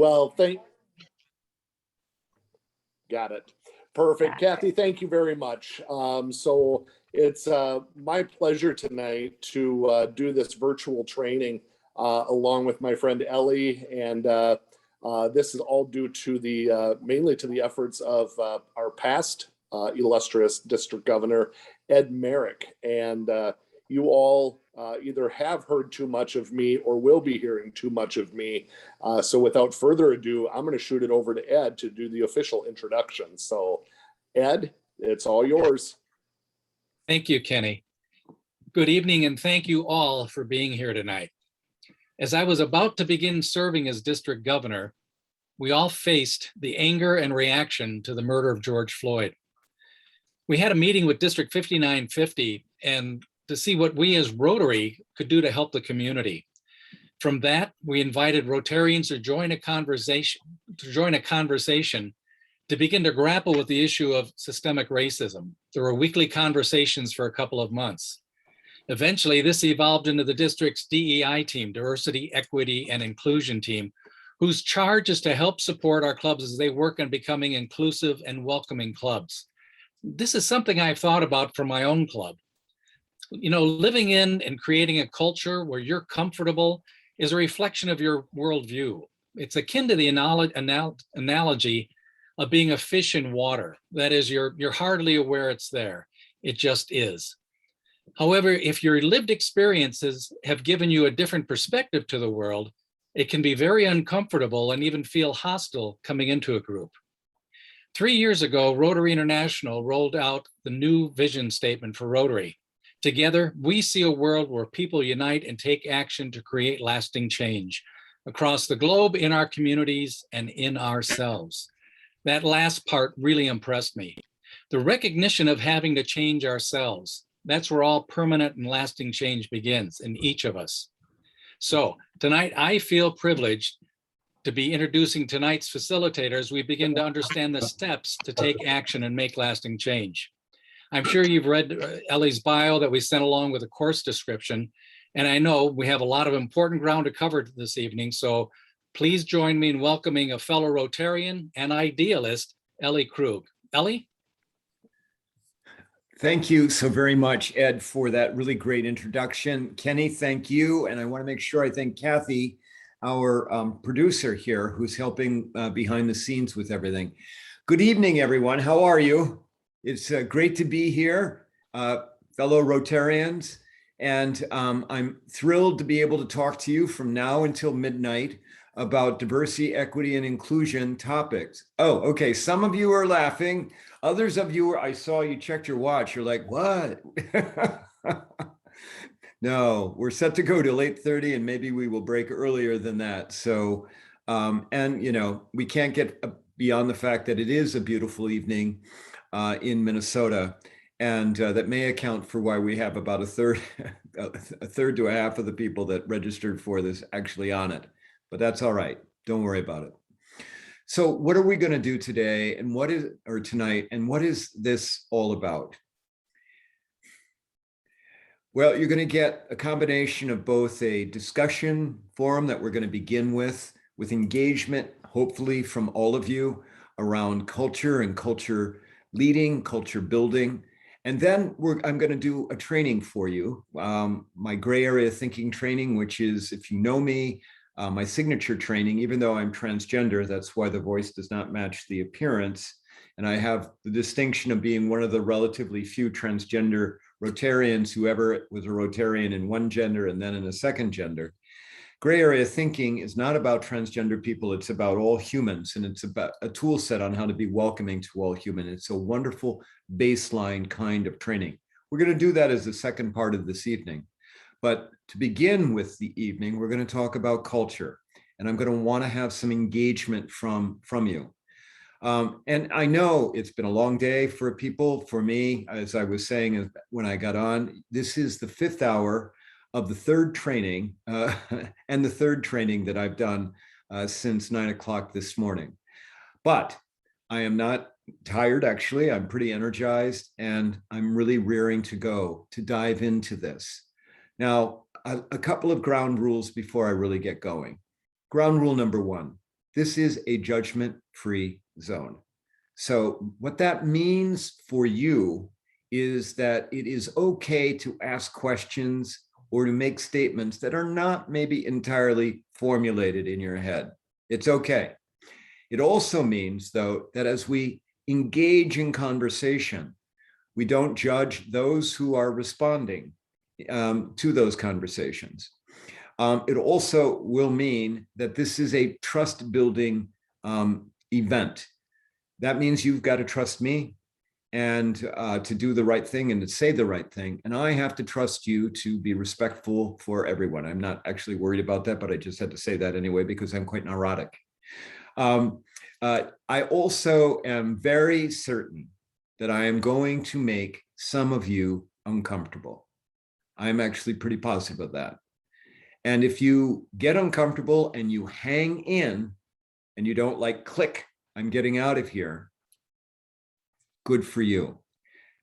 Well, got it. Perfect. Kathy, thank you very much. So it's my pleasure tonight to do this virtual training along with my friend Ellie. And this is all due to the mainly to the efforts of our past illustrious district governor, Ed Merrick. And you all either have heard too much of me or will be hearing too much of me. So without further ado, I'm going to shoot it over to Ed to do the official introduction. So Ed, it's all yours. Thank you, Kenny. Good evening, and thank you all for being here tonight. As I was about to begin serving as district governor, we all faced the anger and reaction to the murder of George Floyd. We had a meeting with District 5950 and to see what we as Rotary could do to help the community. From that, we invited Rotarians to join a conversation to begin to grapple with the issue of systemic racism. There were weekly conversations for a couple of months. Eventually, this evolved into the district's DEI team, Diversity, Equity, and Inclusion team, whose charge is to help support our clubs as they work on becoming inclusive and welcoming clubs. This is something I've thought about for my own club. You know, living in and creating a culture where you're comfortable is a reflection of your worldview. It's akin to the analogy of being a fish in water. That is, you're hardly aware it's there. It just is. However, if your lived experiences have given you a different perspective to the world, it can be very uncomfortable and even feel hostile coming into a group. 3 years ago, Rotary International rolled out the new vision statement for Rotary. Together, we see a world where people unite and take action to create lasting change across the globe, in our communities, and in ourselves. That last part really impressed me. The recognition of having to change ourselves. That's where all permanent and lasting change begins in each of us. So tonight, I feel privileged to be introducing tonight's facilitator as we begin to understand the steps to take action and make lasting change. I'm sure you've read Ellie's bio that we sent along with a course description, and I know we have a lot of important ground to cover this evening, so please join me in welcoming a fellow Rotarian and idealist, Ellie Krug. Ellie? Thank you so very much, Ed, for that really great introduction. Kenny, thank you. And I want to make sure I thank Kathy, our producer here, who's helping behind the scenes with everything. Good evening, everyone. How are you? It's great to be here, fellow Rotarians. And I'm thrilled to be able to talk to you from now until midnight about diversity, equity, and inclusion topics. Oh, okay. Some of you are laughing. Others of you, I saw you checked your watch. You're like, what? No, we're set to go till 8:30 and maybe we will break earlier than that. So, and you know, we can't get beyond the fact that it is a beautiful evening in Minnesota. And that may account for why we have about a third to a half of the people that registered for this actually on it. But that's all right. Don't worry about it. So what are we going to do today and tonight, and what is this all about? Well, you're going to get a combination of both a discussion forum that we're going to begin with engagement, hopefully from all of you, around culture and culture leading, culture building. And then I'm going to do a training for you, my gray area thinking training, which is, if you know me, my signature training. Even though I'm transgender, that's why the voice does not match the appearance. And I have the distinction of being one of the relatively few transgender Rotarians who ever was a Rotarian in one gender and then in a second gender. Gray area thinking is not about transgender people, it's about all humans, and it's about a tool set on how to be welcoming to all human. It's a wonderful baseline kind of training. We're going to do that as the second part of this evening. But to begin with the evening, we're going to talk about culture, and I'm going to want to have some engagement from you. And I know it's been a long day for people. For me, as I was saying when I got on, this is the 5th hour of the third training and the third training that I've done since 9 o'clock this morning. But I am not tired, actually. I'm pretty energized, and I'm really rearing to go to dive into this. Now, a couple of ground rules before I really get going. Ground rule number 1, this is a judgment-free zone. So what that means for you is that it is okay to ask questions or to make statements that are not maybe entirely formulated in your head. It's okay. It also means, though, that as we engage in conversation, we don't judge those who are responding to those conversations. It also will mean that this is a trust-building event. That means you've got to trust me and to do the right thing and to say the right thing. And I have to trust you to be respectful for everyone. I'm not actually worried about that, but I just had to say that anyway because I'm quite neurotic. I also am very certain that I am going to make some of you uncomfortable. I'm actually pretty positive of that. And if you get uncomfortable and you hang in and you don't like click, I'm getting out of here, good for you.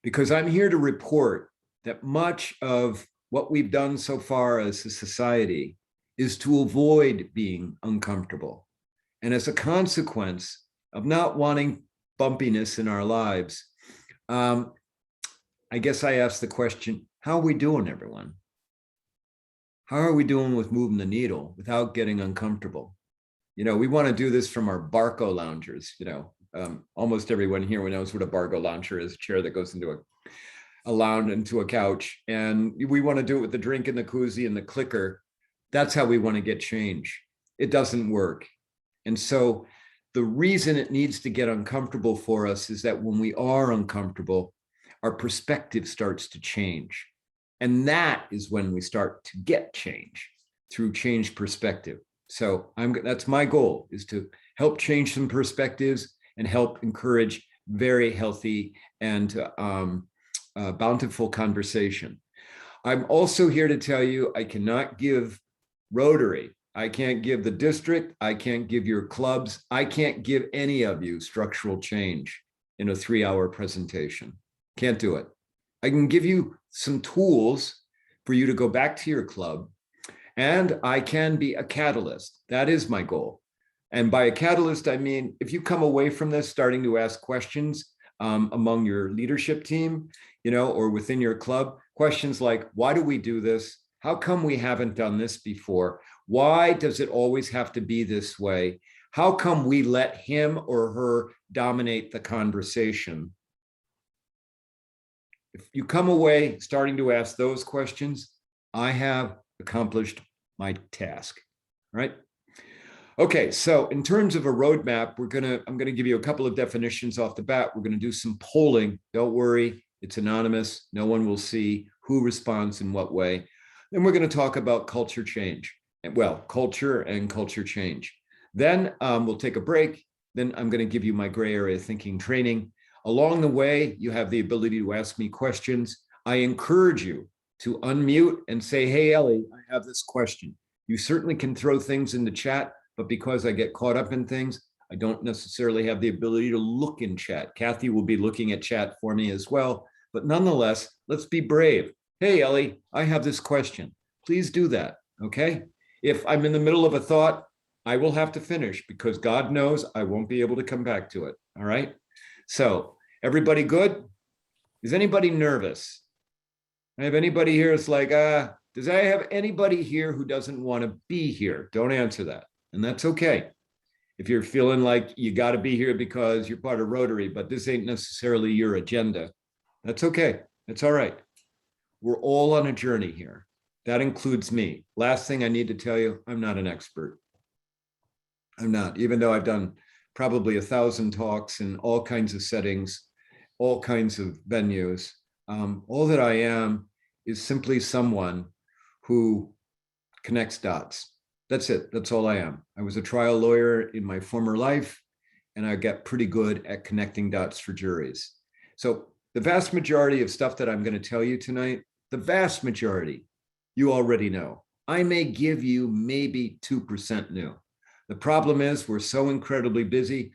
Because I'm here to report that much of what we've done so far as a society is to avoid being uncomfortable. And as a consequence of not wanting bumpiness in our lives, I guess I asked the question, how are we doing, everyone? How are we doing with moving the needle without getting uncomfortable? You know, we want to do this from our Barco loungers. You know, almost everyone here knows what a Barco lounger is, a chair that goes into a lounge, into a couch. And we want to do it with the drink and the koozie and the clicker. That's how we want to get change. It doesn't work. And so the reason it needs to get uncomfortable for us is that when we are uncomfortable, our perspective starts to change. And that is when we start to get change through changed perspective. So that's my goal, is to help change some perspectives and help encourage very healthy and bountiful conversation. I'm also here to tell you I cannot give Rotary, I can't give the district, I can't give your clubs, I can't give any of you structural change in a 3-hour presentation. Can't do it. I can give you some tools for you to go back to your club, and I can be a catalyst. That is my goal. And by a catalyst, I mean, if you come away from this starting to ask questions among your leadership team, you know, or within your club, questions like, why do we do this? How come we haven't done this before? Why does it always have to be this way? How come we let him or her dominate the conversation? If you come away starting to ask those questions, I have accomplished my task, right? Okay, so in terms of a roadmap, I'm gonna give you a couple of definitions off the bat. We're gonna do some polling. Don't worry, it's anonymous. No one will see who responds in what way. Then we're gonna talk about culture change. Well, culture and culture change. Then we'll take a break. Then I'm gonna give you my gray area thinking training. Along the way, you have the ability to ask me questions. I encourage you to unmute and say, hey, Ellie, I have this question. You certainly can throw things in the chat, but because I get caught up in things, I don't necessarily have the ability to look in chat. Kathy will be looking at chat for me as well. But nonetheless, let's be brave. Hey, Ellie, I have this question. Please do that, okay? If I'm in the middle of a thought, I will have to finish because God knows I won't be able to come back to it, all right? So everybody good? Is anybody nervous? I have anybody here that's like, does I have anybody here who doesn't want to be here? Don't answer that. And that's okay. If you're feeling like you got to be here because you're part of Rotary, but this ain't necessarily your agenda, that's okay. It's all right. We're all on a journey here. That includes me. Last thing I need to tell you, I'm not an expert. I'm not, even though I've done probably 1,000 talks in all kinds of settings, all kinds of venues. All that I am is simply someone who connects dots. That's it. That's all I am. I was a trial lawyer in my former life, and I got pretty good at connecting dots for juries. So the vast majority of stuff that I'm going to tell you tonight, the vast majority, you already know. I may give you maybe 2% new. The problem is we're so incredibly busy.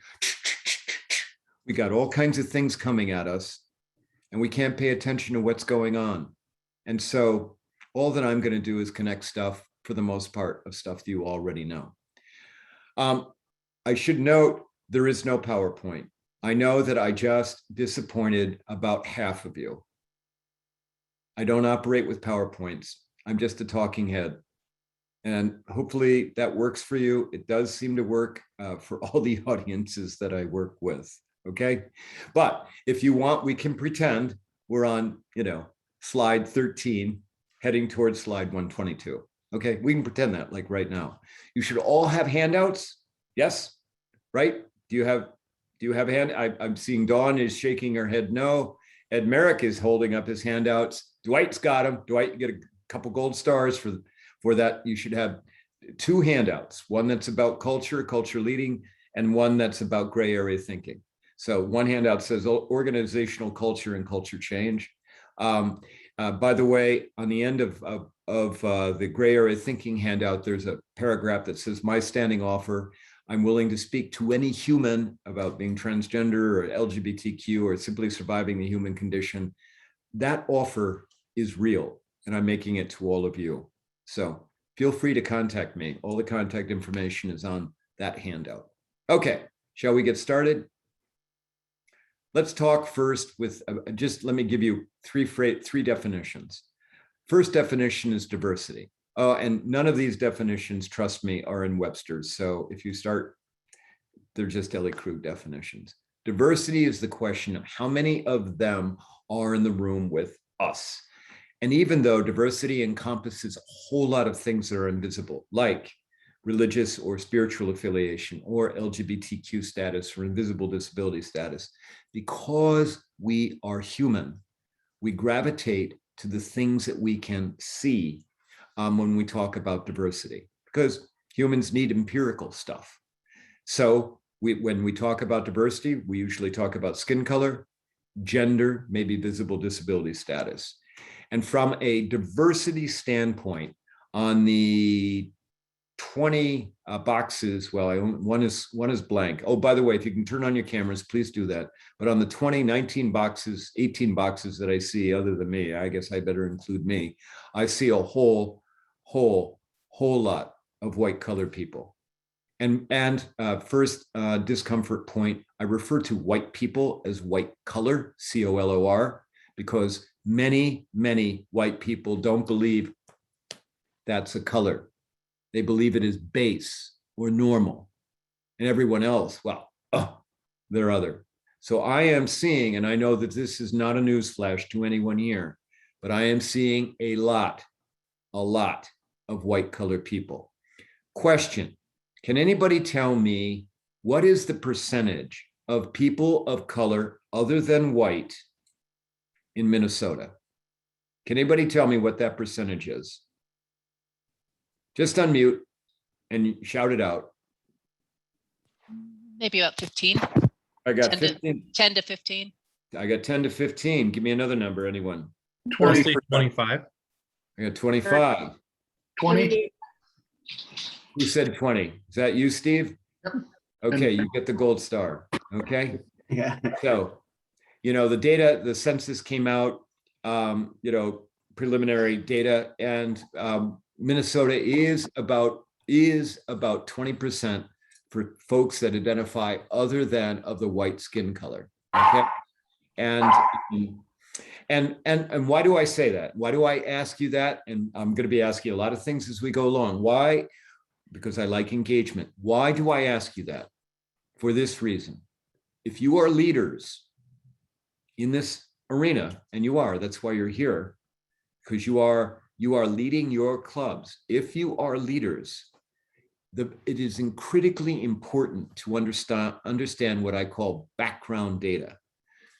We got all kinds of things coming at us, and we can't pay attention to what's going on. And so all that I'm going to do is connect stuff, for the most part, of stuff that you already know. I should note there is no PowerPoint. I know that I just disappointed about half of you. I don't operate with PowerPoints. I'm just a talking head. And hopefully that works for you. It does seem to work for all the audiences that I work with. Okay. But if you want, we can pretend we're on, slide 13, heading towards slide 122. Okay. We can pretend that like right now. You should all have handouts. Yes. Right. Do you have a hand? I'm seeing Dawn is shaking her head. No. Ed Merrick is holding up his handouts. Dwight's got them. Dwight, you get a couple gold stars for that. You should have 2 handouts, one that's about culture leading, and one that's about gray area thinking. So one handout says organizational culture and culture change. By the way, on the end of the gray area thinking handout, there's a paragraph that says, my standing offer, I'm willing to speak to any human about being transgender or LGBTQ or simply surviving the human condition. That offer is real, and I'm making it to all of you. So feel free to contact me. All the contact information is on that handout. Okay, shall we get started? Let's talk first with, just let me give you three definitions. First definition is diversity. And none of these definitions, trust me, are in Webster's. So if you start, they're just Ellie Krug definitions. Diversity is the question of how many of them are in the room with us. And even though diversity encompasses a whole lot of things that are invisible, like religious or spiritual affiliation or LGBTQ status or invisible disability status, because we are human, we gravitate to the things that we can see when we talk about diversity, because humans need empirical stuff. So when we talk about diversity, we usually talk about skin color, gender, maybe visible disability status. And from a diversity standpoint, on the 20 boxes, well, one is blank. Oh, by the way, if you can turn on your cameras, please do that. But on the 19 boxes, 18 boxes that I see, other than me, I guess I better include me, I see a whole lot of white colored people. And first discomfort point, I refer to white people as white color, COLOR, because many white people don't believe that's a color. They believe it is base or normal. And everyone else, well, they're other. So I am seeing, and I know that this is not a newsflash to anyone here, but I am seeing a lot of white colored people. Question, can anybody tell me what is the percentage of people of color other than white in Minnesota? Can anybody tell me what that percentage is? Just unmute and shout it out. Maybe about 15. I got 15. 10 to 15. I got 10 to 15. Give me another number, anyone. 20, 25. I got 25. 20. Who said 20? Is that you, Steve? Yep. Okay, you get the gold star. Okay. Yeah. So, the data, the census came out, preliminary data, and Minnesota is about 20% for folks that identify other than of the white skin color. Okay. And why do I say that? Why do I ask you that? And I'm going to be asking you a lot of things as we go along. Why? Because I like engagement. Why do I ask you that? For this reason. If you are leaders in this arena, and you are, that's why you're here, because you are leading your clubs. If you are leaders, it is critically important to understand what I call background data.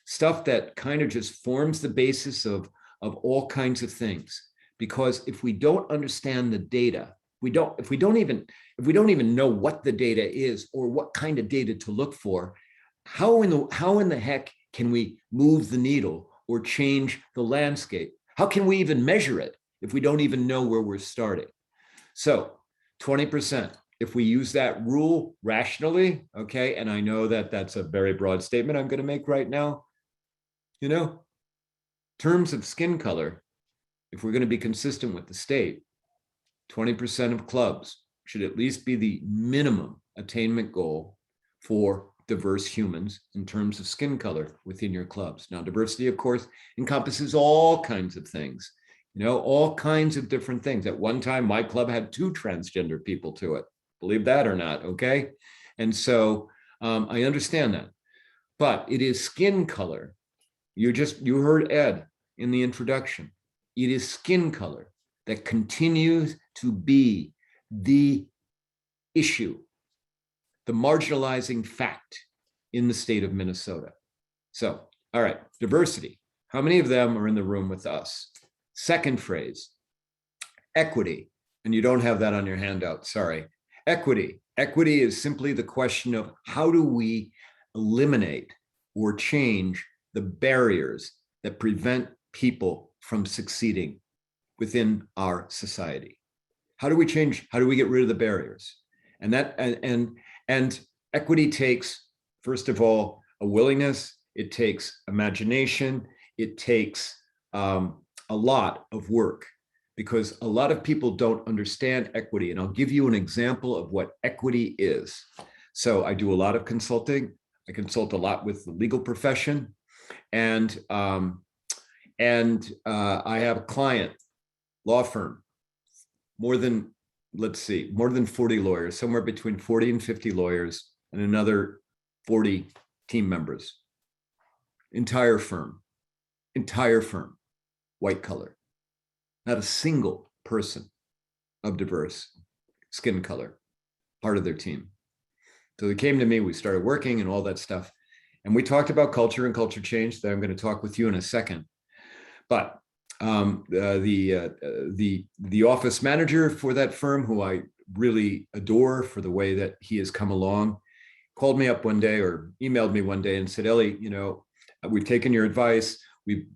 Stuff that kind of just forms the basis of all kinds of things. Because if we don't understand the data, if we don't even know what the data is or what kind of data to look for, how in the heck can we move the needle or change the landscape? How can we even measure it if we don't even know where we're starting? So 20%, if we use that rule rationally, okay, and I know that that's a very broad statement I'm going to make right now, terms of skin color, if we're going to be consistent with the state, 20% of clubs should at least be the minimum attainment goal for diverse humans in terms of skin color within your clubs. Now, diversity, of course, encompasses all kinds of things, all kinds of different things. At one time, my club had 2 transgender people to it, believe that or not, okay? And so I understand that, but it is skin color. You heard Ed in the introduction. It is skin color that continues to be the issue, the marginalizing fact in the state of Minnesota. So, all right, diversity. How many of them are in the room with us? Second phrase, equity. And you don't have that on your handout, sorry. Equity. Equity is simply the question of how do we eliminate or change the barriers that prevent people from succeeding within our society? How do we get rid of the barriers? And equity takes, first of all, a willingness, it takes imagination, it takes a lot of work, because a lot of people don't understand equity. And I'll give you an example of what equity is. So I do a lot of consulting. I consult a lot with the legal profession. And I have a client, law firm, more than 40 lawyers, somewhere between 40 and 50 lawyers, and another 40 team members. Entire firm, white collar. Not a single person of diverse skin color, part of their team. So they came to me, we started working and all that stuff. And we talked about culture and culture change that I'm going to talk with you in a second. But the office manager for that firm, who I really adore for the way that he has come along, called me up one day or emailed me one day and said, Ellie, we've taken your advice. We've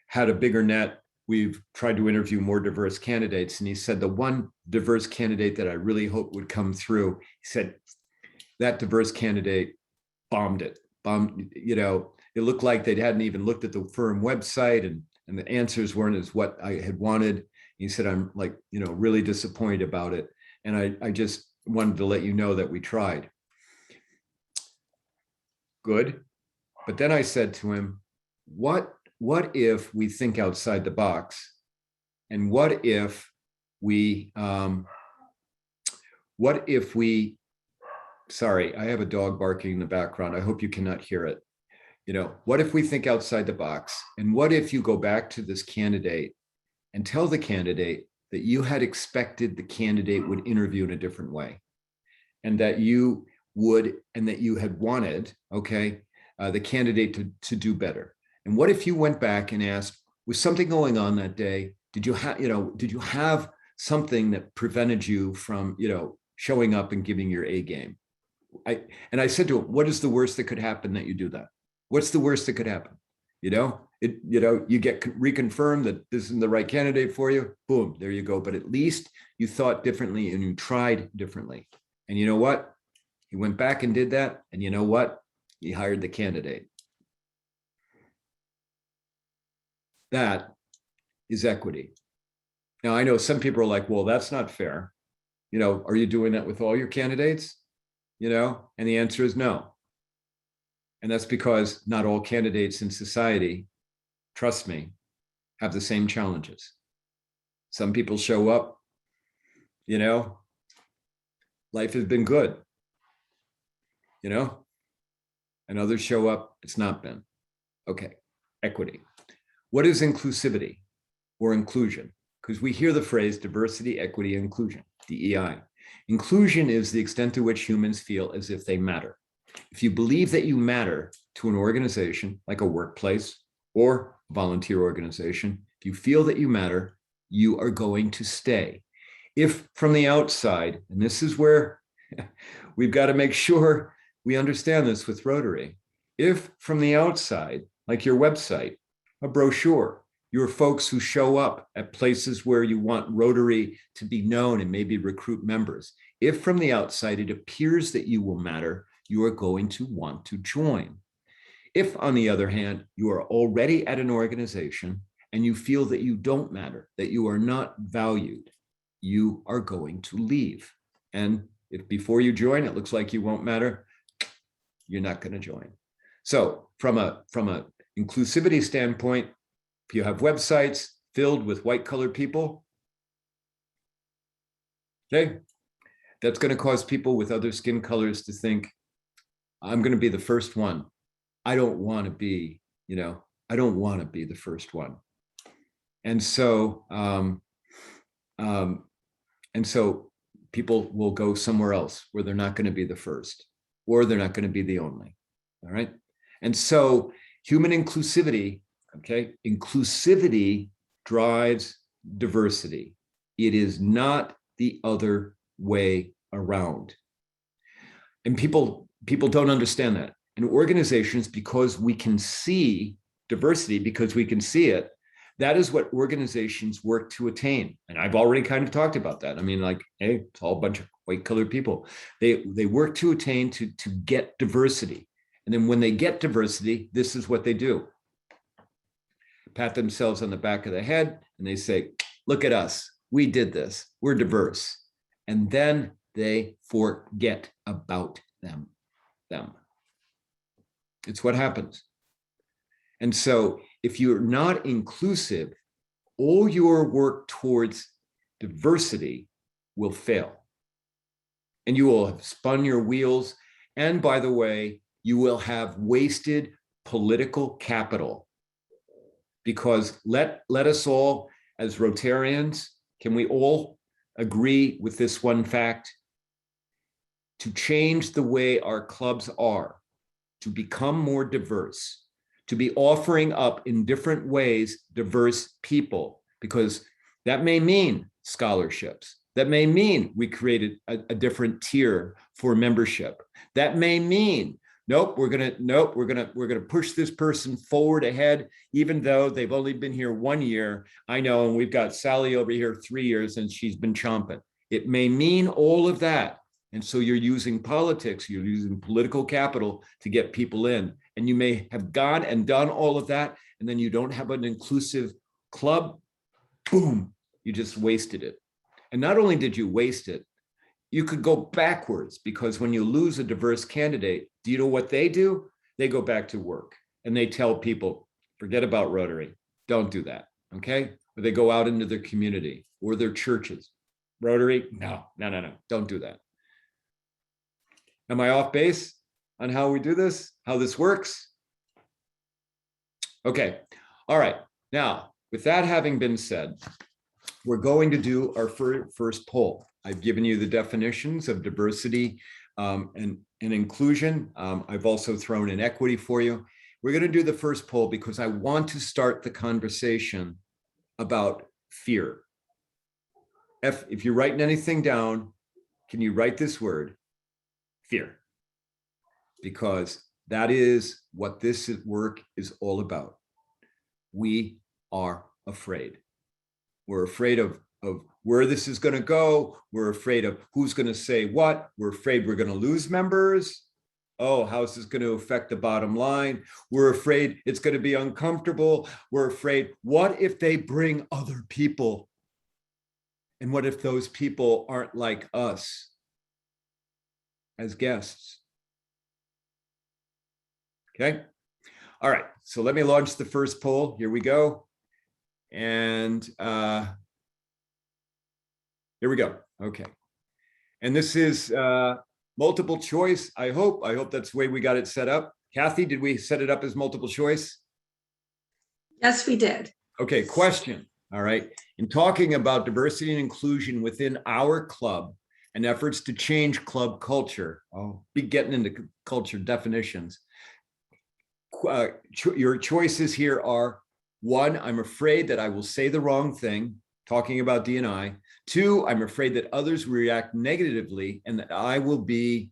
had a bigger net. We've tried to interview more diverse candidates. And he said, the one diverse candidate that I really hope would come through, he said, that diverse candidate bombed it. It looked like they hadn't even looked at the firm website, and the answers weren't as what I had wanted. He said, I'm really disappointed about it. And I just wanted to let you know that we tried. Good. But then I said to him, what if we think outside the box? And what if we, sorry, I have a dog barking in the background. I hope you cannot hear it. What if we think outside the box? And what if you go back to this candidate and tell the candidate that you had expected the candidate would interview in a different way, and that you had wanted, the candidate to do better? And what if you went back and asked, was something going on that day? Did you have something that prevented you from, showing up and giving your A game? I said to him, what is the worst that could happen that you do that? What's the worst that could happen? You get reconfirmed that this isn't the right candidate for you. Boom, there you go. But at least you thought differently and you tried differently. And you know what? He went back and did that. And you know what? He hired the candidate. That is equity. Now, I know some people are like, well, that's not fair. Are you doing that with all your candidates? And the answer is no. And that's because not all candidates in society, trust me, have the same challenges. Some people show up, life has been good, and others show up, it's not been. Okay, equity. What is inclusivity or inclusion? Because we hear the phrase diversity, equity, inclusion, DEI. Inclusion is the extent to which humans feel as if they matter. If you believe that you matter to an organization, like a workplace or volunteer organization, if you feel that you matter, you are going to stay. If from the outside, and this is where we've got to make sure we understand this with Rotary, if from the outside, like your website, a brochure, your folks who show up at places where you want Rotary to be known and maybe recruit members, if from the outside it appears that you will matter, you are going to want to join. If, on the other hand, you are already at an organization and you feel that you don't matter, that you are not valued, you are going to leave. And If before you join, it looks like you won't matter, you're not going to join. So from a inclusivity standpoint, if you have websites filled with white colored people, okay, that's going to cause people with other skin colors to think, I'm going to be the first one. I don't want to be, I don't want to be the first one. And so, people will go somewhere else where they're not going to be the first, or they're not going to be the only. All right. And so human inclusivity, okay, inclusivity drives diversity. It is not the other way around. And people don't understand that. In organizations, because we can see diversity, because we can see it, that is what organizations work to attain. And I've already kind of talked about that. I mean, like, hey, it's all a bunch of white colored people. They work to attain to get diversity. And then when they get diversity, this is what they do. Pat themselves on the back of the head and they say, look at us. We did this. We're diverse. And then they forget about them. It's what happens. And so if you're not inclusive, all your work towards diversity will fail. And you will have spun your wheels. And by the way, you will have wasted political capital. Because let us all, as Rotarians, can we all agree with this one fact? To change the way our clubs are, to become more diverse, to be offering up in different ways diverse people, because that may mean scholarships. That may mean we created a different tier for membership. That may mean, we're gonna push this person forward ahead, even though they've only been here 1 year. I know, and we've got Sally over here 3 years and she's been chomping. It may mean all of that. And so you're using politics, you're using political capital to get people in. And you may have gone and done all of that, and then you don't have an inclusive club, boom, you just wasted it. And not only did you waste it, you could go backwards, because when you lose a diverse candidate, do you know what they do? They go back to work and they tell people, forget about Rotary, don't do that, okay? Or they go out into their community or their churches. Rotary, no, don't do that. Am I off base on how we do this, how this works? Okay, all right. Now, with that having been said, we're going to do our first poll. I've given you the definitions of diversity and inclusion. I've also thrown in equity for you. We're going to do the first poll because I want to start the conversation about fear. If you're writing anything down, can you write this word? Fear. Because that is what this work is all about. We are afraid. We're afraid of where this is going to go. We're afraid of who's going to say what. We're afraid we're going to lose members. Oh, how is this going to affect the bottom line? We're afraid it's going to be uncomfortable. We're afraid, what if they bring other people? And what if those people aren't like us as guests? Okay. All right. So let me launch the first poll. Here we go. And here we go. Okay. And this is multiple choice. I hope that's the way we got it set up. Kathy, did we set it up as multiple choice? Yes, we did. Okay. Question. All right. In talking about diversity and inclusion within our club and efforts to change club culture, I'll be getting into culture definitions. Your choices here are: 1, I'm afraid that I will say the wrong thing, talking about D&I. 2, I'm afraid that others will react negatively and that I will be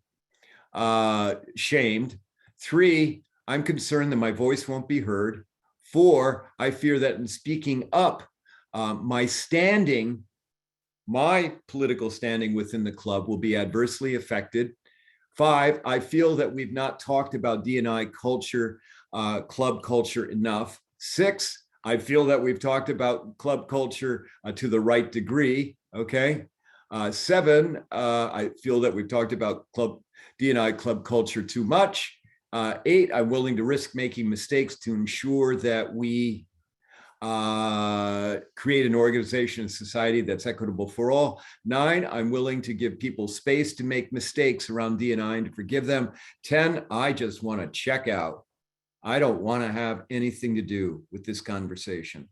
shamed. 3, I'm concerned that my voice won't be heard. 4, I fear that in speaking up, my political standing within the club will be adversely affected. 5, I feel that we've not talked about D&I culture, club culture enough. 6, I feel that we've talked about club culture to the right degree. Okay. 7, I feel that we've talked about D&I club culture too much. 8, I'm willing to risk making mistakes to ensure that we create an organization and society that's equitable for all. 9, I'm willing to give people space to make mistakes around D&I and to forgive them. 10, I just want to check out. I don't want to have anything to do with this conversation.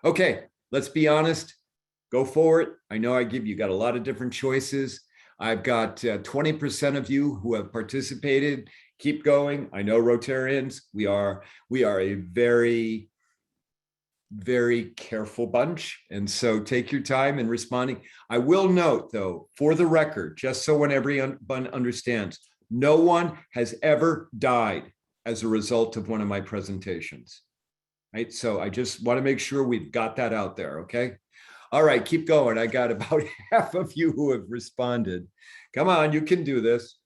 Okay, let's be honest. Go for it. I know you got a lot of different choices. I've got 20% of you who have participated. Keep going. I know Rotarians, we are a very, very careful bunch. And so take your time in responding. I will note though, for the record, just so when everyone understands, no one has ever died as a result of one of my presentations, right? So I just want to make sure we've got that out there, okay? All right, keep going. I got about half of you who have responded. Come on, you can do this.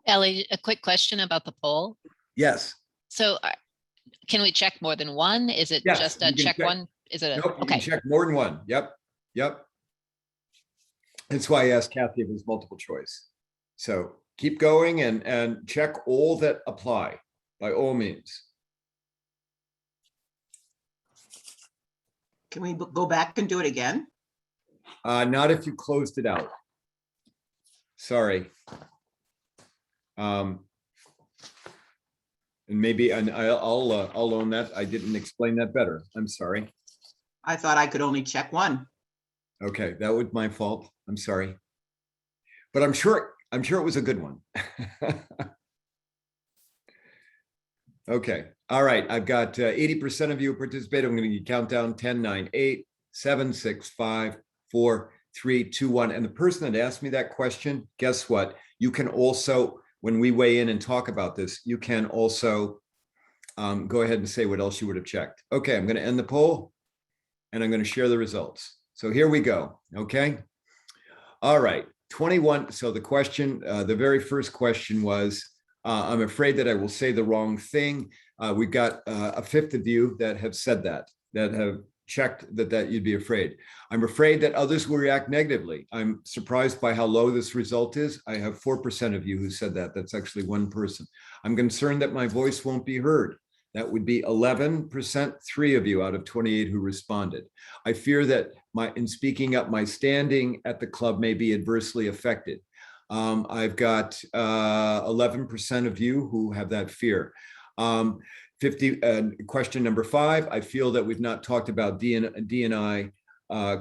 Ellie, a quick question about the poll. Yes. So can we check more than one? Is it Yes, just a you can check check- one? Is it Nope, you okay? can check more than one. Yep. That's why I asked Kathy if it was multiple choice. So keep going and check all that apply by all means. Can we go back and do it again? Not if you closed it out. Sorry. And maybe I'll own that. I didn't explain that better. I'm sorry. I thought I could only check one. Okay, that was my fault. I'm sorry. But I'm sure it was a good one. Okay. All right. I've got 80% of you participated. I'm going to count down 10, 9, 8, 7, 6, 5, 4, 3, 2, 1. And the person that asked me that question, guess what? You can also, when we weigh in and talk about this, you can also go ahead and say what else you would have checked. Okay. I'm going to end the poll and I'm going to share the results. So here we go. Okay. All right. 21. So the question, the very first question was, I'm afraid that I will say the wrong thing. We've got a fifth of you that have said that have checked that you'd be afraid. I'm afraid that others will react negatively. I'm surprised by how low this result is. I have 4% of you who said that. That's actually one person. I'm concerned that my voice won't be heard. That would be 11%, 3 of you out of 28 who responded. I fear that in speaking up, my standing at the club may be adversely affected. I've got 11% of you who have that fear. 50. Question number 5. I feel that we've not talked about D&I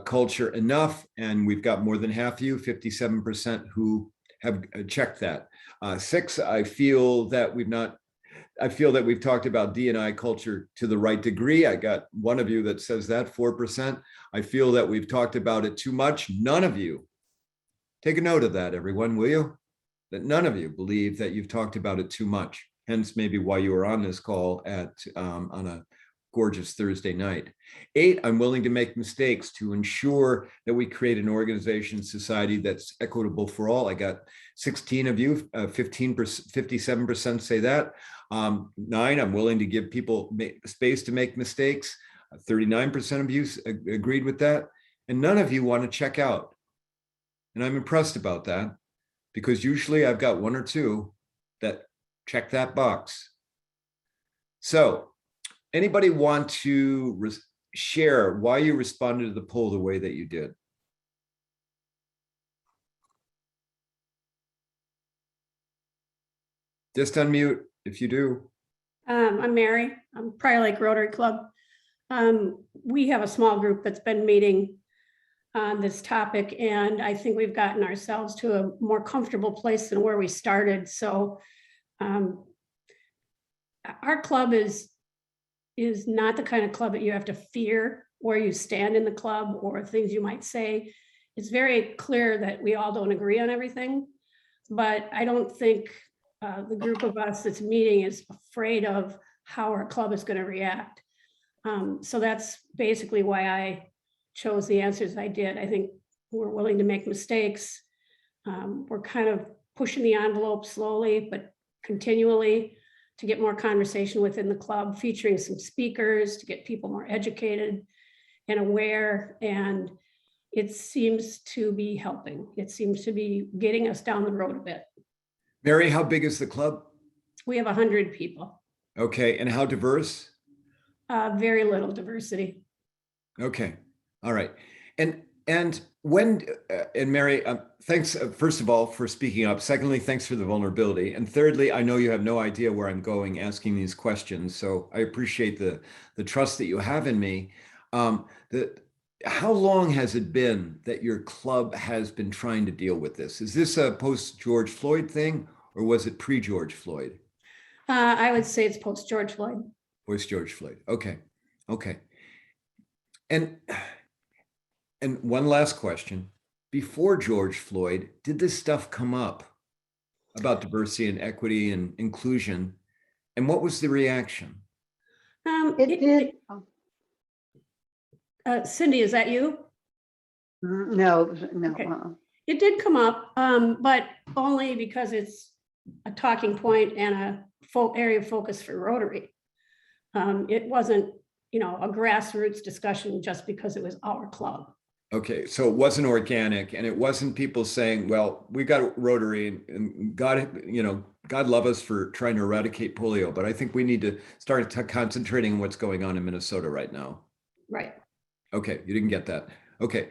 culture enough, and we've got more than half of you, 57%, who have checked that. 6. I feel that we've talked about D&I culture to the right degree. I got one of you that says that, 4%. I feel that we've talked about it too much. None of you. Take a note of that, everyone, will you? That none of you believe that you've talked about it too much. Hence, maybe why you were on this call on a gorgeous Thursday night. 8, I'm willing to make mistakes to ensure that we create an organization, society that's equitable for all. I got 16 of you, 57% say that. 9, I'm willing to give people space to make mistakes. 39% of you agreed with that. And none of you want to check out. And I'm impressed about that because usually I've got 1 or 2 that check that box. So anybody want to share why you responded to the poll the way that you did? Just unmute if you do. I'm Mary. I'm Prior Lake Rotary Club. We have a small group that's been meeting on this topic, and I think we've gotten ourselves to a more comfortable place than where we started. So our club is not the kind of club that you have to fear where you stand in the club or things you might say. It's very clear that we all don't agree on everything, but I don't think the group of us that's meeting is afraid of how our club is going to react. So that's basically why I chose the answers I did. I think we're willing to make mistakes. We're kind of pushing the envelope slowly, but continually to get more conversation within the club, featuring some speakers to get people more educated and aware. And it seems to be helping. It seems to be getting us down the road a bit. Mary, how big is the club? We have 100 people, Okay, and how diverse? very little diversity. Okay, all right. And when and Mary, thanks first of all for speaking up. Secondly, thanks for the vulnerability. And thirdly, I know you have no idea where I'm going asking these questions, so I appreciate the trust that you have in me. How long has it been that your club has been trying to deal with this? Is this a post George Floyd thing, or was it pre George Floyd? I would say it's post George Floyd. Post George Floyd. Okay, okay. And one last question. Before George Floyd, did this stuff come up about diversity and equity and inclusion? And what was the reaction? It did. Cindy, is that you? No, no. Okay. It did come up, but only because it's a talking point and a area of focus for Rotary. It wasn't, a grassroots discussion just because it was our club. Okay, so it wasn't organic, and it wasn't people saying, well, we got Rotary and God, God love us for trying to eradicate polio, but I think we need to start concentrating on what's going on in Minnesota right now. Right. Okay, you didn't get that. Okay,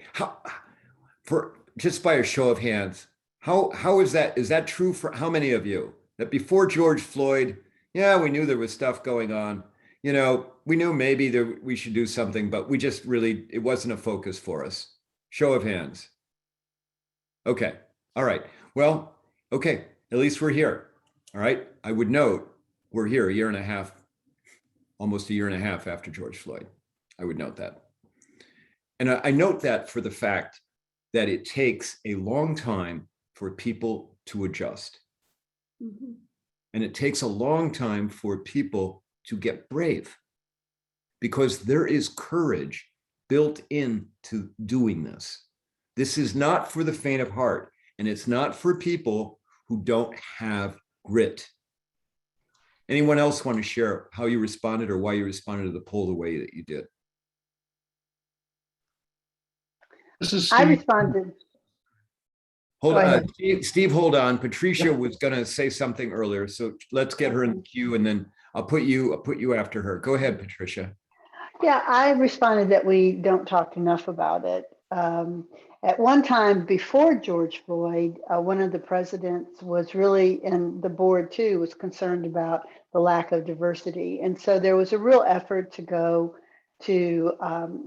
for just by a show of hands, how is that true for how many of you? That before George Floyd, yeah, we knew there was stuff going on. We knew maybe we should do something, but we just really, it wasn't a focus for us. Show of hands. Okay, all right. Well, okay, at least we're here. All right, I would note we're here a year and a half, almost a year and a half after George Floyd. I would note that. And I note that for the fact that it takes a long time for people to adjust. Mm-hmm. And it takes a long time for people to get brave, because there is courage built into doing this. This is not for the faint of heart, and it's not for people who don't have grit. Anyone else want to share how you responded or why you responded to the poll the way that you did? This is I Steve. responded. Hold Go on, ahead. Steve, hold on. Patricia was going to say something earlier, so let's get her in the queue, and then I'll put you after her. Go ahead, Patricia. Yeah, I responded that we don't talk enough about it. At one time before George Floyd, one of the presidents was really, and the board too, was concerned about the lack of diversity. And so there was a real effort to go to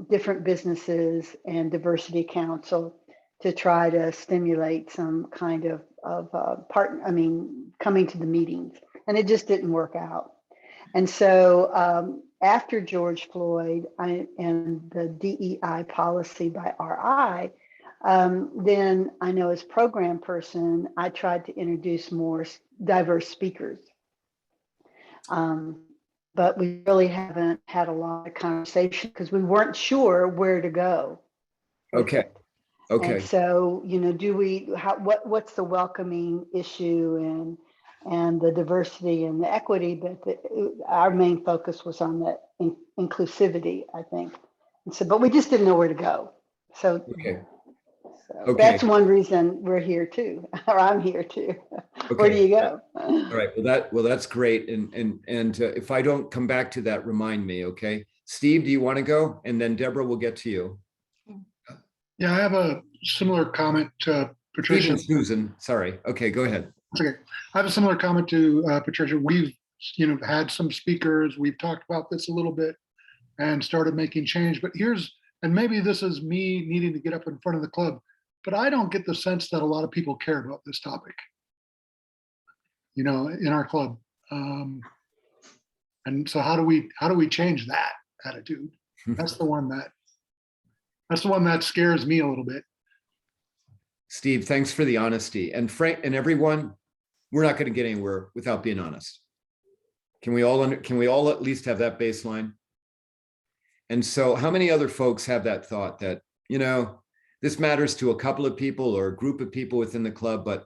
different businesses and diversity council to try to stimulate some kind of coming to the meetings. And it just didn't work out. And so after George Floyd and the DEI policy by RI, then I know as program person, I tried to introduce more diverse speakers. But we really haven't had a lot of conversation because we weren't sure where to go. Okay. Okay. And so, what's the welcoming issue and the diversity and the equity, but our main focus was on the inclusivity, I think. And so, but we just didn't know where to go. So, Okay. so that's one reason we're here too, or I'm here too. Okay. Where do you go? All right. Well, that's great. And if I don't come back to that, remind me. Okay. Steve, do you want to go? And then Deborah will get to you. Yeah, I have a similar comment to Patricia. Steve and Susan, sorry. Okay, go ahead. Okay, I have a similar comment to Patricia. We've, had some speakers. We've talked about this a little bit and started making change. But and maybe this is me needing to get up in front of the club, but I don't get the sense that a lot of people care about this topic, in our club. And so how do we change that attitude? That's the one that scares me a little bit. Steve, thanks for the honesty. And Frank and everyone, we're not going to get anywhere without being honest. Can we all at least have that baseline? And so how many other folks have that thought that, this matters to a couple of people or a group of people within the club, but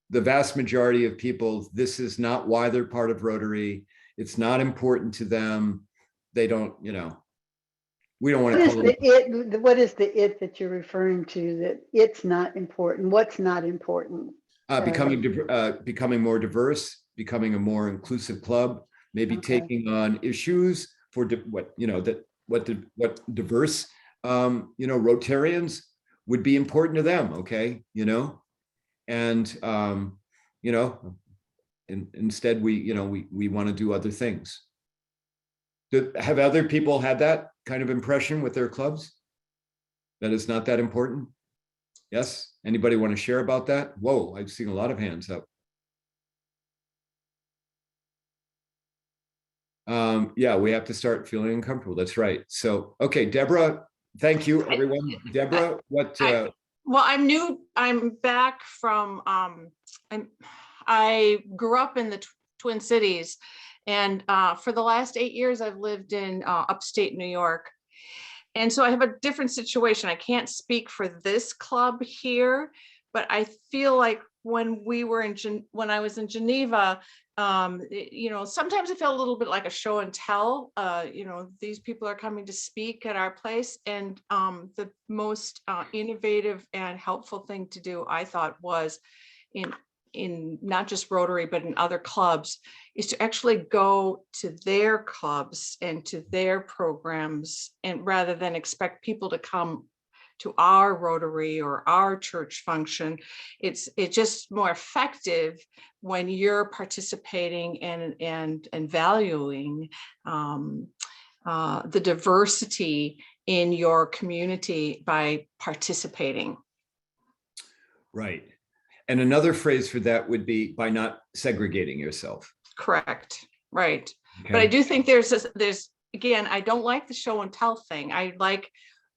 the vast majority of people, this is not why they're part of Rotary. It's not important to them. They don't, we don't want What to is call the it. it, what is the it that you're referring to, that it's not important? What's not important? Becoming more diverse, becoming a more inclusive club, maybe Okay. taking on issues for what diverse Rotarians would be important to them. Okay, and instead we want to do other things. Have other people had that kind of impression with their clubs? That it's not that important? Yes? Anybody want to share about that? Whoa, I've seen a lot of hands up. Yeah, we have to start feeling uncomfortable. That's right. So, okay, Deborah, thank you, everyone. Deborah, what? Well, I'm new. I'm back from, I grew up in the Twin Cities, and for the last 8 years, I've lived in upstate New York. And so I have a different situation. I can't speak for this club here, but I feel like when we were when I was in Geneva, sometimes I felt a little bit like a show and tell. These people are coming to speak at our place, and the most innovative and helpful thing to do, I thought, was in not just Rotary, but in other clubs, is to actually go to their clubs and to their programs, and rather than expect people to come to our Rotary or our church function, it's just more effective when you're participating and valuing the diversity in your community by participating. Right. And another phrase for that would be by not segregating yourself. Correct. Right. Okay. But I do think there's again, I don't like the show and tell thing. I like,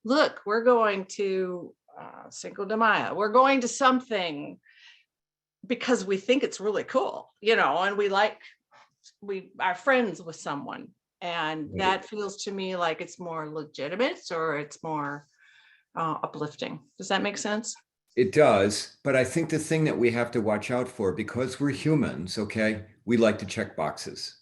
look, we're going to Cinco de Mayo. We're going to something because we think it's really cool, and we are friends with someone. And Right. That feels to me like it's more legitimate, or it's more uplifting. Does that make sense? It does, but I think the thing that we have to watch out for, because we're humans, okay, we like to check boxes,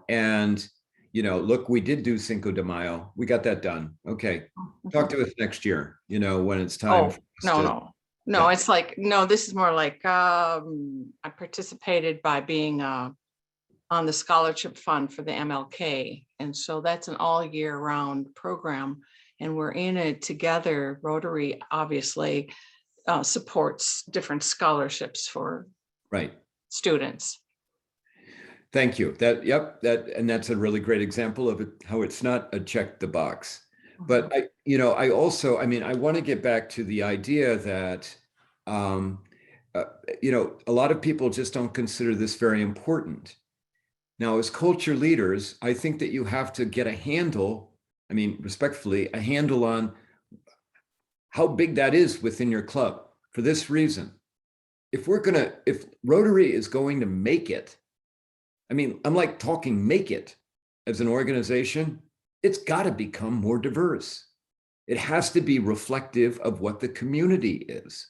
and, look, we did do Cinco de Mayo. We got that done. Okay. Talk to us next year, when it's time. No. Yeah. It's like, no, this is more like, I participated by being on the scholarship fund for the MLK. And so that's an all year round program. And we're in it together. Rotary obviously supports different scholarships for students. Thank you. And that's a really great example of it, how it's not a check the box. But I want to get back to the idea that, a lot of people just don't consider this very important. Now, as culture leaders, I think that you have to get a handle, respectfully, a handle on how big that is within your club. For this reason, if Rotary is going to make it, I'm like talking make it as an organization, it's got to become more diverse. It has to be reflective of what the community is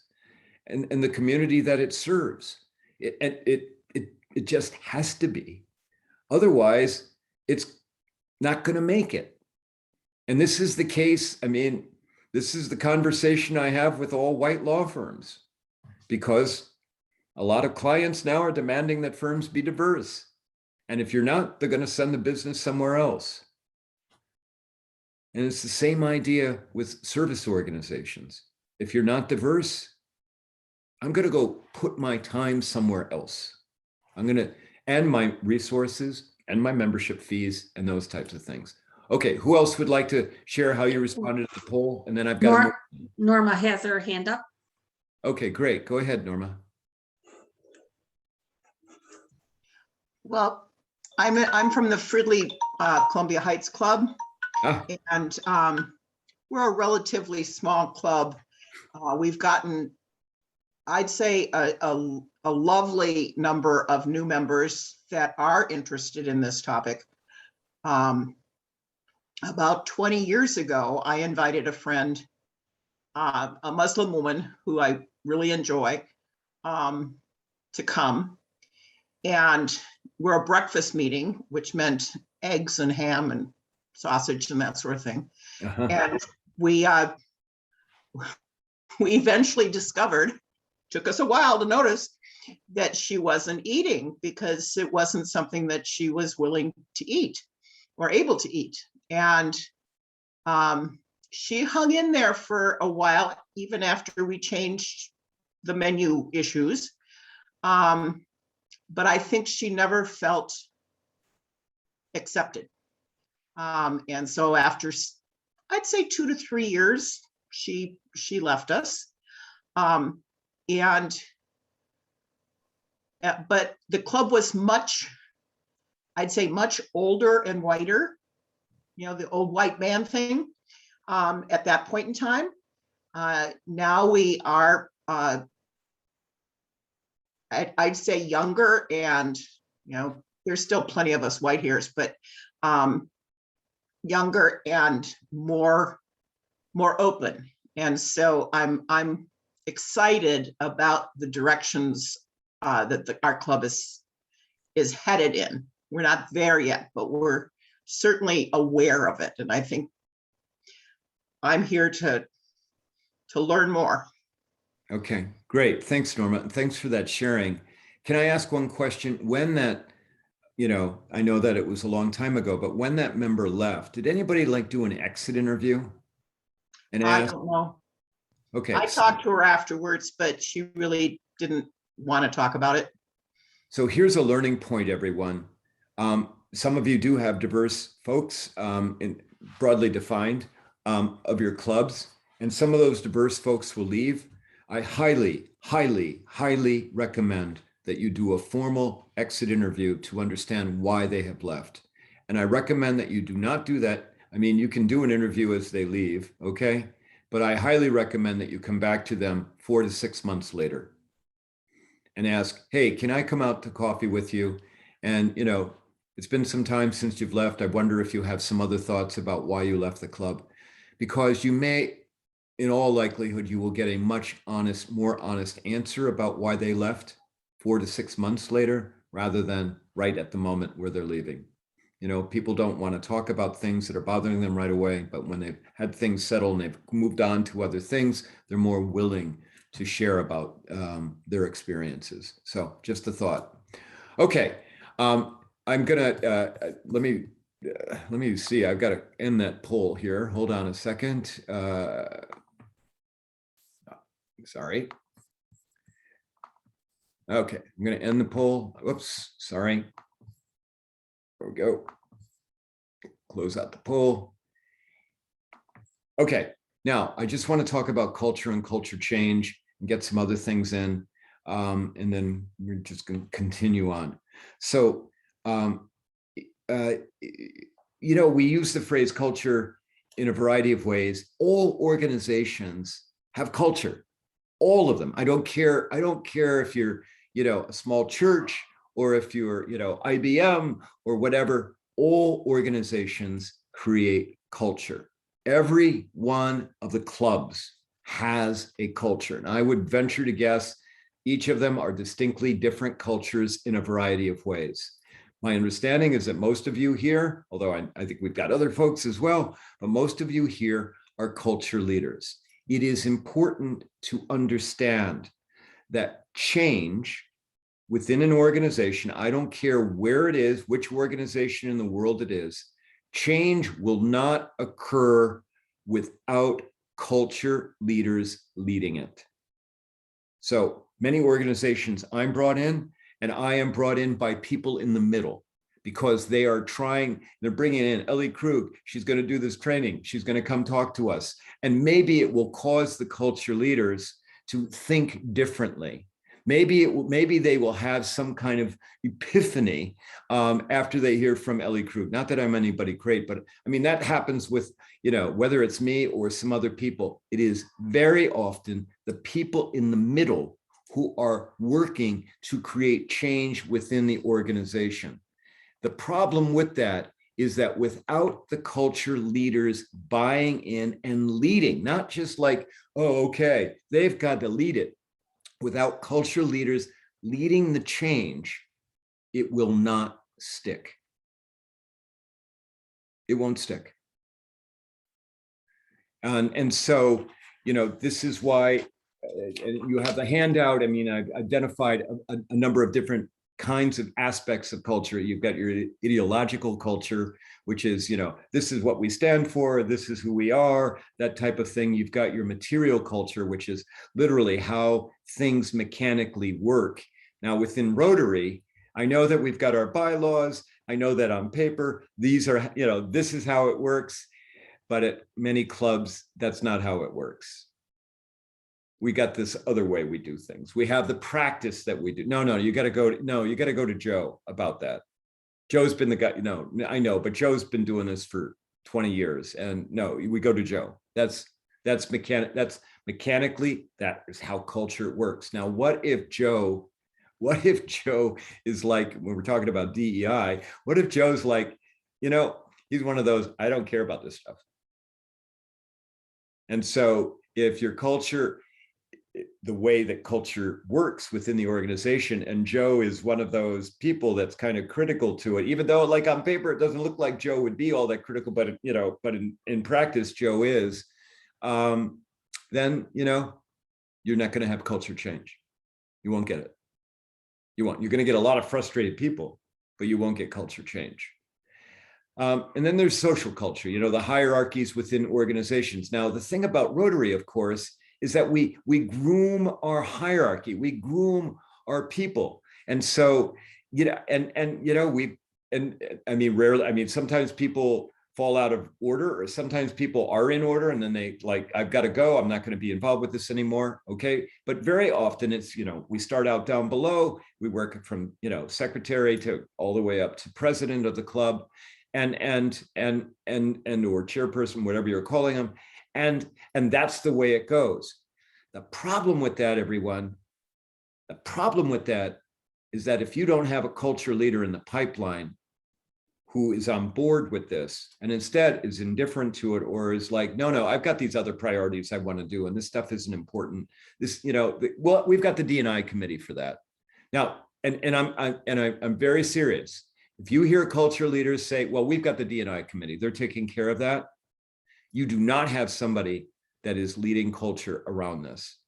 and the community that it serves. It just has to be. Otherwise, it's not going to make it. And this is the case. This is the conversation I have with all white law firms, because a lot of clients now are demanding that firms be diverse. And if you're not, they're going to send the business somewhere else. And it's the same idea with service organizations. If you're not diverse, I'm going to go put my time somewhere else. And my resources and my membership fees and those types of things. Okay, who else would like to share how you responded to the poll? And then I've got Norma has her hand up. Okay, great. Go ahead, Norma. Well, I'm from the Fridley Columbia Heights Club, and we're a relatively small club. We've gotten, I'd say, a lovely number of new members that are interested in this topic. About 20 years ago, I invited a friend, a Muslim woman who I really enjoy, to come. And we're a breakfast meeting, which meant eggs and ham and sausage and that sort of thing. Uh-huh. And we eventually discovered, took us a while to notice, that she wasn't eating because it wasn't something that she was willing to eat or able to eat. And she hung in there for a while, even after we changed the menu issues. But I think she never felt accepted. And so after, I'd say 2 to 3 years, she left us. But the club was much, I'd say much older and whiter, you know, the old white man thing at that point in time. Now we are, I'd say younger, and, you know, there's still plenty of us white hairs, but younger and more open. And so I'm excited about the directions that our club is headed in. We're not there yet, but we're certainly aware of it. And I think I'm here to learn more. Okay, great. Thanks, Norma. And thanks for that sharing. Can I ask one question? When that, you know, I know that it was a long time ago, but when that member left, did anybody like do an exit interview? And I ask, don't know. okay. I talked to her afterwards, but she really didn't want to talk about it. So here's a learning point, everyone. Some of you do have diverse folks, broadly defined, of your clubs, and some of those diverse folks will leave. I highly, highly, highly recommend that you do a formal exit interview to understand why they have left. And I recommend that you do not do that. I mean, you can do an interview as they leave, okay? But I highly recommend that you come back to them 4 to 6 months later and ask, hey, can I come out to coffee with you? And, you know, it's been some time since you've left. I wonder if you have some other thoughts about why you left the club, because you may, in all likelihood, you will get a much more honest answer about why they left 4 to 6 months later, rather than right at the moment where they're leaving. You know, people don't want to talk about things that are bothering them right away, but when they've had things settle and they've moved on to other things, they're more willing to share about their experiences. So just a thought. Okay, I'm gonna let me see. I've got to end that poll here. Hold on a second. Sorry. Okay, I'm going to end the poll. Whoops, sorry. There we go. Close out the poll. Okay, now I just want to talk about culture and culture change and get some other things in, and then we're just going to continue on. So, you know, we use the phrase culture in a variety of ways. All organizations have culture, all of them. I don't care if you're, you know, a small church or if you're, you know, IBM or whatever. All organizations create culture. Every one of the clubs has a culture. And I would venture to guess each of them are distinctly different cultures in a variety of ways. My understanding is that most of you here, although I think we've got other folks as well, but most of you here are culture leaders. It is important to understand that change within an organization, I don't care where it is, which organization in the world it is, change will not occur without culture leaders leading it. So many organizations I'm brought in, and I am brought in by people in the middle, because they are trying, they're bringing in Ellie Krug. She's going to do this training. She's going to come talk to us. And maybe it will cause the culture leaders to think differently. Maybe they will have some kind of epiphany after they hear from Ellie Krug. Not that I'm anybody great, but I mean, that happens with, you know, whether it's me or some other people. It is very often the people in the middle who are working to create change within the organization. The problem with that is that without the culture leaders buying in and leading, not just like, oh, okay, they've got to lead it. Without culture leaders leading the change, it will not stick. It won't stick. And so, you know, this is why you have the handout. I mean, I've identified a number of different kinds of aspects of culture. You've got your ideological culture, which is, you know, this is what we stand for, this is who we are, that type of thing. You've got your material culture, which is literally how things mechanically work. Now, within Rotary, I know that we've got our bylaws. I know that on paper, these are, you know, this is how it works. But at many clubs, that's not how it works. We got this other way we do things. We have the practice that we do. No, you got to go. No, you got to go to Joe about that. Joe's been the guy. No, I know, but Joe's been doing this for 20 years, and no, we go to Joe. That's mechanically, that is how culture works. Now, what if Joe is like, when we're talking about DEI, what if Joe's like, you know, he's one of those, I don't care about this stuff. And so if your culture, the way that culture works within the organization, and Joe is one of those people that's kind of critical to it, even though like on paper, it doesn't look like Joe would be all that critical, but you know, but in practice, Joe is, then, you know, you're not going to have culture change. You won't get it. You're going to get a lot of frustrated people, but you won't get culture change. And then there's social culture, you know, the hierarchies within organizations. Now, the thing about Rotary, of course, is that we groom our hierarchy, we groom our people. And so, you know, and you know, I mean, rarely, I mean, sometimes people fall out of order, or sometimes people are in order and then they like, I've got to go, I'm not going to be involved with this anymore. Okay. But very often it's, you know, we start out down below, we work from, you know, secretary to all the way up to president of the club and or chairperson, whatever you're calling them. And that's the way it goes. The problem with that, everyone, the problem with that is that if you don't have a culture leader in the pipeline who is on board with this and instead is indifferent to it, or is like, no, I've got these other priorities I want to do, and this stuff isn't important. This, you know, well, we've got the D&I committee for that. Now, and I'm very serious. If you hear culture leaders say, well, we've got the D&I committee, they're taking care of that. You do not have somebody that is leading culture around this.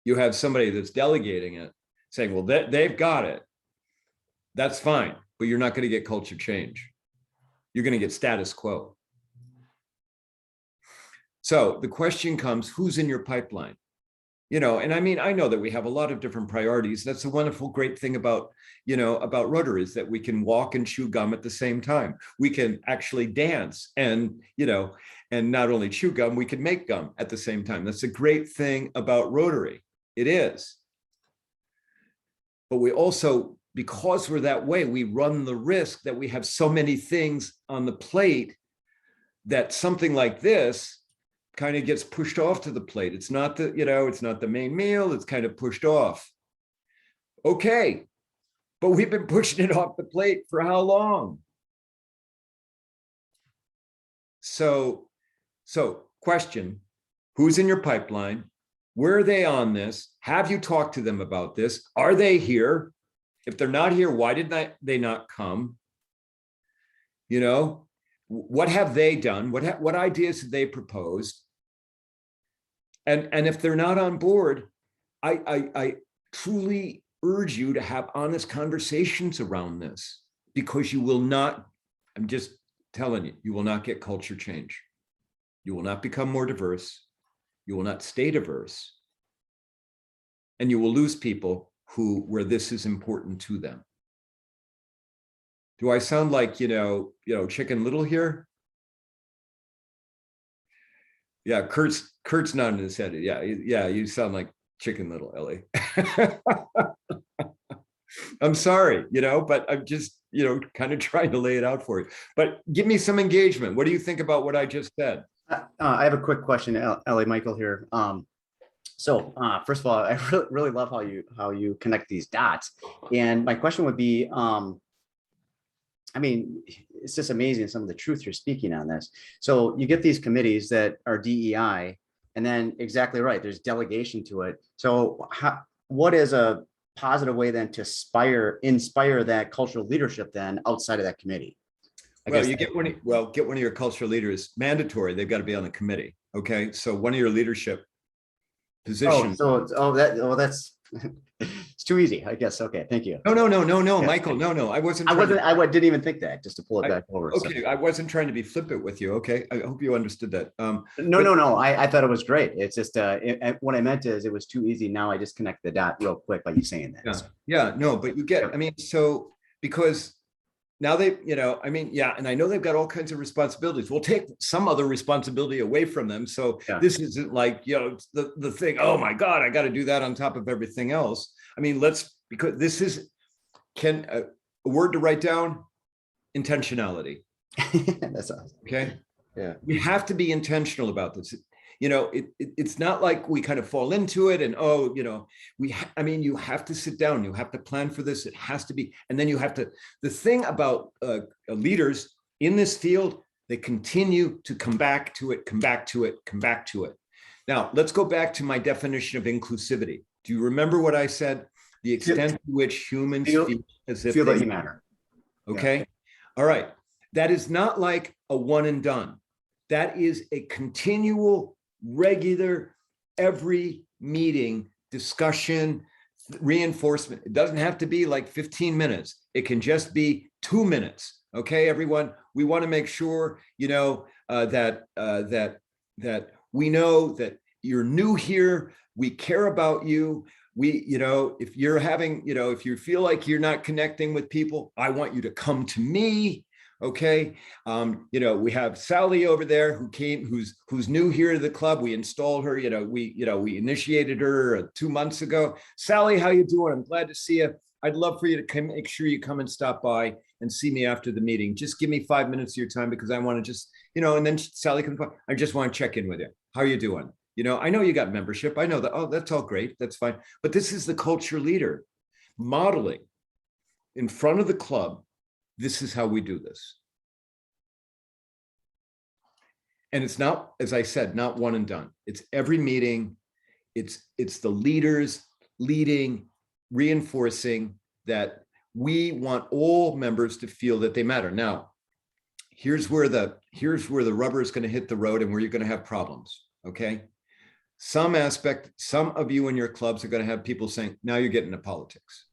You have somebody that's delegating it, saying, well, they've got it. That's fine, but you're not going to get culture change. You're going to get status quo. So the question comes, who's in your pipeline? You know, and I mean, I know that we have a lot of different priorities. That's a wonderful, great thing about, you know, about Rotary, is that we can walk and chew gum at the same time. We can actually dance and, you know, and not only chew gum, we can make gum at the same time. That's a great thing about Rotary. It is. But we also, because we're that way, we run the risk that we have so many things on the plate that something like this kind of gets pushed off to the plate. It's not the, you know, it's not the main meal, it's kind of pushed off. Okay, but we've been pushing it off the plate for how long? So question, who's in your pipeline? Where are they on this? Have you talked to them about this? Are they here? If they're not here, why did they not come? You know, what have they done? What ideas have they proposed? And if they're not on board, I truly urge you to have honest conversations around this, because you will not, I'm just telling you, you will not get culture change. You will not become more diverse. You will not stay diverse. And you will lose people where this is important to them. Do I sound like, you know, Chicken Little here? Yeah, Kurt's nodding his head. Yeah, you sound like Chicken Little, Ellie. I'm sorry, you know, but I'm just, you know, kind of trying to lay it out for you. But give me some engagement. What do you think about what I just said? I have a quick question, Ellie, Michael here. So first of all, I really love how you connect these dots. And my question would be, I mean, it's just amazing some of the truth you're speaking on this. So you get these committees that are DEI, and then exactly right, there's delegation to it. So what is a positive way then to inspire that cultural leadership then outside of that committee? I Well, guess you get get one of your cultural leaders, mandatory, they've got to be on the committee. Okay, so one of your leadership positions. That's it's too easy, I guess. Okay, thank you. No, Yeah. Michael, no, I wasn't. I didn't even think that, just to pull it I- back over. so. Okay, I wasn't trying to be flippant with you. Okay, I hope you understood that. No. I thought it was great. It's just what I meant is it was too easy. Now I just connect the dot real quick by you saying that. Yeah, So, yeah, no, but you get, I mean, so because now they, I mean, yeah, and I know they've got all kinds of responsibilities. We'll take some other responsibility away from them. So Yeah. this isn't like, the thing, oh my God, I got to do that on top of everything else. I mean, because this is, a word to write down, intentionality. that's awesome. Okay. Yeah. We have to be intentional about this. It's not like we kind of fall into it and, I mean, you have to sit down, you have to plan for this. It has to be, and then you have to, the thing about leaders in this field, they continue to come back to it. Now, let's go back to my definition of inclusivity. Do you remember what I said? The extent to which humans feel as if Feel that they you matter. Okay. All right. That is not like a one and done. That is a continual, regular, every meeting, discussion, reinforcement. It doesn't have to be like 15 minutes. It can just be 2 minutes. Okay, everyone. We want to make sure, that we know that you're new here. We care about you. If you're having, if you feel like you're not connecting with people, I want you to come to me. Okay. We have Sally over there who's new here to the club. We installed her, we initiated her 2 months ago. Sally, how you doing? I'm glad to see you. I'd love for you to make sure you come and stop by and see me after the meeting. Just give me 5 minutes of your time because I want to just, and then Sally comes by. I just want to check in with you. How are you doing? I know you got membership. I know that. Oh, that's all great. That's fine. But this is the culture leader modeling in front of the club. This is how we do this. And it's not, as I said, not one and done. It's every meeting. It's the leaders leading, reinforcing that we want all members to feel that they matter. Now, here's where the rubber is going to hit the road and where you're going to have problems. Okay. Some of you in your clubs are going to have people saying, now you're getting into politics.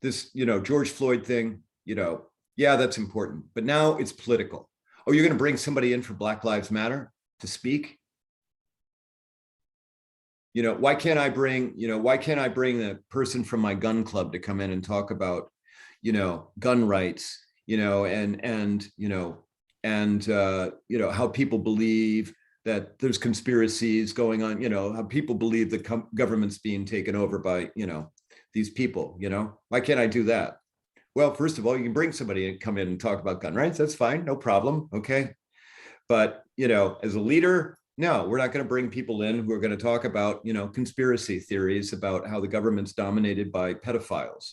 This, George Floyd thing, yeah, that's important, but now it's political. Oh, you're going to bring somebody in for Black Lives Matter to speak? Why can't I bring the person from my gun club to come in and talk about, gun rights, and how people believe that there's conspiracies going on, how people believe the government's being taken over by, these people, why can't I do that? Well, first of all, you can bring somebody and come in and talk about gun rights. That's fine. No problem. Okay. But, as a leader, no, we're not going to bring people in who are going to talk about, conspiracy theories about how the government's dominated by pedophiles.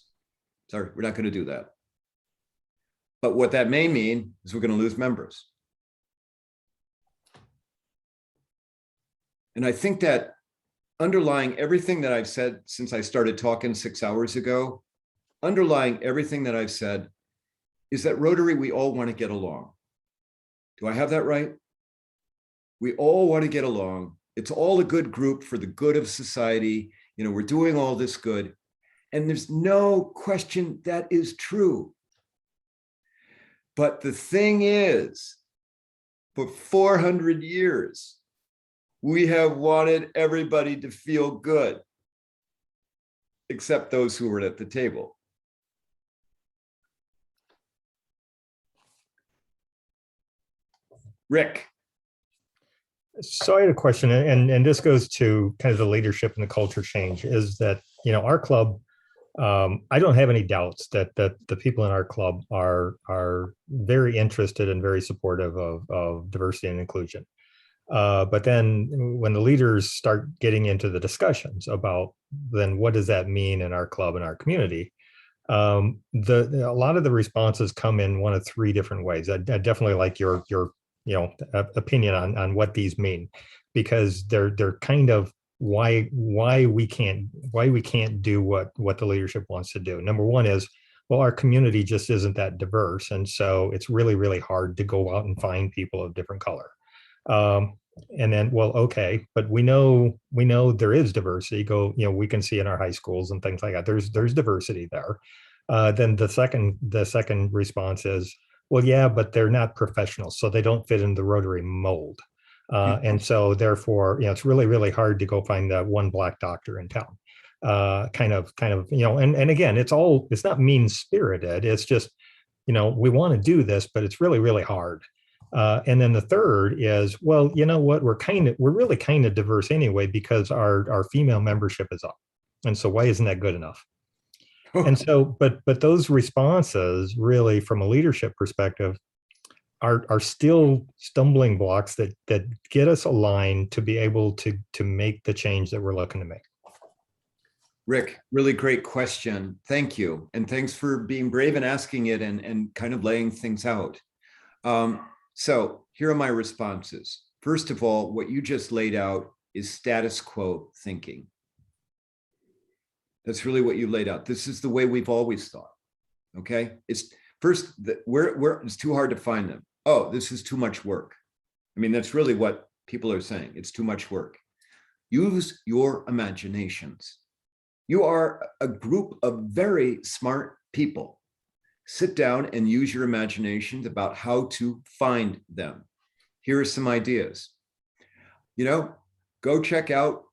Sorry, we're not going to do that. But what that may mean is we're going to lose members. And I think that underlying everything that I've said since I started talking 6 hours ago, underlying everything that I've said is that Rotary, we all want to get along. Do I have that right? We all want to get along. It's all a good group for the good of society. We're doing all this good. And there's no question that is true. But the thing is, for 400 years, we have wanted everybody to feel good, except those who were at the table. Rick. So I had a question, and this goes to kind of the leadership and the culture change, is that, our club, I don't have any doubts that the people in our club are very interested and very supportive of diversity and inclusion. But then when the leaders start getting into the discussions about then what does that mean in our club and our community, a lot of the responses come in one of three different ways. I definitely like your opinion on what these mean, because they're kind of why we can't do what the leadership wants to do. Number one is, well, our community just isn't that diverse. And so it's really, really hard to go out and find people of different color. And then, well, okay, but we know there is diversity. We can see in our high schools and things like that. There's diversity there. Then the second response is, well, yeah, but they're not professionals, so they don't fit in the Rotary mold. And so therefore, it's really, really hard to go find that one Black doctor in town. Kind of, and again, it's not mean spirited. It's just, we want to do this, but it's really, really hard. And then the third is, well, you know what, we're really kind of diverse anyway, because our female membership is up. And so why isn't that good enough? And so, but those responses really, from a leadership perspective, are still stumbling blocks that get us aligned to be able to make the change that we're looking to make. Rick, really great question. Thank you. And thanks for being brave and asking it and kind of laying things out. So here are my responses. First of all, what you just laid out is status quo thinking. That's really what you laid out. This is the way we've always thought. Okay. It's first that it's too hard to find them. Oh, this is too much work. I mean, that's really what people are saying. It's too much work. Use your imaginations. You are a group of very smart people. Sit down and use your imaginations about how to find them. Here are some ideas. Go check out,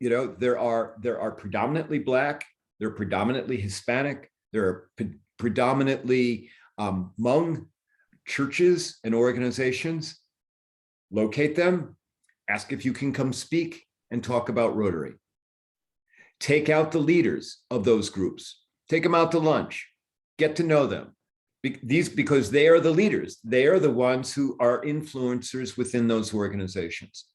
there are predominantly Black, there are predominantly Hispanic, there are predominantly Hmong churches and organizations. Locate them, ask if you can come speak and talk about Rotary. Take out the leaders of those groups, take them out to lunch, get to know them. Because they are the leaders. They are the ones who are influencers within those organizations.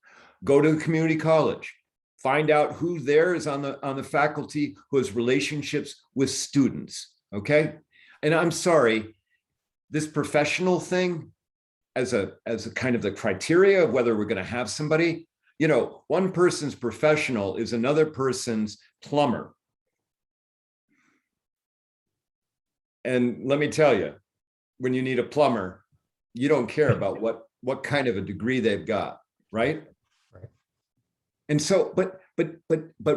Go to the community college, find out who there is on the faculty who has relationships with students, okay? And I'm sorry, this professional thing as a kind of the criteria of whether we're gonna have somebody, one person's professional is another person's plumber. And let me tell you, when you need a plumber, you don't care about what kind of a degree they've got, right? Right. And so, but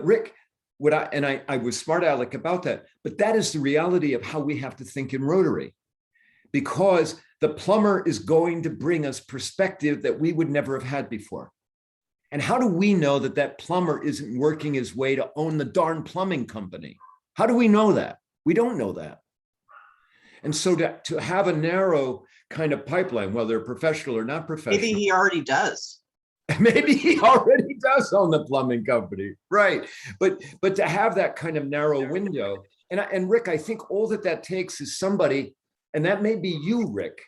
Rick, I was smart aleck about that, but that is the reality of how we have to think in Rotary, because the plumber is going to bring us perspective that we would never have had before. And how do we know that plumber isn't working his way to own the darn plumbing company? How do we know that? We don't know that. And so to have a narrow kind of pipeline, whether professional or not professional. Maybe he already does. Maybe he already does own the plumbing company, right? But to have that kind of narrow window, and Rick, I think all that takes is somebody, and that may be you, Rick,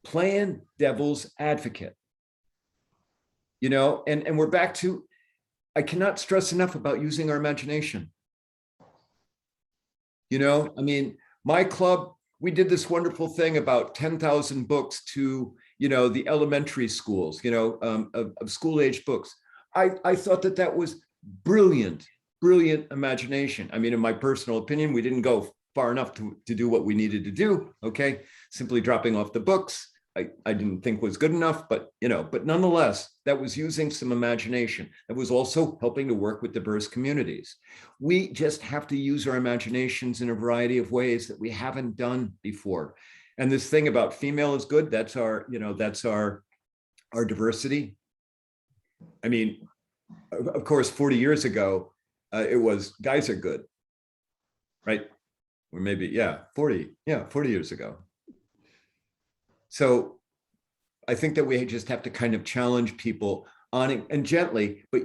playing devil's advocate. And we're back to, I cannot stress enough about using our imagination. I mean, my club, we did this wonderful thing about 10,000 books to, the elementary schools, of school age books. I thought that was brilliant imagination. I mean, in my personal opinion, we didn't go far enough to do what we needed to do. Okay. Simply dropping off the books, I didn't think was good enough, but nonetheless, that was using some imagination. That was also helping to work with diverse communities. We just have to use our imaginations in a variety of ways that we haven't done before. And this thing about female is good. That's our diversity. I mean, of course, 40 years ago, it was guys are good, right? Or maybe, 40 years ago. So I think that we just have to kind of challenge people on it, and gently, but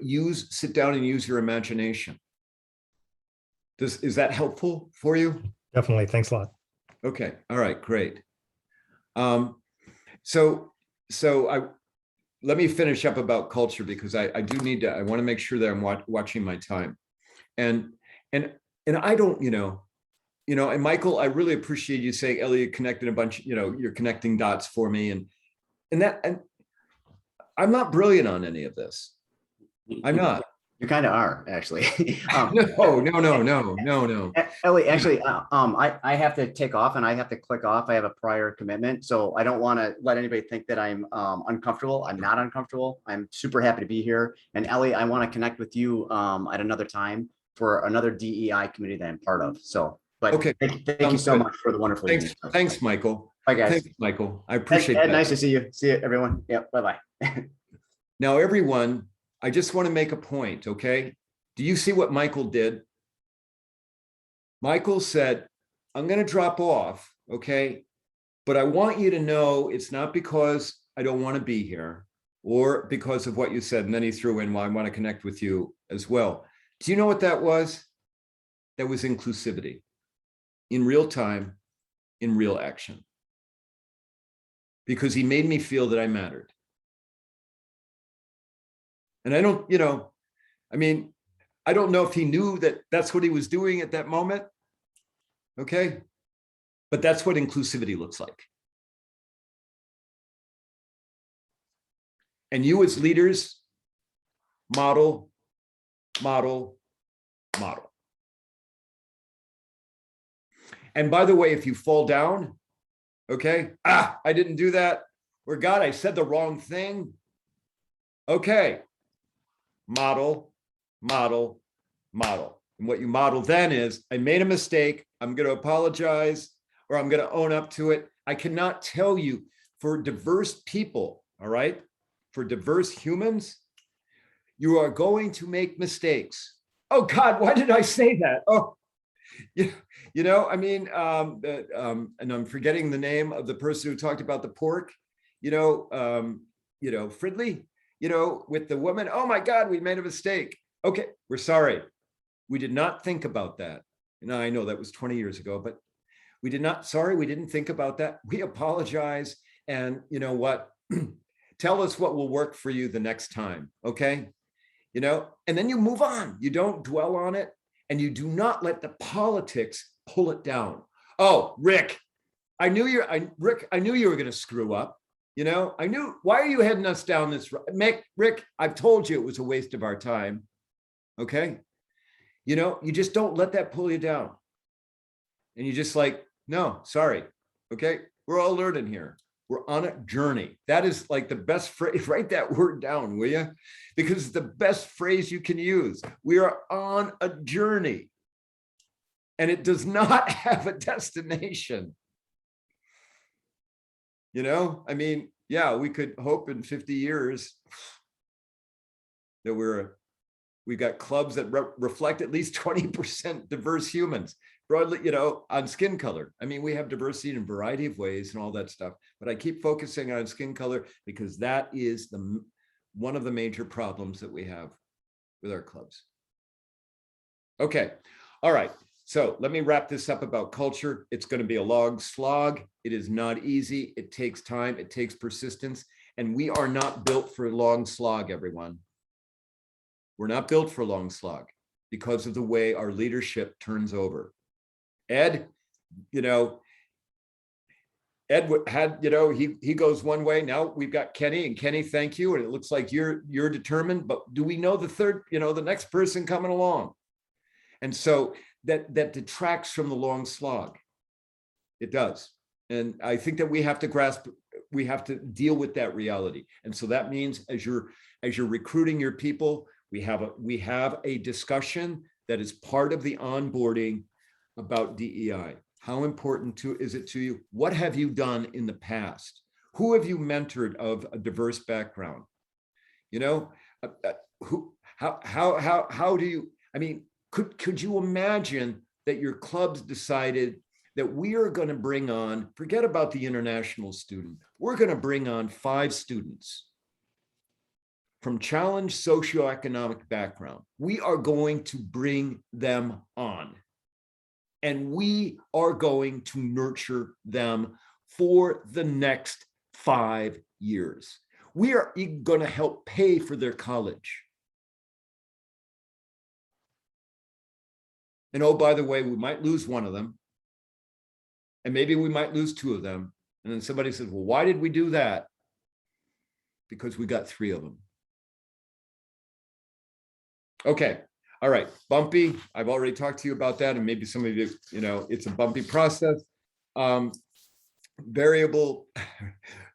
sit down and use your imagination. Is that helpful for you? Definitely. Thanks a lot. Okay. All right. Great. So let me finish up about culture, because I do need to. I want to make sure that I'm watching my time, and I don't, and Michael, I really appreciate you saying, Elliot connected a bunch. You're connecting dots for me, and I'm not brilliant on any of this. I'm not. You kind of are, actually. No. Ellie, actually, I have to take off and I have to click off. I have a prior commitment, so I don't want to let anybody think that I'm uncomfortable. I'm not uncomfortable. I'm super happy to be here. And Ellie, I want to connect with you at another time for another DEI committee that I'm part of. So, but Okay. thank you so much for the wonderful evening. Thanks, Michael. Bye, guys. Thanks, Michael. I appreciate Ed, that. nice to see you. See you, everyone. Yep. Bye-bye. Now, everyone, I just want to make a point, okay? Do you see what Michael did? Michael said, I'm going to drop off, okay? But I want you to know it's not because I don't want to be here or because of what you said. And then he threw in, well, I want to connect with you as well. Do you know what that was? That was inclusivity in real time, in real action. Because he made me feel that I mattered. And I don't, I mean, I don't know if he knew that that's what he was doing at that moment. Okay. But that's what inclusivity looks like. And you as leaders, model. And by the way, if you fall down, okay, I didn't do that, or God, I said the wrong thing. Okay, model. And what you model then is, I made a mistake, I'm going to apologize, or I'm going to own up to it. I cannot tell you, for diverse people, all right, for diverse humans, you are going to make mistakes. Oh God, why did I say that? Oh, I mean, and I'm forgetting the name of the person who talked about the pork, Fridley, with the woman. Oh my God, we made a mistake. Okay, we're sorry. We did not think about that. Now I know that was 20 years ago, but we didn't think about that. We apologize. And you know what? Tell us what will work for you the next time. Okay. And then you move on. You don't dwell on it. And you do not let the politics pull it down. Oh, Rick, I knew you were going to screw up. I knew, why are you heading us down this road? Rick, I've told you it was a waste of our time. Okay. You just don't let that pull you down. And you just like, no, sorry. Okay. We're all learning here. We're on a journey. That is like the best phrase. Write that word down, will you? Because it's the best phrase you can use. We are on a journey. And it does not have a destination. I mean, yeah, we could hope in 50 years that we've got clubs that reflect at least 20% diverse humans. Broadly, on skin color. I mean, we have diversity in a variety of ways and all that stuff, but I keep focusing on skin color because that is one of the major problems that we have with our clubs. Okay, all right. So let me wrap this up about culture. It's going to be a long slog. It is not easy. It takes time. It takes persistence. And we are not built for a long slog, everyone. We're not built for a long slog because of the way our leadership turns over. Ed had, he goes one way. Now we've got Kenny, and Kenny, thank you. And it looks like you're determined, but do we know the third, the next person coming along? And so that detracts from the long slog. It does. And I think that we have to deal with that reality. And so that means as you're recruiting your people, we have a discussion that is part of the onboarding about DEI. How important is it to you? What have you done in the past? Who have you mentored of a diverse background? How do you, I mean, could you imagine that your clubs decided that we are going to bring on, forget about the international student, we're going to bring on 5 students from challenged socioeconomic background. We are going to bring them on. And we are going to nurture them for the next 5 years. We are going to help pay for their college. And oh, by the way, we might lose one of them. And maybe we might lose 2 of them. And then somebody says, well, why did we do that? Because we got 3 of them. Okay. All right. Bumpy. I've already talked to you about that, and maybe some of you, it's a bumpy process. Variable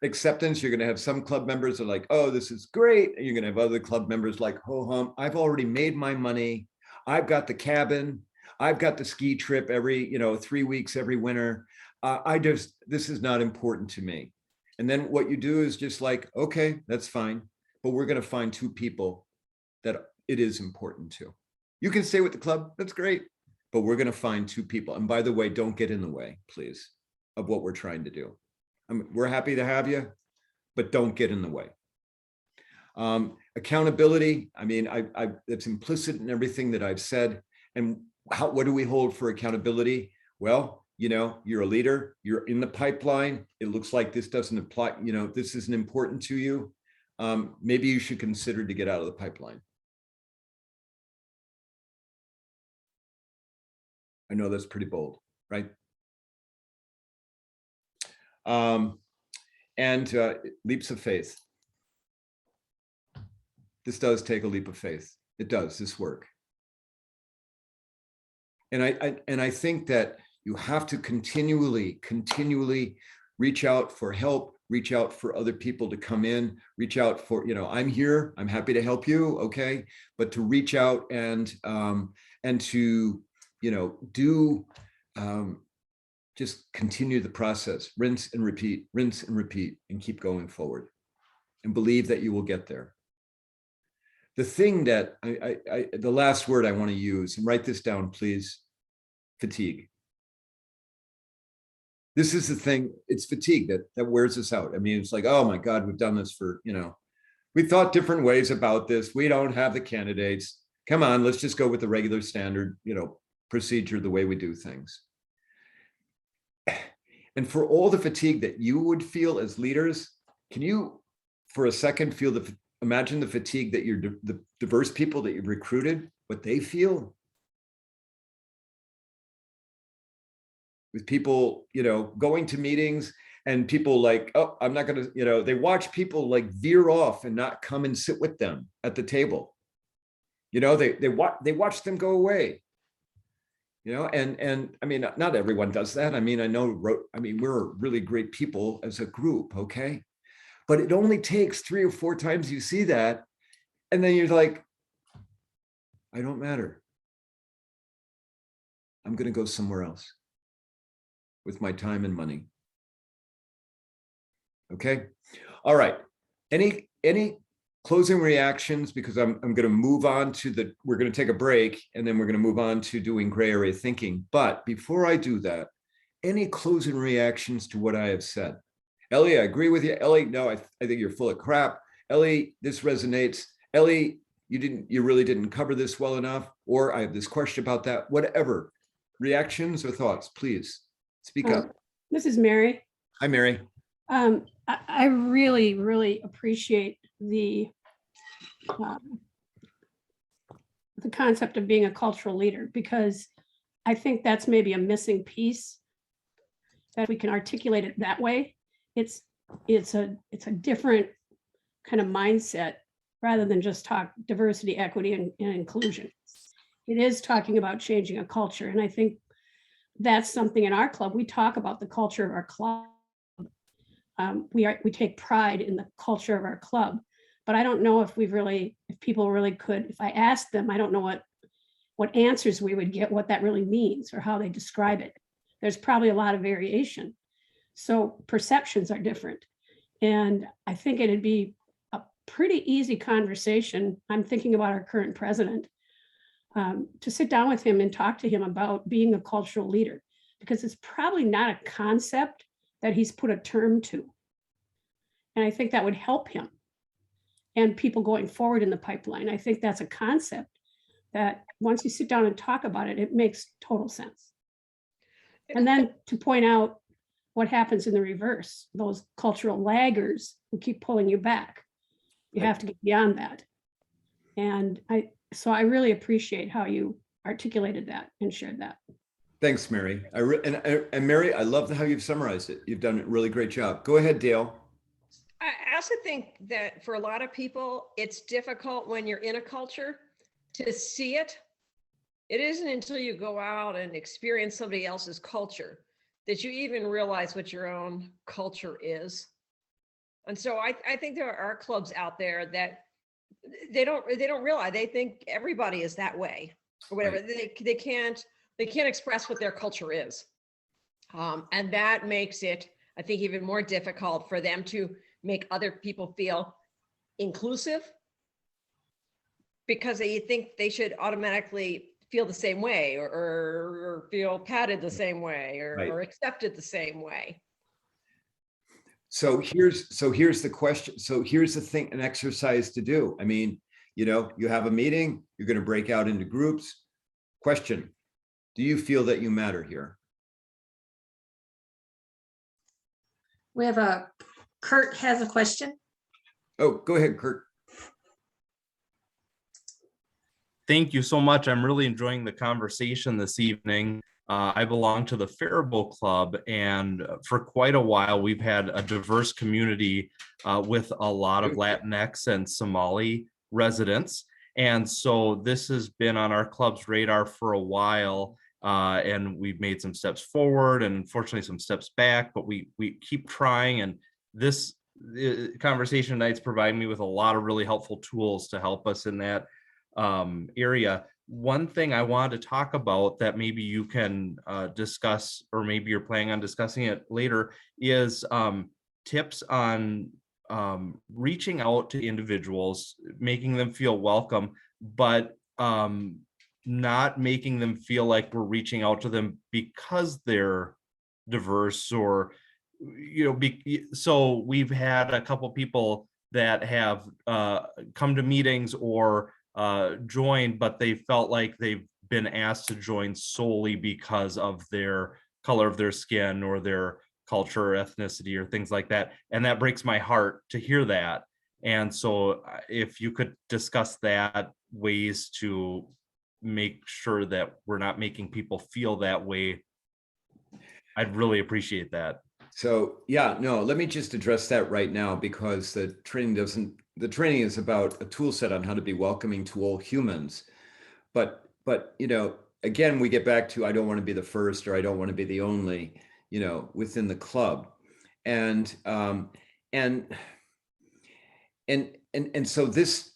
acceptance. You're going to have some club members are like, oh, this is great. And you're going to have other club members like, ho hum, I've already made my money. I've got the cabin. I've got the ski trip every, 3 weeks every winter. This is not important to me. And then what you do is just like, okay, that's fine. But we're going to find 2 people that it is important to. You can stay with the club. That's great. But we're going to find 2 people. And by the way, don't get in the way, please, of what we're trying to do. We're happy to have you, but don't get in the way. Accountability. I mean, it's implicit in everything that I've said. And what do we hold for accountability? Well, you're a leader, you're in the pipeline. It looks like this doesn't apply, this isn't important to you. Maybe you should consider to get out of the pipeline. I know that's pretty bold, right? And leaps of faith. This does take a leap of faith. It does, this work. And I think that you have to continually reach out for help, reach out for other people to come in, reach out for, I'm here, I'm happy to help you, okay? But to reach out and to, just continue the process, rinse and repeat, and keep going forward and believe that you will get there. The thing that the last word I want to use, and write this down, please, fatigue. This is the thing, it's fatigue that wears us out. I mean, it's like, oh my God, we've done this for, we thought different ways about this. We don't have the candidates. Come on, let's just go with the regular standard, procedure, the way we do things. And for all the fatigue that you would feel as leaders, can you, for a second, imagine the fatigue that the diverse people that you've recruited, what they feel? With people, going to meetings and people like, oh, I'm not going to, they watch people like veer off and not come and sit with them at the table. They watch them go away. And I mean, not everyone does that. I mean, we're really great people as a group, okay? But it only takes 3 or 4 times you see that, and then you're like, I don't matter. I'm going to go somewhere else with my time and money. Okay. All right. Any closing reactions? Because I'm going to move on to we're going to take a break and then we're going to move on to doing gray area thinking. But before I do that, any closing reactions to what I have said? Ellie, I agree with you. Ellie, no, I think you're full of crap. Ellie, this resonates. Ellie, you really didn't cover this well enough, or I have this question about that. Whatever. Reactions or thoughts, please speak up. This is Mary. Hi, Mary. I really, really appreciate the concept of being a cultural leader, because I think that's maybe a missing piece, that we can articulate it that way. It's a different kind of mindset rather than just talk diversity, equity, and inclusion. It is talking about changing a culture. And I think that's something in our club. We talk about the culture of our club. We take pride in the culture of our club, but I don't know if people really could, if I asked them, I don't know what answers we would get, what that really means or how they describe it. There's probably a lot of variation. So perceptions are different. And I think it'd be a pretty easy conversation. I'm thinking about our current president, to sit down with him and talk to him about being a cultural leader, because it's probably not a concept that he's put a term to. And I think that would help him and people going forward in the pipeline. I think that's a concept that once you sit down and talk about it, it makes total sense. And then to point out what happens in the reverse, those cultural laggers who keep pulling you back. You have to get beyond that. And so I really appreciate how you articulated that and shared that. Thanks, Mary. And Mary, I love how you've summarized it. You've done a really great job. Go ahead, Dale. I also think that for a lot of people, it's difficult when you're in a culture to see it. It isn't until you go out and experience somebody else's culture that you even realize what your own culture is. And so I think there are clubs out there that they don't realize, they think everybody is that way or whatever. Right. They can't express what their culture is. And that makes it, I think, even more difficult for them to make other people feel inclusive, because they think they should automatically feel the same way or feel patted the same way or accepted the same way. So here's the question. So here's the thing, an exercise to do. I mean, you have a meeting, you're going to break out into groups. Question, do you feel that you matter here? We have Kurt has a question. Oh, go ahead, Kurt. Thank you so much. I'm really enjoying the conversation this evening. I belong to the Faribault Club, and for quite a while, we've had a diverse community with a lot of Latinx and Somali residents. And so this has been on our club's radar for a while, and we've made some steps forward and unfortunately some steps back, but we keep trying. And this conversation tonight's providing me with a lot of really helpful tools to help us in that area. One thing I wanted to talk about that maybe you can discuss, or maybe you're planning on discussing it later, is tips on reaching out to individuals, making them feel welcome, but not making them feel like we're reaching out to them because they're diverse, or so we've had a couple people that have come to meetings or joined, but they felt like they've been asked to join solely because of their color of their skin or their culture or ethnicity or things like that. And that breaks my heart to hear that. And so if you could discuss that, ways to make sure that we're not making people feel that way, I'd really appreciate that. So yeah, no, let me just address that right now, because the training is about a tool set on how to be welcoming to all humans. But again, we get back to, I don't want to be the first, or I don't want to be the only, within the club. And so this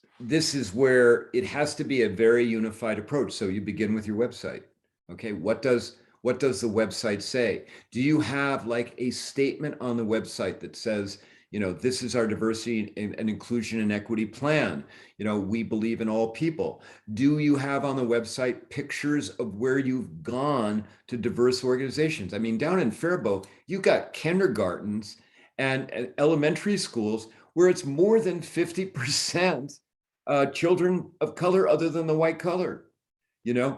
is where it has to be a very unified approach. So you begin with your website. Okay, what does the website say? Do you have like a statement on the website that says, this is our diversity and inclusion and equity plan. We believe in all people. Do you have on the website pictures of where you've gone to diverse organizations? I mean, down in Faribault, you got kindergartens and elementary schools where it's more than 50% children of color other than the white color.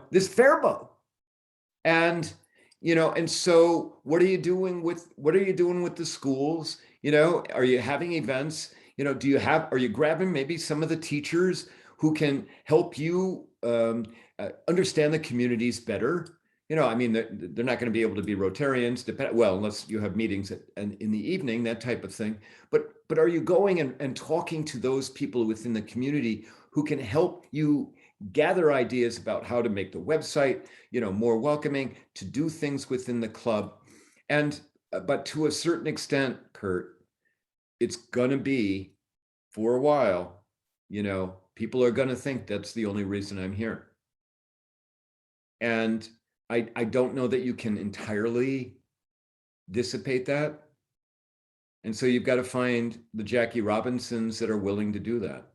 This Faribault. And so what are you doing with the schools? Are you having events? Are you grabbing maybe some of the teachers who can help you understand the communities better? I mean, they're not going to be able to be Rotarians, unless you have meetings in the evening, that type of thing. But are you going and talking to those people within the community who can help you gather ideas about how to make the website, more welcoming, to do things within the club? But to a certain extent, Kurt, it's gonna be, for a while, people are gonna think that's the only reason I'm here. And I don't know that you can entirely dissipate that. And so you've got to find the Jackie Robinsons that are willing to do that.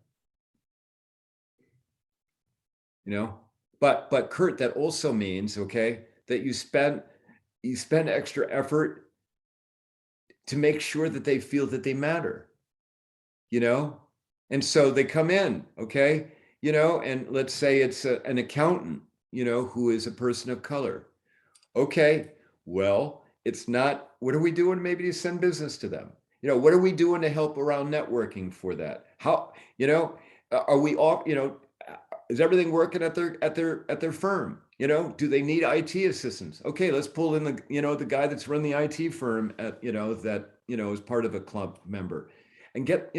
But Kurt, that also means, okay, that you spend extra effort to make sure that they feel that they matter, and so they come in, okay, and let's say it's an accountant, who is a person of color. Okay, well, it's not, what are we doing maybe to send business to them? What are we doing to help around networking for that? How, are we all, is everything working at their firm? Do they need IT assistance? Okay, let's pull in the guy that's run the IT firm at, that, is part of a club member, and get,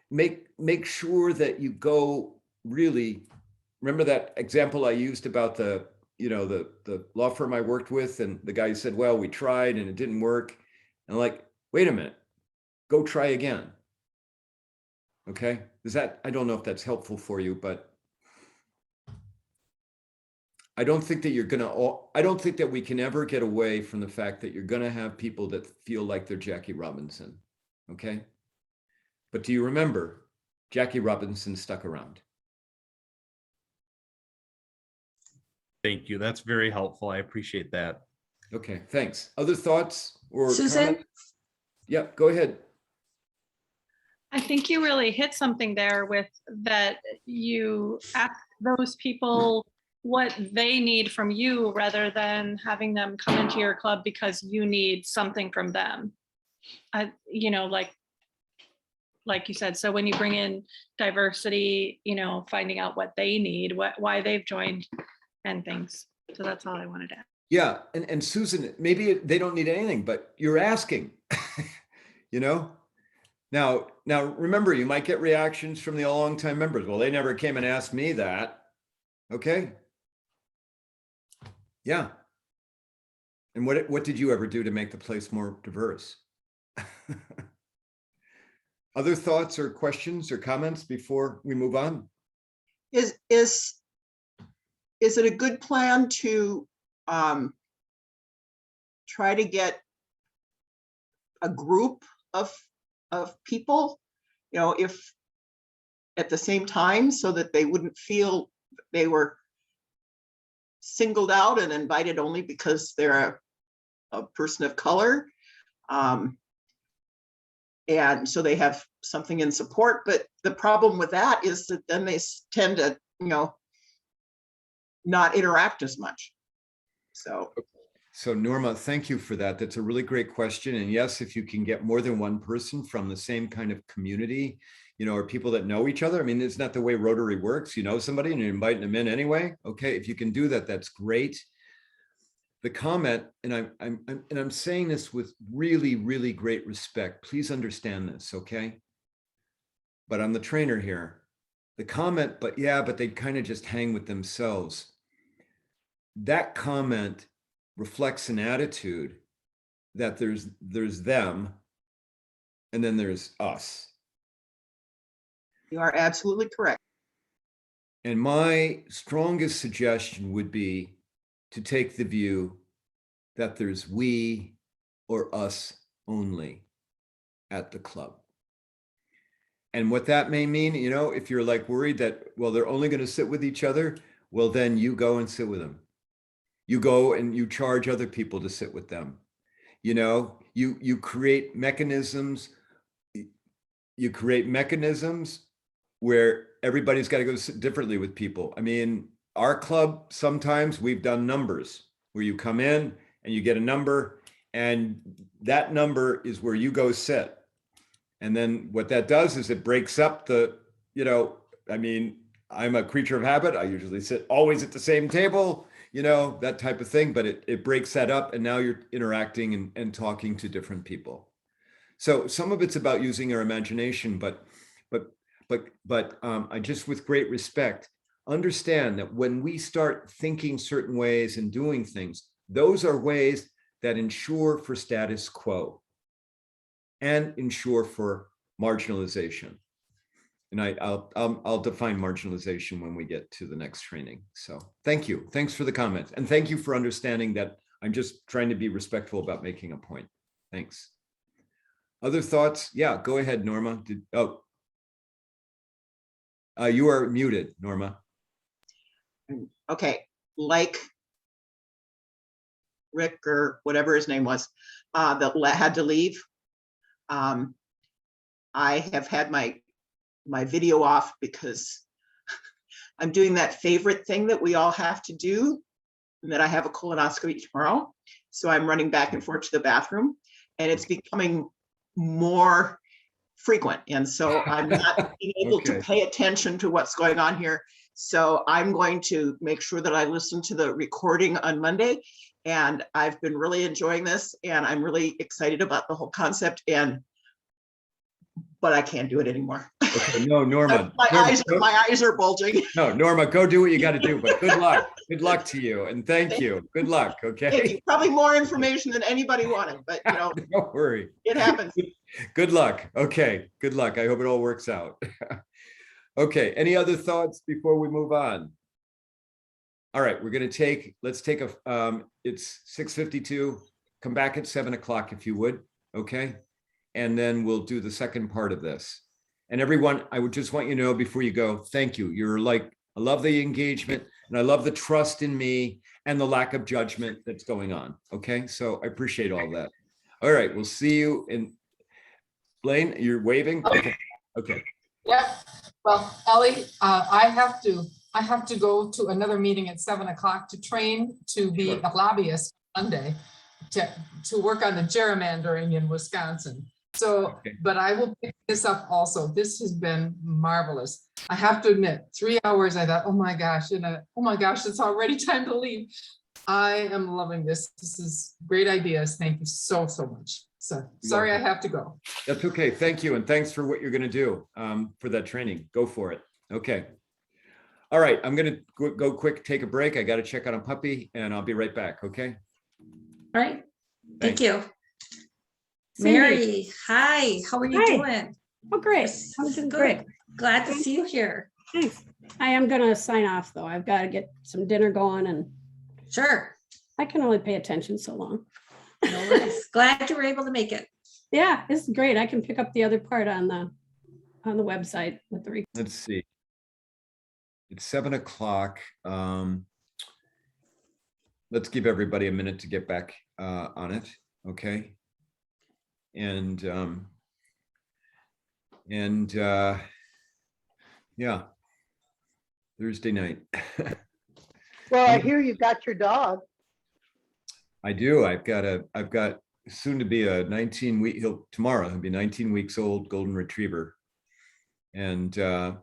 make sure that you go really, remember that example I used about the law firm I worked with, and the guy said, well, we tried and it didn't work. And like, wait a minute, go try again. Okay, I don't know if that's helpful for you, but I don't think that we can ever get away from the fact that you're gonna have people that feel like they're Jackie Robinson, okay? But do you remember, Jackie Robinson stuck around? Thank you. That's very helpful. I appreciate that. Okay, thanks. Other thoughts or Susan? comments? Yeah, go ahead. I think you really hit something there with that. You ask those people what they need from you rather than having them come into your club because you need something from them. Like you said, so when you bring in diversity, finding out what they need, why they've joined and things. So that's all I wanted to add. Yeah, and Susan, maybe they don't need anything, but you're asking, Now, remember, you might get reactions from the longtime members. Well, they never came and asked me that. Okay. Yeah. And what did you ever do to make the place more diverse? Other thoughts or questions or comments before we move on? Is it a good plan to try to get a group of people, if at the same time, so that they wouldn't feel they were singled out and invited only because they're a person of color, and so they have something in support. But the problem with that is that then they tend to not interact as much. So Norma, thank you for that. That's a really great question. And yes, if you can get more than one person from the same kind of community, or people that know each other. I mean, it's not the way Rotary works. You know somebody and you're inviting them in anyway. Okay, if you can do that, that's great. The comment, and I'm saying this with really, really great respect. Please understand this, okay? But I'm the trainer here. The comment, but they kind of just hang with themselves. That comment reflects an attitude that there's them and then there's us. You are absolutely correct. And my strongest suggestion would be to take the view that there's we or us only at the club. And what that may mean, if you're like worried that, well, they're only going to sit with each other, well, then you go and sit with them. You go and you charge other people to sit with them. You create mechanisms. You create mechanisms where everybody's got to go sit differently with people. I mean, our club, sometimes we've done numbers where you come in and you get a number, and that number is where you go sit. And then what that does is it breaks up I'm a creature of habit. I usually sit always at the same table, that type of thing, but it breaks that up, and now you're interacting and talking to different people. So some of it's about using our imagination, but I just, with great respect, understand that when we start thinking certain ways and doing things, those are ways that ensure for status quo and ensure for marginalization. And I'll define marginalization when we get to the next training. So thank you. Thanks for the comments. And thank you for understanding that I'm just trying to be respectful about making a point. Thanks. Other thoughts? Yeah, go ahead, Norma. You are muted, Norma. Okay, like Rick or whatever his name was, that had to leave. I have had my video off because I'm doing that favorite thing that we all have to do, and that I have a colonoscopy tomorrow. So I'm running back and forth to the bathroom, and it's becoming more frequent. And so I'm not being able to pay attention to what's going on here. So I'm going to make sure that I listen to the recording on Monday. And I've been really enjoying this, and I'm really excited about the whole concept. And but I can't do it anymore. Okay, no, Norma. My Norma, eyes are bulging. no, Norma, go do what you got to do, but good luck. Good luck to you, and thank you. Good luck, Thank okay? you. Probably more information than anybody wanted, but Don't worry. it happens. Good luck. Okay, good luck. I hope it all works out. Okay, any other thoughts before we move on? All right, let's take it's 6:52. Come back at 7 o'clock if you would, okay? And then we'll do the second part of this. And everyone, I would just want you to know before you go, thank you. I love the engagement and I love the trust in me and the lack of judgment that's going on, okay? So I appreciate all that. All right, we'll see you in, Blaine, you're waving? Okay. Okay. Yep. Well, Ellie, I have to go to another meeting at 7 o'clock to train to be a lobbyist Monday to work on the gerrymandering in Wisconsin. So, but I will pick this up also. This has been marvelous. I have to admit, 3 hours, I thought, oh my gosh, oh my gosh, it's already time to leave. I am loving this. This is great ideas. Thank you so, so much. So sorry, I have to go. That's okay. Thank you. And thanks for what you're going to do for that training. Go for it. Okay. All right. I'm going to go quick, take a break. I got to check on a puppy and I'll be right back. Okay. All right. Thank Thanks. you. Cindy. Mary, hi. How are you Hi. doing? Oh, great. I'm doing Good. great. Glad to see you here. Thanks. I am gonna sign off though. I've got to get some dinner going and Sure. I can only pay attention so long. No worries. Glad you were able to make it. Yeah, it's great. I can pick up the other part on the website with the. Let's see. It's 7 o'clock. Let's give everybody a minute to get back on it. Okay. And yeah, Thursday night. Well, I hear you've got your dog. I do. I've got soon to be a 19-week, tomorrow he'll be 19 weeks old golden retriever. And his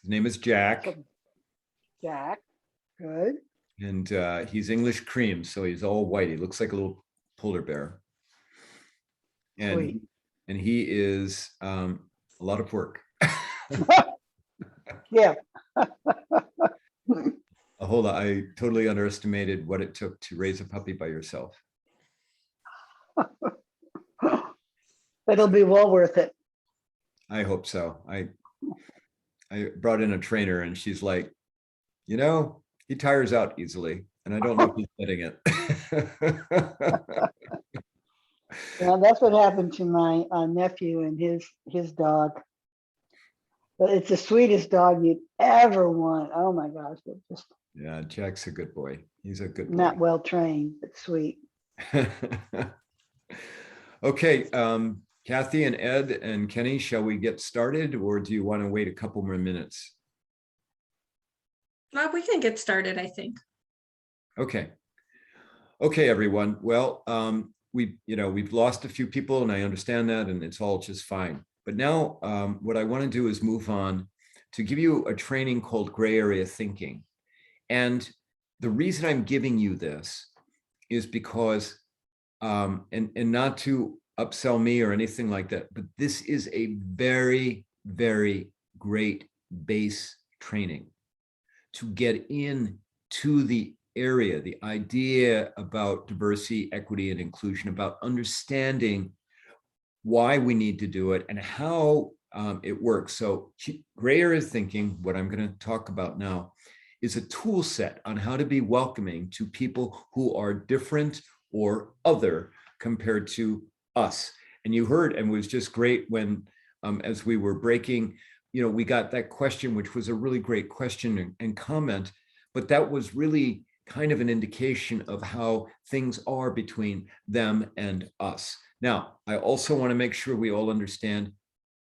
name is Jack. Jack, good. And he's English cream, so he's all white. He looks like a little polar bear. Sweet. And he is a lot of work. Yeah. Hold on, I totally underestimated what it took to raise a puppy by yourself. It'll be well worth it. I hope so. I brought in a trainer and she's like, you know, he tires out easily. And I don't know if he's getting it. Yeah, that's what happened to my nephew and his dog. But it's the sweetest dog you'd ever want. Oh my gosh, it just Yeah, Jack's a good boy. He's a good boy. not well trained, but sweet. Okay, Kathy and Ed and Kenny, shall we get started or do you want to wait a couple more minutes? Well, we can get started, I think. Okay. Okay, everyone. Well, we've lost a few people and I understand that and it's all just fine. But now what I want to do is move on to give you a training called gray area thinking. And the reason I'm giving you this is because, and not to upsell me or anything like that, but this is a very, very great base training to get into the area, the idea about diversity, equity, and inclusion, about understanding why we need to do it and how it works. So gray area thinking, what I'm going to talk about now, is a tool set on how to be welcoming to people who are different or other compared to us. And you heard, and it was just great when, as we were breaking, we got that question, which was a really great question and comment, but that was really kind of an indication of how things are between them and us. Now, I also want to make sure we all understand,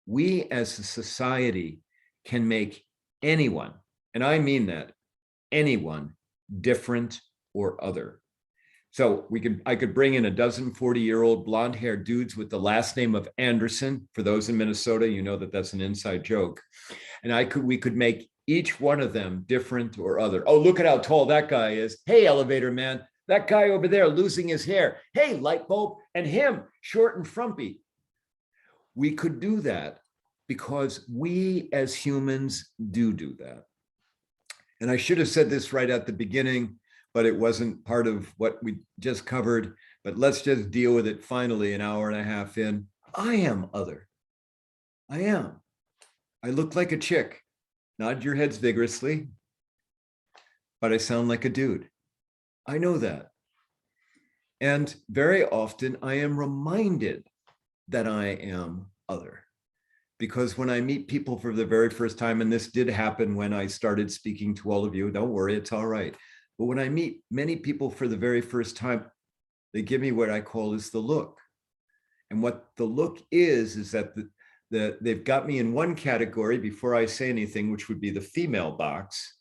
we as a society can make anyone, and I mean that, anyone different or other. So I could bring in a dozen 40-year-old blonde-haired dudes with the last name of Anderson. For those in Minnesota, you know that that's an inside joke. And we could make each one of them different or other. Oh, look at how tall that guy is. Hey, elevator man, that guy over there losing his hair. Hey, light bulb, and him, short and frumpy. We could do that, because we as humans do that. And I should have said this right at the beginning, but it wasn't part of what we just covered. But let's just deal with it finally, an hour and a half in. I am other. I am. I look like a chick. Nod your heads vigorously, but I sound like a dude. I know that. And very often I am reminded that I am other. Because when I meet people for the very first time, and this did happen when I started speaking to all of you, don't worry, it's all right. But when I meet many people for the very first time, they give me what I call is the look. And what the look is that they've got me in one category before I say anything, which would be the female box.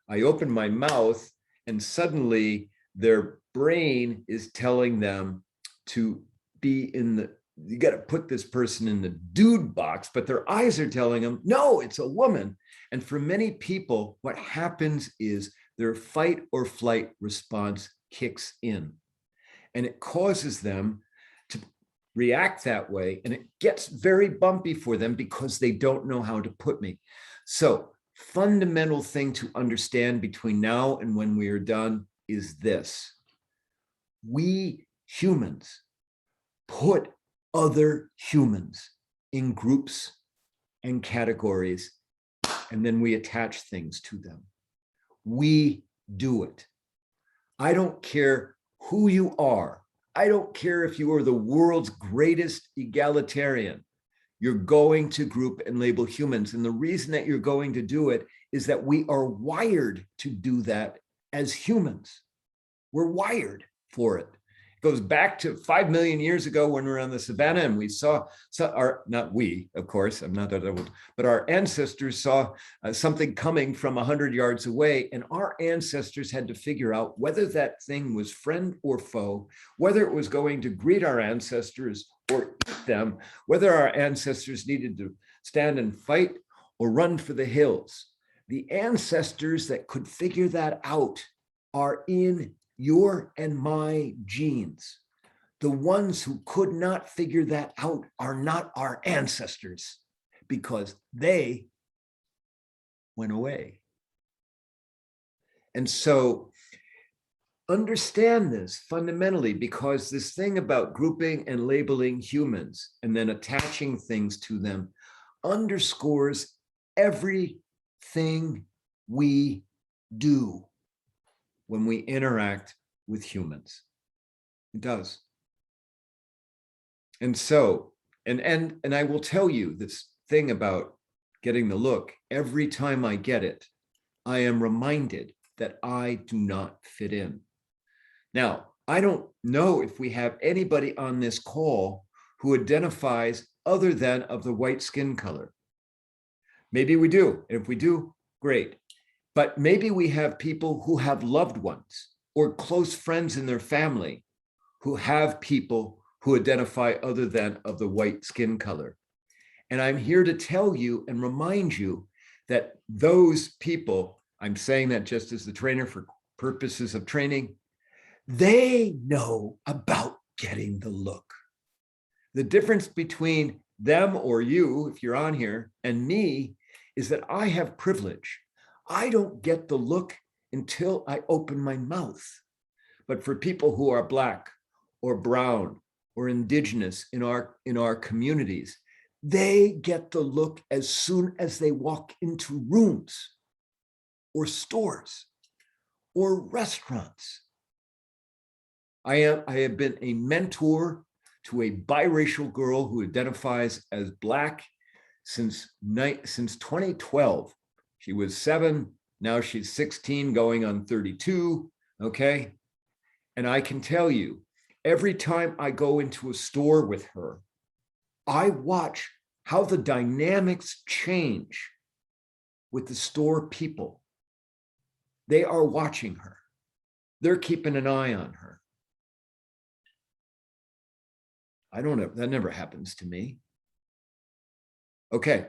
I open my mouth and suddenly their brain is telling them to be in the, you got to put this person in the dude box, but their eyes are telling them, no, it's a woman. And for many people, what happens is their fight or flight response kicks in. And it causes them to react that way. And it gets very bumpy for them because they don't know how to put me. So fundamental thing to understand between now and when we are done is this. We humans put other humans in groups and categories, and then we attach things to them. We do it. I don't care who you are. I don't care if you are the world's greatest egalitarian. You're going to group and label humans. And the reason that you're going to do it is that we are wired to do that as humans. We're wired for it. It goes back to 5 million years ago when we were on the savannah and we saw, not we, of course, I'm not that old, but our ancestors saw something coming from 100 yards away, and our ancestors had to figure out whether that thing was friend or foe, whether it was going to greet our ancestors or eat them, whether our ancestors needed to stand and fight or run for the hills. The ancestors that could figure that out are in your and my genes. The ones who could not figure that out are not our ancestors because they went away. And so understand this fundamentally, because this thing about grouping and labeling humans and then attaching things to them underscores everything we do when we interact with humans. It does. And so, and I will tell you this thing about getting the look. Every time I get it, I am reminded that I do not fit in. Now, I don't know if we have anybody on this call who identifies other than of the white skin color. Maybe we do. And if we do, great. But maybe we have people who have loved ones or close friends in their family who have people who identify other than of the white skin color. And I'm here to tell you and remind you that those people, I'm saying that just as the trainer for purposes of training, they know about getting the look. The difference between them or you, if you're on here, and me is that I have privilege. I don't get the look until I open my mouth. But for people who are Black or brown or indigenous in our communities, they get the look as soon as they walk into rooms or stores or restaurants. I have been a mentor to a biracial girl who identifies as Black since 2012. She was 7, now she's 16, going on 32, okay? And I can tell you, every time I go into a store with her, I watch how the dynamics change with the store people. They are watching her. They're keeping an eye on her. I don't know, that never happens to me. Okay,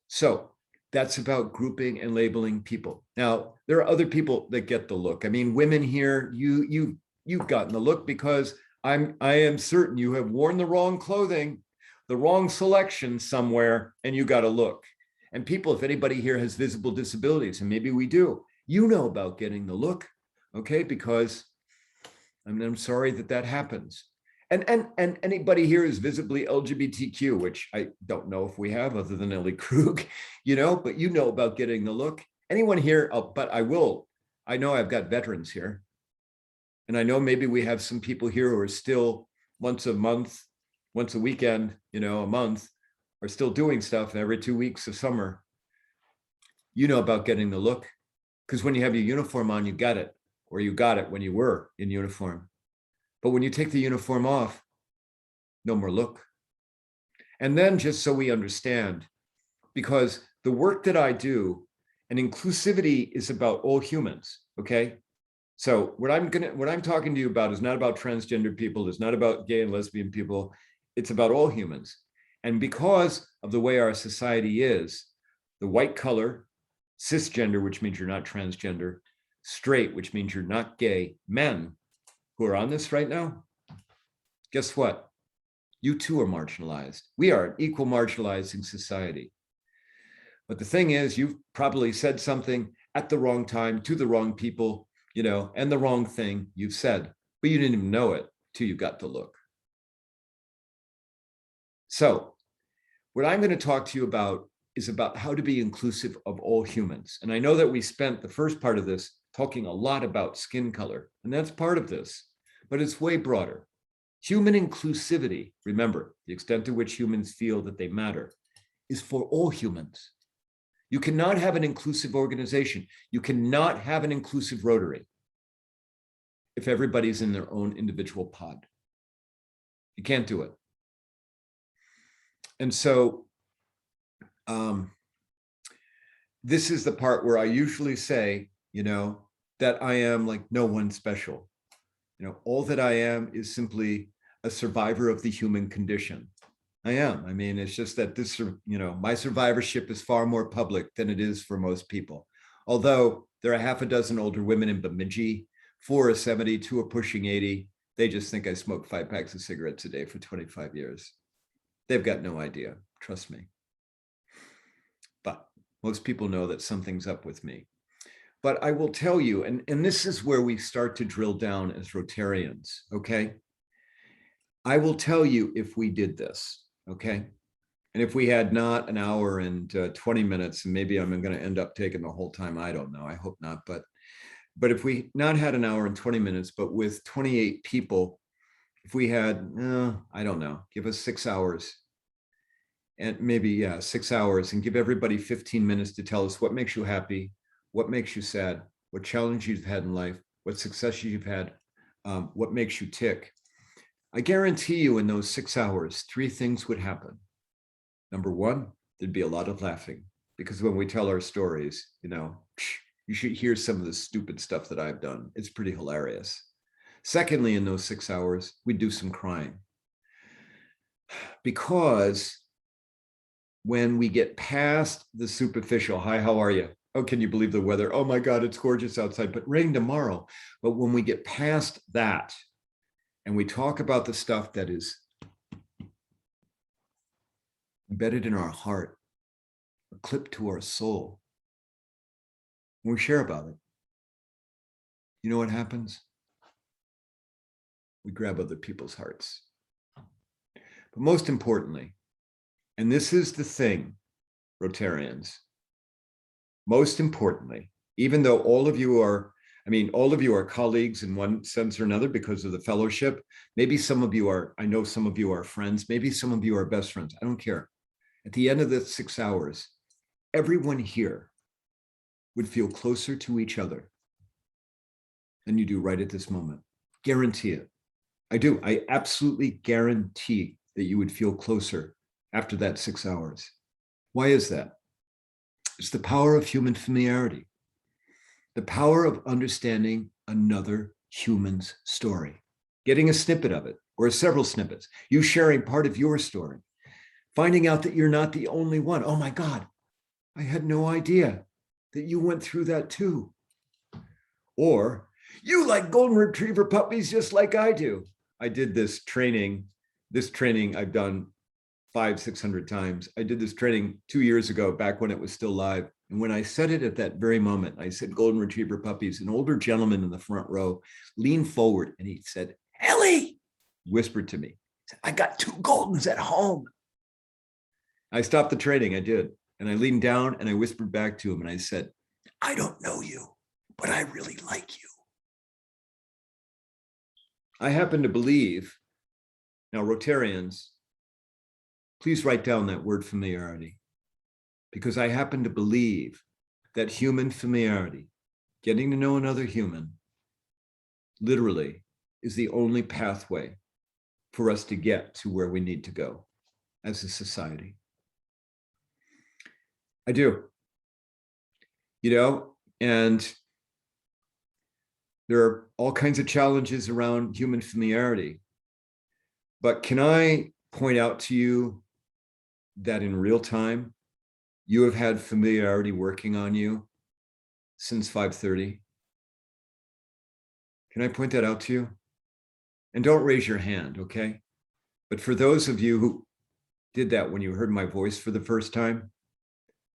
so that's about grouping and labeling people. Now, there are other people that get the look. I mean, women here, you've gotten the look because I am certain you have worn the wrong clothing the wrong selection somewhere and you got to look. And people, if anybody here has visible disabilities, and maybe we do, you know about getting the look, okay? Because I'm sorry that happens. And anybody here is visibly LGBTQ, which I don't know if we have other than Ellie Krug, but you know about getting the look. Anyone here, but I know I've got veterans here. And I know maybe we have some people here who are still once a month, once a weekend, a month, are still doing stuff every 2 weeks of summer. You know about getting the look, because when you have your uniform on, you got it, or you got it when you were in uniform. But when you take the uniform off, no more look. And then just so we understand, because the work that I do, and inclusivity is about all humans, okay? So what I'm talking to you about is not about transgender people, it's not about gay and lesbian people, it's about all humans. And because of the way our society is, the white color, cisgender, which means you're not transgender, straight, which means you're not gay, men who are on this right now, guess what? You too are marginalized. We are an equal marginalizing society. But the thing is, you've probably said something at the wrong time to the wrong people, and the wrong thing you've said, but you didn't even know it till you got the look. So what I'm going to talk to you about is about how to be inclusive of all humans. And I know that we spent the first part of this talking a lot about skin color, and that's part of this, but it's way broader. Human inclusivity, remember, the extent to which humans feel that they matter, is for all humans. You cannot have an inclusive organization. You cannot have an inclusive Rotary if everybody's in their own individual pod. You can't do it. And so this is the part where I usually say, that I am like no one special. All that I am is simply a survivor of the human condition. I am. I mean, it's just that this, my survivorship is far more public than it is for most people. Although there are half a dozen older women in Bemidji, 4 are 70, 2 are pushing 80. They just think I smoke 5 packs of cigarettes a day for 25 years. They've got no idea, trust me. But most people know that something's up with me. But I will tell you, and this is where we start to drill down as Rotarians, okay? I will tell you if we did this, okay? And if we had not an hour and 20 minutes, and maybe I'm going to end up taking the whole time, I don't know, I hope not. But if we not had an hour and 20 minutes, but with 28 people, if we had, I don't know, give us 6 hours, and maybe 6 hours, and give everybody 15 minutes to tell us what makes you happy, what makes you sad, what challenges you've had in life, what successes you've had, what makes you tick. I guarantee you in those 6 hours, 3 things would happen. Number one, there'd be a lot of laughing, because when we tell our stories, you should hear some of the stupid stuff that I've done. It's pretty hilarious. Secondly, in those 6 hours, we'd do some crying. Because when we get past the superficial, hi, how are you? Oh, can you believe the weather? Oh my God, it's gorgeous outside, but rain tomorrow. But when we get past that and we talk about the stuff that is embedded in our heart, a clip to our soul, when we share about it, you know what happens? We grab other people's hearts. But most importantly, and this is the thing, Rotarians, most importantly, even though all of you are colleagues in one sense or another because of the fellowship, maybe some of you are, I know some of you are friends, maybe some of you are best friends, I don't care. At the end of the 6 hours, everyone here would feel closer to each other than you do right at this moment. Guarantee it. I do. I absolutely guarantee that you would feel closer after that 6 hours. Why is that? It's the power of human familiarity, the power of understanding another human's story, getting a snippet of it or several snippets, you sharing part of your story, finding out that you're not the only one. Oh my God, I had no idea that you went through that too. Or you like golden retriever puppies just like I do. I did this training I've done 600 times. I did this training 2 years ago, back when it was still live. And when I said it at that very moment, I said golden retriever puppies, an older gentleman in the front row leaned forward and he said, Ellie, whispered to me, I got 2 Goldens at home. I stopped the training, I did. And I leaned down and I whispered back to him and I said, I don't know you, but I really like you. I happen to believe, now Rotarians, please write down that word familiarity, because I happen to believe that human familiarity, getting to know another human, literally is the only pathway for us to get to where we need to go as a society. I do. And there are all kinds of challenges around human familiarity. But can I point out to you that in real time, you have had familiarity working on you since 5:30? Can I point that out to you? And don't raise your hand, okay? But for those of you who did that when you heard my voice for the first time,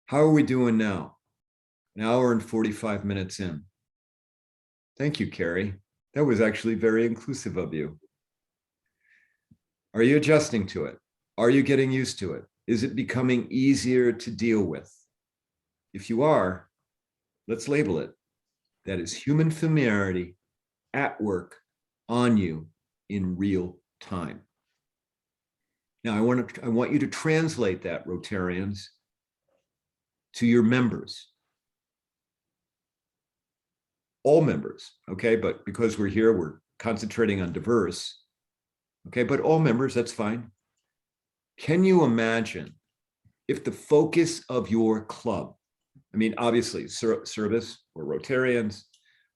how are we doing now? An hour and 45 minutes in. Thank you, Carrie. That was actually very inclusive of you. Are you adjusting to it? Are you getting used to it? Is it becoming easier to deal with? If you are, let's label it. That is human familiarity at work on you in real time. Now, I want you to translate that, Rotarians, to your members. All members, okay? But because we're here, we're concentrating on diverse, okay? But all members, that's fine. Can you imagine if the focus of your club, I mean, obviously service or Rotarians,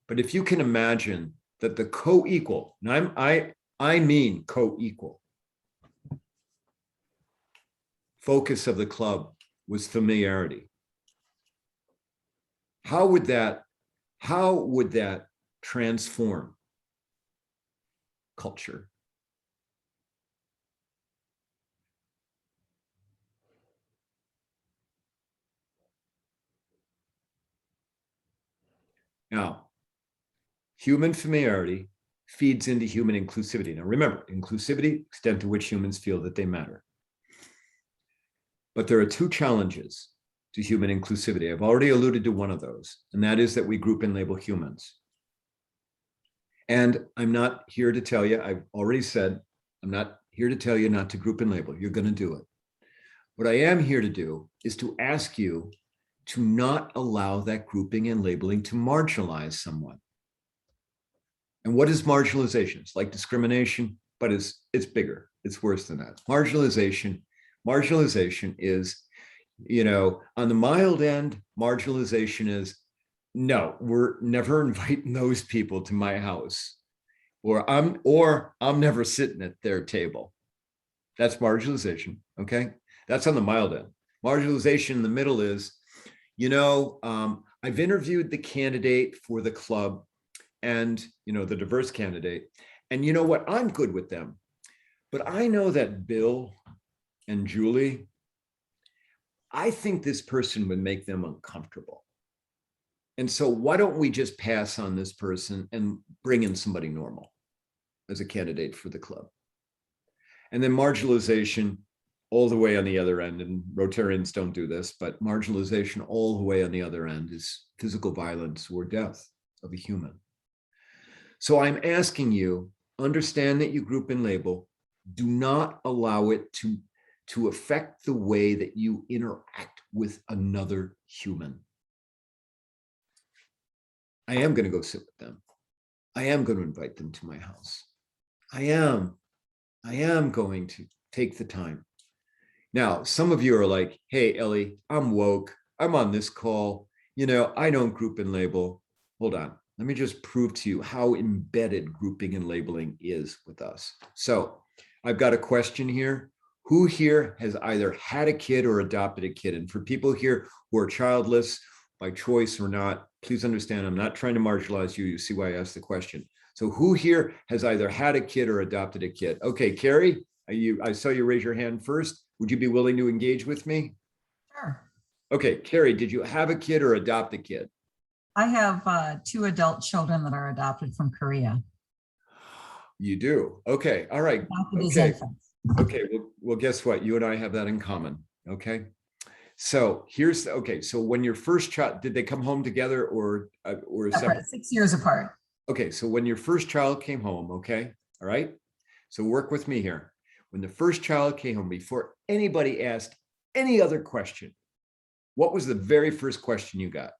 but if you can imagine that the co-equal, and I mean co-equal, focus of the club was familiarity. How would that transform culture? Now, human familiarity feeds into human inclusivity. Now, remember, inclusivity, extent to which humans feel that they matter. But there are 2 challenges to human inclusivity. I've already alluded to one of those, and that is that we group and label humans. And I'm not here to tell you, I've already said, I'm not here to tell you not to group and label. You're going to do it. What I am here to do is to ask you to not allow that grouping and labeling to marginalize someone. And what is marginalization? It's like discrimination, but it's bigger. It's worse than that. Marginalization is, on the mild end, marginalization is, no, we're never inviting those people to my house, or I'm never sitting at their table. That's marginalization, okay? That's on the mild end. Marginalization in the middle is, I've interviewed the candidate for the club and, the diverse candidate, and you know what? I'm good with them. But I know that Bill and Julie, I think this person would make them uncomfortable. And so why don't we just pass on this person and bring in somebody normal as a candidate for the club? And then marginalization all the way on the other end, and Rotarians don't do this, but marginalization all the way on the other end is physical violence or death of a human. So I'm asking you, understand that you group and label, do not allow it to affect the way that you interact with another human. I am going to go sit with them. I am going to invite them to my house. I am going to take the time. Now, some of you are like, hey, Ellie, I'm woke. I'm on this call. I don't group and label. Hold on. Let me just prove to you how embedded grouping and labeling is with us. So I've got a question here. Who here has either had a kid or adopted a kid? And for people here who are childless by choice or not, please understand, I'm not trying to marginalize you. You see why I asked the question. So who here has either had a kid or adopted a kid? Okay, Carrie, I saw you raise your hand first. Would you be willing to engage with me? Sure. Okay, Carrie, did you have a kid or adopt a kid? I have 2 adult children that are adopted from Korea. You do. Okay. All right. Adopted as Okay. infants. Okay. Well, guess what? You and I have that in common. Okay. So here's okay. So when your first child, did they come home together or separate? 6 years apart. Okay. So when your first child came home, okay. All right. So work with me here. When the first child came home, before anybody asked any other question, what was the very first question you got?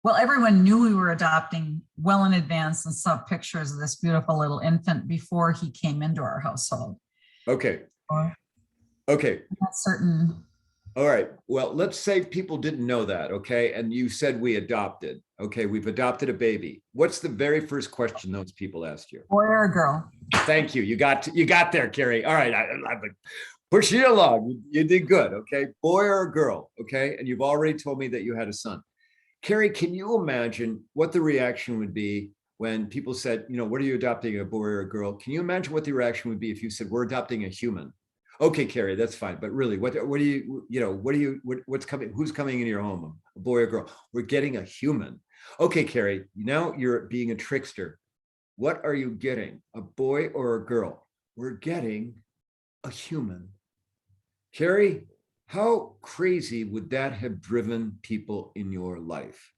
Well, everyone knew we were adopting well in advance and saw pictures of this beautiful little infant before he came into our household. Okay. Okay. Not certain. All right. Well, let's say people didn't know that. Okay. And you said we adopted. Okay. We've adopted a baby. What's the very first question those people asked you? Boy or a girl? Thank you. You got there, Carrie. All right. I'm pushing you along. You did good. Okay. Boy or a girl. Okay. And you've already told me that you had a son. Carrie, can you imagine what the reaction would be when people said, you know, what are you adopting, a boy or a girl? Can you imagine what the reaction would be if you said, we're adopting a human? Okay, Carrie, that's fine. But really, what's coming? Who's coming into your home? A boy or girl? We're getting a human. Okay, Carrie, now you're being a trickster. What are you getting? A boy or a girl? We're getting a human. Carrie, how crazy would that have driven people in your life?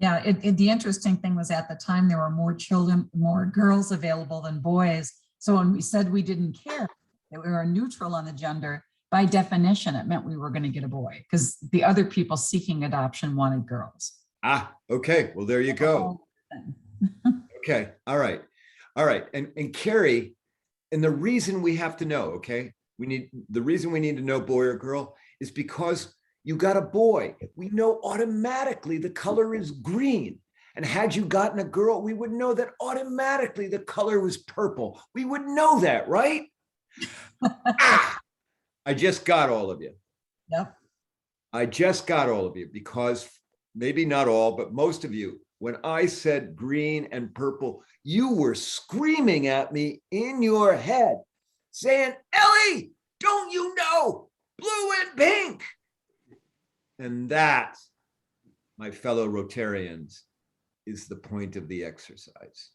Yeah, the interesting thing was at the time there were more children, more girls available than boys. So when we said we didn't care, that we were neutral on the gender, by definition, it meant we were going to get a boy because the other people seeking adoption wanted girls. Ah, okay. Well, there you go. Okay. All right. All right. And Carrie, and the reason we have to know, okay, the reason we need to know boy or girl is because you got a boy. We know automatically the color is green. And had you gotten a girl, we would know that automatically the color was purple. We would know that, right? I just got all of you. Yep. I just got all of you because maybe not all, but most of you, when I said green and purple, you were screaming at me in your head saying, Ellie, don't you know blue and pink? And that, my fellow Rotarians, is the point of the exercise.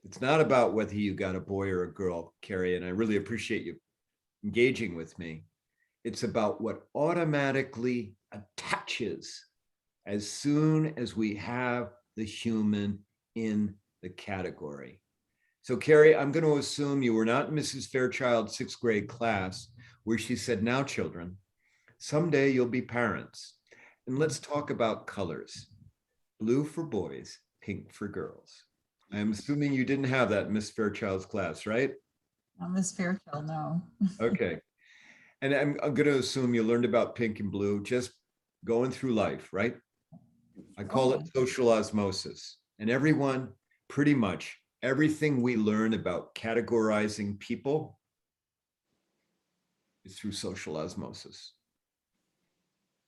It's not about whether you got a boy or a girl, Carrie, and I really appreciate you engaging with me. It's about what automatically attaches as soon as we have the human in the category. So Carrie, I'm going to assume you were not in Mrs. Fairchild's 6th grade class where she said, now children, someday you'll be parents. And let's talk about colors. Blue for boys, pink for girls. I'm assuming you didn't have that in Miss Fairchild's class, right? Not Miss Fairchild, no. Okay. And I'm going to assume you learned about pink and blue just going through life, right? I call it social osmosis. And everyone, pretty much everything we learn about categorizing people is through social osmosis.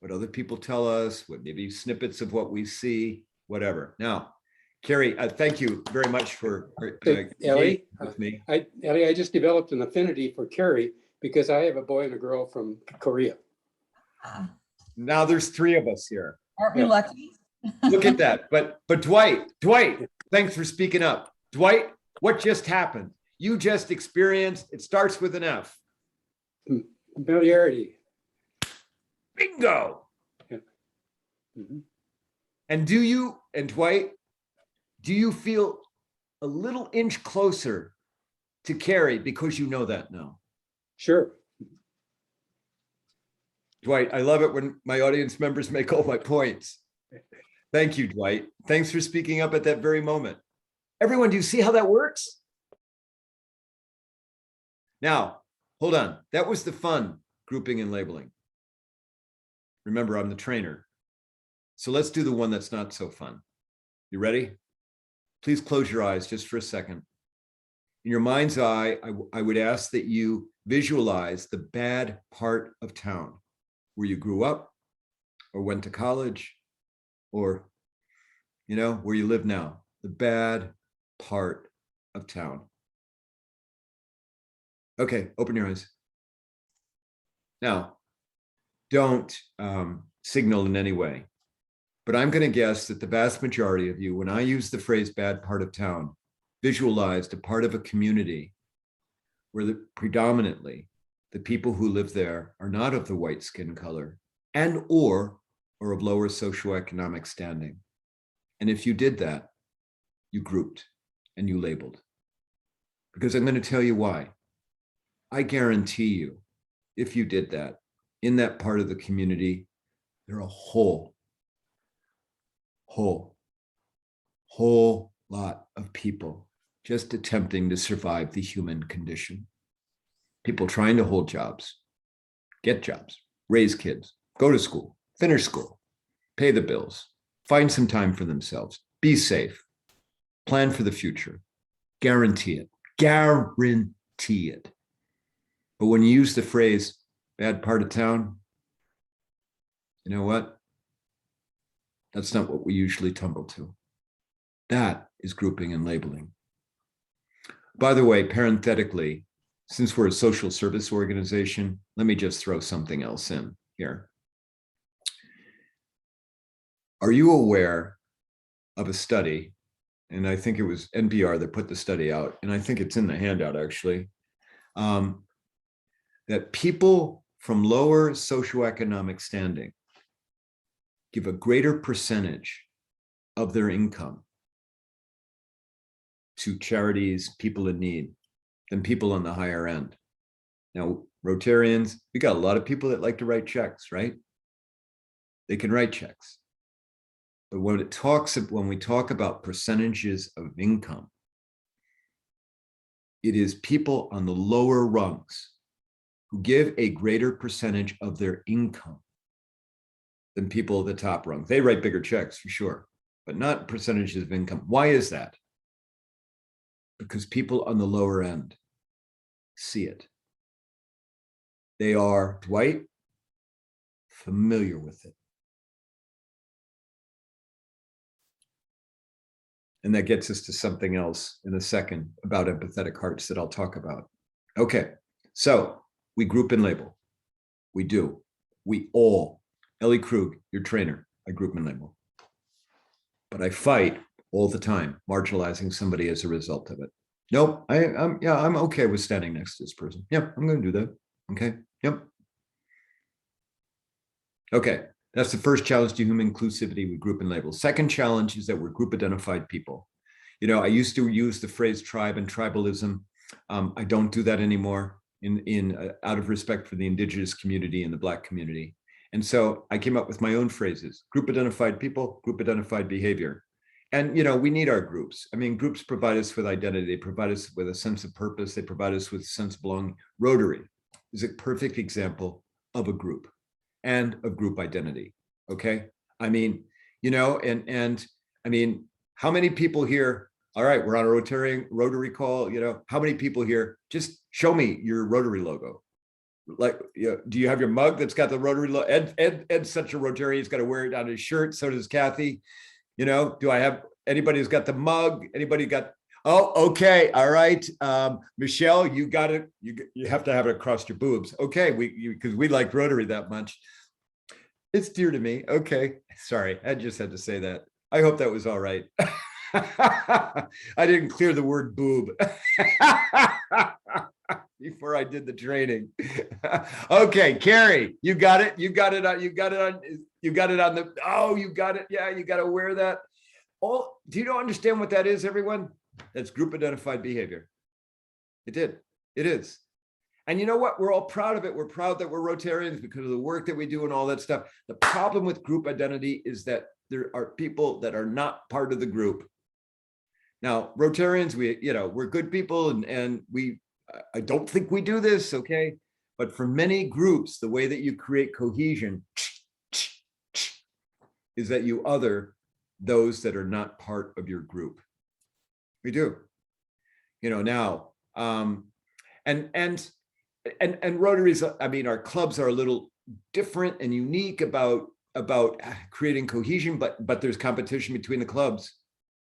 What other people tell us, what maybe snippets of what we see, whatever. Now, Carrie, thank you very much for Ellie, with me. Ellie, I just developed an affinity for Carrie because I have a boy and a girl from Korea. Now there's 3 of us here. Aren't we lucky? Look at that. But Dwight, thanks for speaking up. Dwight, what just happened? You just experienced, it starts with an F. Familiarity. Bingo. Yeah. Mm-hmm. And Dwight, do you feel a little inch closer to Carrie because you know that now? Sure. Dwight, I love it when my audience members make all my points. Thank you, Dwight. Thanks for speaking up at that very moment. Everyone, do you see how that works? Now, hold on. That was the fun grouping and labeling. Remember, I'm the trainer. So let's do the one that's not so fun. You ready? Please close your eyes just for a second. In your mind's eye, I would ask that you visualize the bad part of town where you grew up or went to college or, where you live now. The bad part of town. Okay, open your eyes. Now, don't signal in any way, but I'm going to guess that the vast majority of you, when I use the phrase bad part of town, visualized a part of a community where predominantly the people who live there are not of the white skin color and or of lower socioeconomic standing. And if you did that, you grouped and you labeled. Because I'm going to tell you why. I guarantee you, if you did that, in that part of the community, there are a whole lot of people just attempting to survive the human condition. People trying to hold jobs, get jobs, raise kids, go to school, finish school, pay the bills, find some time for themselves, be safe, plan for the future, guarantee it, guarantee it. But when you use the phrase bad part of town, you know what? That's not what we usually tumble to. That is grouping and labeling. By the way, parenthetically, since we're a social service organization, let me just throw something else in here. Are you aware of a study, and I think it was NPR that put the study out, and I think it's in the handout actually, that people from lower socioeconomic standing give a greater percentage of their income to charities, people in need, than people on the higher end. Now, Rotarians, we got a lot of people that like to write checks, right? They can write checks. But when we talk about percentages of income, it is people on the lower rungs who give a greater percentage of their income than people at the top rung. They write bigger checks for sure, but not percentages of income. Why is that? Because people on the lower end see it. They are, Dwight, familiar with it. And that gets us to something else in a second about empathetic hearts that I'll talk about. Okay, so we group and label. We do. We all. Ellie Krug, your trainer, I group and label. But I fight all the time, marginalizing somebody as a result of it. Nope, I'm okay with standing next to this person. Yep, I'm going to do that. Okay, yep. Okay, that's the first challenge to human inclusivity with group and label. Second challenge is that we're group identified people. You know, I used to use the phrase tribe and tribalism. I don't do that anymore out of respect for the indigenous community and the Black community. And so I came up with my own phrases: group identified people, group identified behavior. And, you know, we need our groups. I mean, groups provide us with identity. They provide us with a sense of purpose. They provide us with a sense of belonging. Rotary is a perfect example of a group and of group identity. Okay. I mean, you know, and I mean, how many people here? All right, we're on a Rotary call. You know, how many people here? Just show me your Rotary logo. Like, you know, do you have your mug that's got the Rotary logo? Ed's such a Rotarian, he's got to wear it on his shirt. So does Kathy. You know, do I have anybody who's got the mug? Anybody got? Oh, okay, all right. Michelle, you got it. You have to have it across your boobs. Okay, because we like Rotary that much. It's dear to me. Okay, sorry, I just had to say that. I hope that was all right. I didn't clear the word boob before I did the training. Okay, Carrie, you got it. You got it on. You got it on. You got it on the. Oh, you got it. Yeah, you got to wear that. Oh, do you understand what that is, everyone? That's group identified behavior. It is. And you know what? We're all proud of it. We're proud that we're Rotarians because of the work that we do and all that stuff. The problem with group identity is that there are people that are not part of the group. Now, Rotarians, we're good people, and I don't think we do this, okay? But for many groups, the way that you create cohesion is that you other those that are not part of your group. We do, you know, now, and Rotaries, I mean, our clubs are a little different and unique about creating cohesion, but there's competition between the clubs.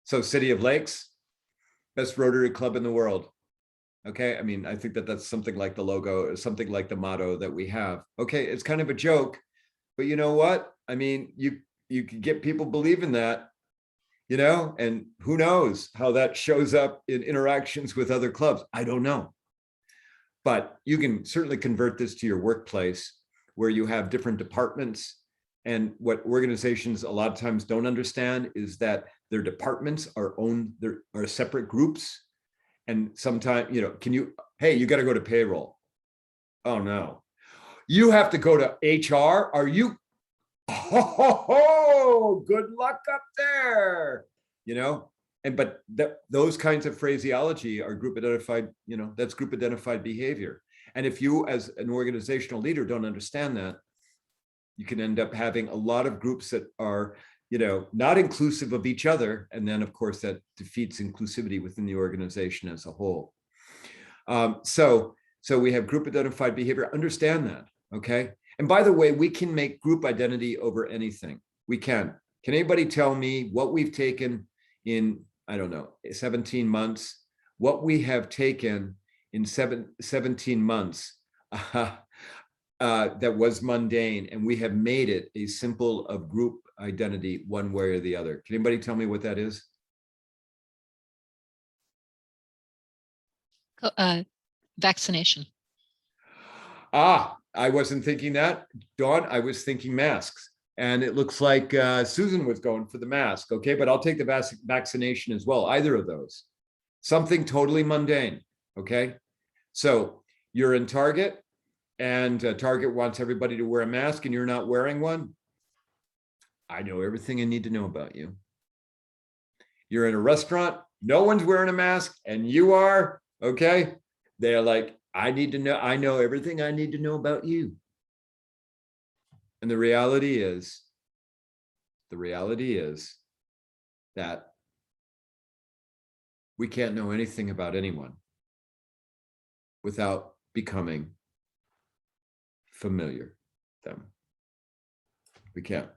So City of Lakes, best Rotary Club in the world. Okay, I mean, I think that that's something like the logo, or something like the motto that we have. Okay, it's kind of a joke, but you know what? I mean, you can get people believing that, you know, and who knows how that shows up in interactions with other clubs. I don't know. But you can certainly convert this to your workplace where you have different departments. And what organizations a lot of times don't understand is that their departments are separate groups. And sometimes, you know, hey, you got to go to payroll. Oh no, you have to go to HR. Are you? Oh, good luck up there. You know, but those kinds of phraseology are group identified, you know, that's group identified behavior. And if you as an organizational leader don't understand that, you can end up having a lot of groups that are, you know, not inclusive of each other. And then of course that defeats inclusivity within the organization as a whole. So we have group identified behavior, understand that, okay? And by the way, we can make group identity over anything. We can. Can anybody tell me what we've taken in, I don't know, 17 months, what we have taken in 17 months that was mundane, and we have made it a symbol of group identity one way or the other. Can anybody tell me what that is? Vaccination. I wasn't thinking that, Dawn. I was thinking masks. And it looks like Susan was going for the mask. Okay, but I'll take the vaccination as well, either of those. Something totally mundane, okay? So you're in Target, and Target wants everybody to wear a mask and you're not wearing one. I know everything I need to know about you. You're in a restaurant, no one's wearing a mask and you are, okay? They're like, I know everything I need to know about you. And the reality is that we can't know anything about anyone without becoming familiar with them. We can't.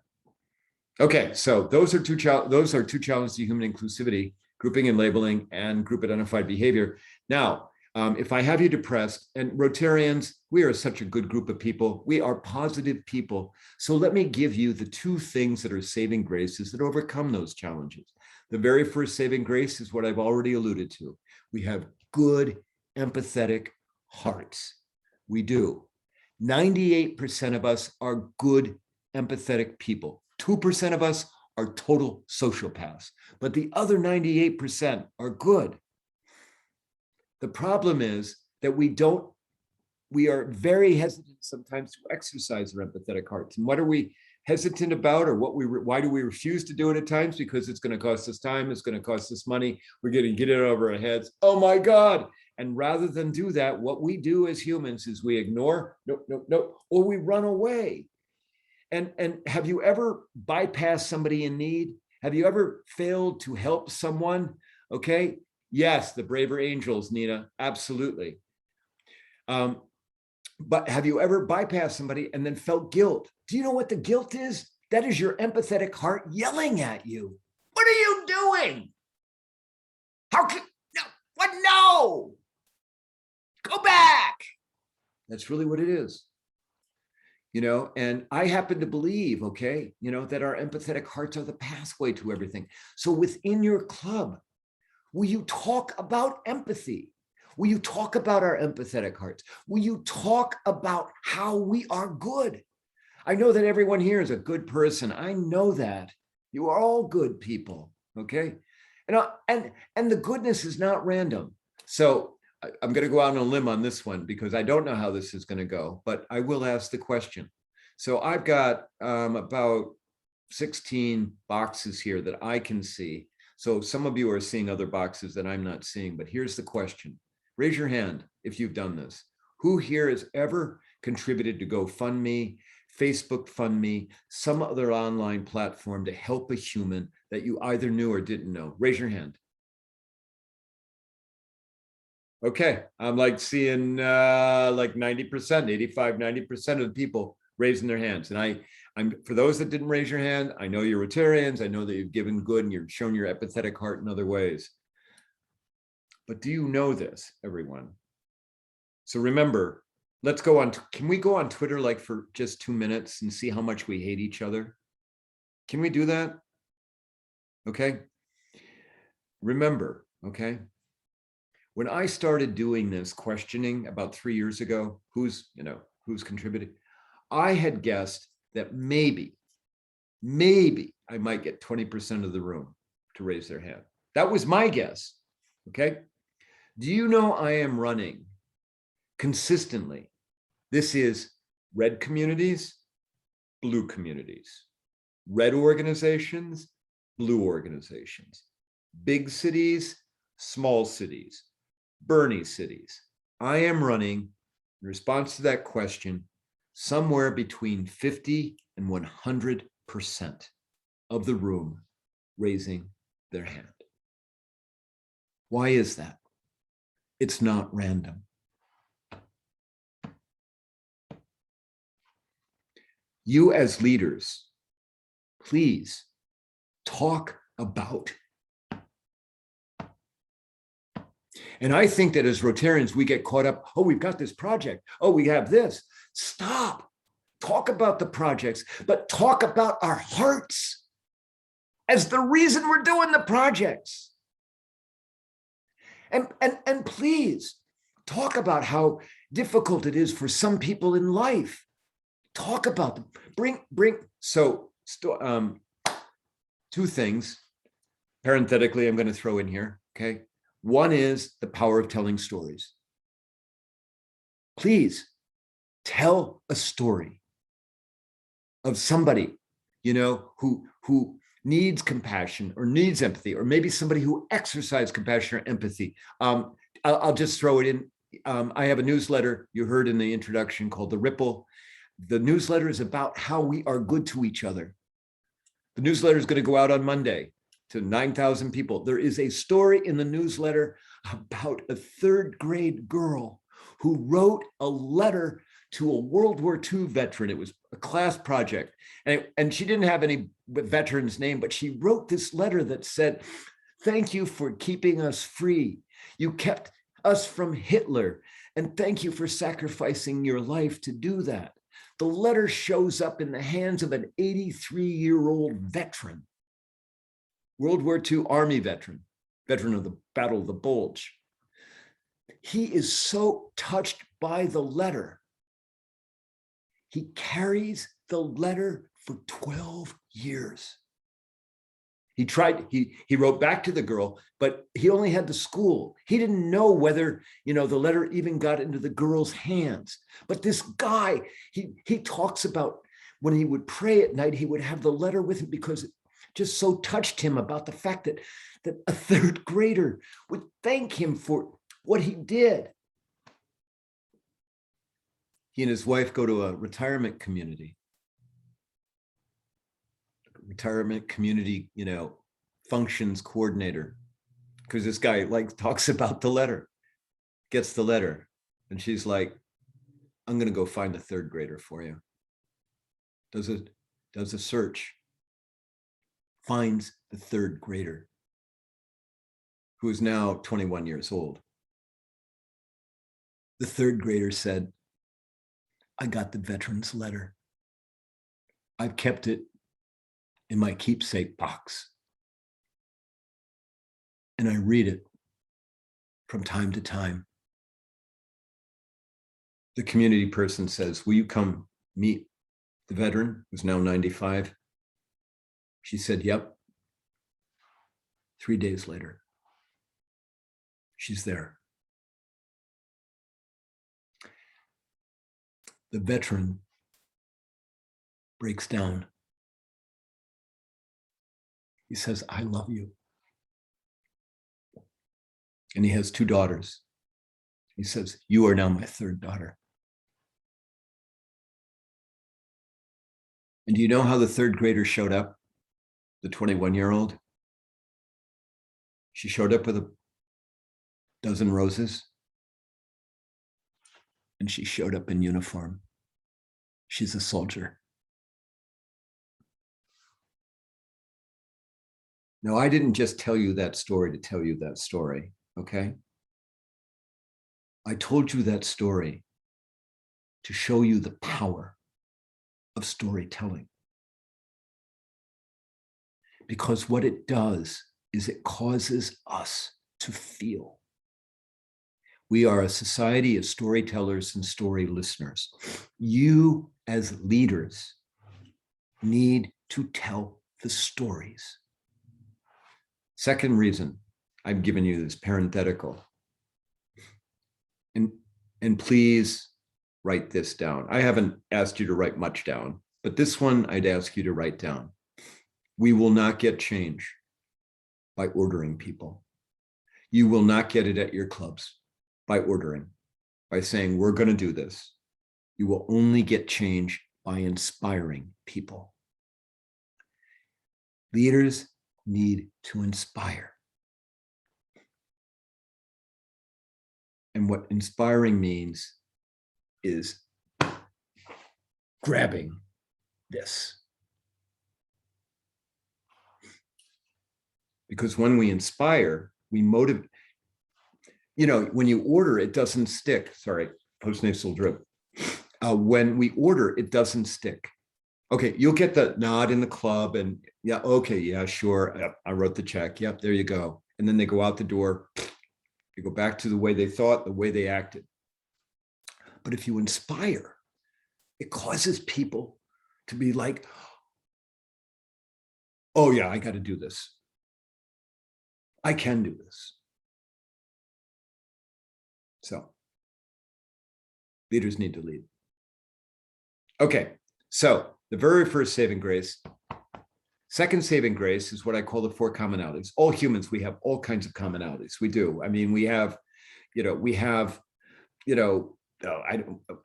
Okay, so those are two challenges to human inclusivity: grouping and labeling, and group identified behavior. Now, if I have you depressed, and Rotarians, we are such a good group of people. We are positive people. So let me give you the two things that are saving graces that overcome those challenges. The very first saving grace is what I've already alluded to. We have good, empathetic hearts. We do. 98% of us are good, empathetic people. 2% of us are total sociopaths, but the other 98% are good. The problem is that we are very hesitant sometimes to exercise our empathetic hearts. And what are we hesitant about, or why do we refuse to do it at times? Because it's going to cost us time, it's going to cost us money, we're going to get it over our heads. Oh my God. And rather than do that, what we do as humans is we ignore, no, or we run away. And have you ever bypassed somebody in need? Have you ever failed to help someone? Okay. Yes, the braver angels, Nina, absolutely. But have you ever bypassed somebody and then felt guilt? Do you know what the guilt is? That is your empathetic heart yelling at you. What are you doing? How can, no, what? No, go back. That's really what it is. You know, and I happen to believe, okay, you know, that our empathetic hearts are the pathway to everything. So within your club, will you talk about empathy? Will you talk about our empathetic hearts? Will you talk about how we are good? I know that everyone here is a good person. I know that. You are all good people, okay? And the goodness is not random. So I'm going to go out on a limb on this one because I don't know how this is going to go, but I will ask the question. So I've got about 16 boxes here that I can see. So some of you are seeing other boxes that I'm not seeing, but here's the question. Raise your hand if you've done this. Who here has ever contributed to GoFundMe, Facebook Fund Me, some other online platform to help a human that you either knew or didn't know? Raise your hand. Okay, I'm like seeing like 90%, 85, 90% of the people raising their hands. And I'm for those that didn't raise your hand, I know you're Rotarians. I know that you've given good and you've shown your empathetic heart in other ways. But do you know this, everyone? So remember, let's go on. Can we go on Twitter like for just 2 minutes and see how much we hate each other? Can we do that? Okay. Remember, okay, when I started doing this questioning about 3 years ago, who's contributing, I had guessed that maybe I might get 20% of the room to raise their hand. That was my guess. Okay. Do you know I am running consistently? This is red communities, blue communities, red organizations, blue organizations, big cities, small cities, Bernie cities. I am running, in response to that question, somewhere between 50 and 100% of the room raising their hand. Why is that? It's not random. You as leaders, please talk about. And I think that as Rotarians, we get caught up, oh, we've got this project. Oh, we have this. Stop. Talk about the projects, but talk about our hearts as the reason we're doing the projects. And please talk about how difficult it is for some people in life. Talk about them. Two things, parenthetically, I'm going to throw in here, okay? One is the power of telling stories. Please tell a story of somebody, who needs compassion or needs empathy, or maybe somebody who exercised compassion or empathy. I'll just throw it in. I have a newsletter you heard in the introduction called The Ripple. The newsletter is about how we are good to each other. The newsletter is going to go out on Monday to 9,000 people. There is a story in the newsletter about a 3rd grade girl who wrote a letter to a World War II veteran. It was a class project. And she didn't have any veteran's name, but she wrote this letter that said, "Thank you for keeping us free. You kept us from Hitler. And thank you for sacrificing your life to do that." The letter shows up in the hands of an 83-year-old veteran, World War II Army veteran of the Battle of the Bulge. He is so touched by the letter. He carries the letter for 12 years. He wrote back to the girl, but he only had the school. He didn't know whether, the letter even got into the girl's hands. But this guy, he talks about when he would pray at night, he would have the letter with him because it just so touched him about the fact that a 3rd grader would thank him for what he did. He and his wife go to a retirement community. Functions coordinator, because this guy talks about the letter, gets the letter, and she's like, "I'm going to go find a 3rd grader for you." Does a search, finds the 3rd grader, who is now 21 years old. The 3rd grader said, "I got the veteran's letter. I've kept it in my keepsake box. And I read it from time to time." The community person says, "Will you come meet the veteran who's now 95? She said, "Yep." 3 days later, she's there. The veteran breaks down. He says, "I love you." And he has 2 daughters. He says, "You are now my 3rd daughter." And do you know how the 3rd grader showed up? The 21-year-old? She showed up with a dozen roses. And she showed up in uniform. She's a soldier. Now, I didn't just tell you that story to tell you that story, okay? I told you that story to show you the power of storytelling. Because what it does is it causes us to feel. We are a society of storytellers and story listeners. You, as leaders, need to tell the stories. Second reason I've given you this parenthetical. And please write this down. I haven't asked you to write much down, but this one I'd ask you to write down. We will not get change by ordering people. You will not get it at your clubs by ordering, by saying, we're going to do this. You will only get change by inspiring people. Leaders need to inspire. And what inspiring means is grabbing this. Because when we inspire, we motivate. You know, when you order, it doesn't stick. Sorry, postnasal drip. When we order, it doesn't stick. Okay, you'll get the nod in the club and yeah, okay, yeah, sure. Yep, I wrote the check. Yep, there you go. And then they go out the door. They go back to the way they thought, the way they acted. But if you inspire, it causes people to be like, oh yeah, I got to do this. I can do this. So leaders need to lead. Okay, so the very first saving grace. Second saving grace is what I call the four commonalities. All humans, we have all kinds of commonalities. We do. I mean,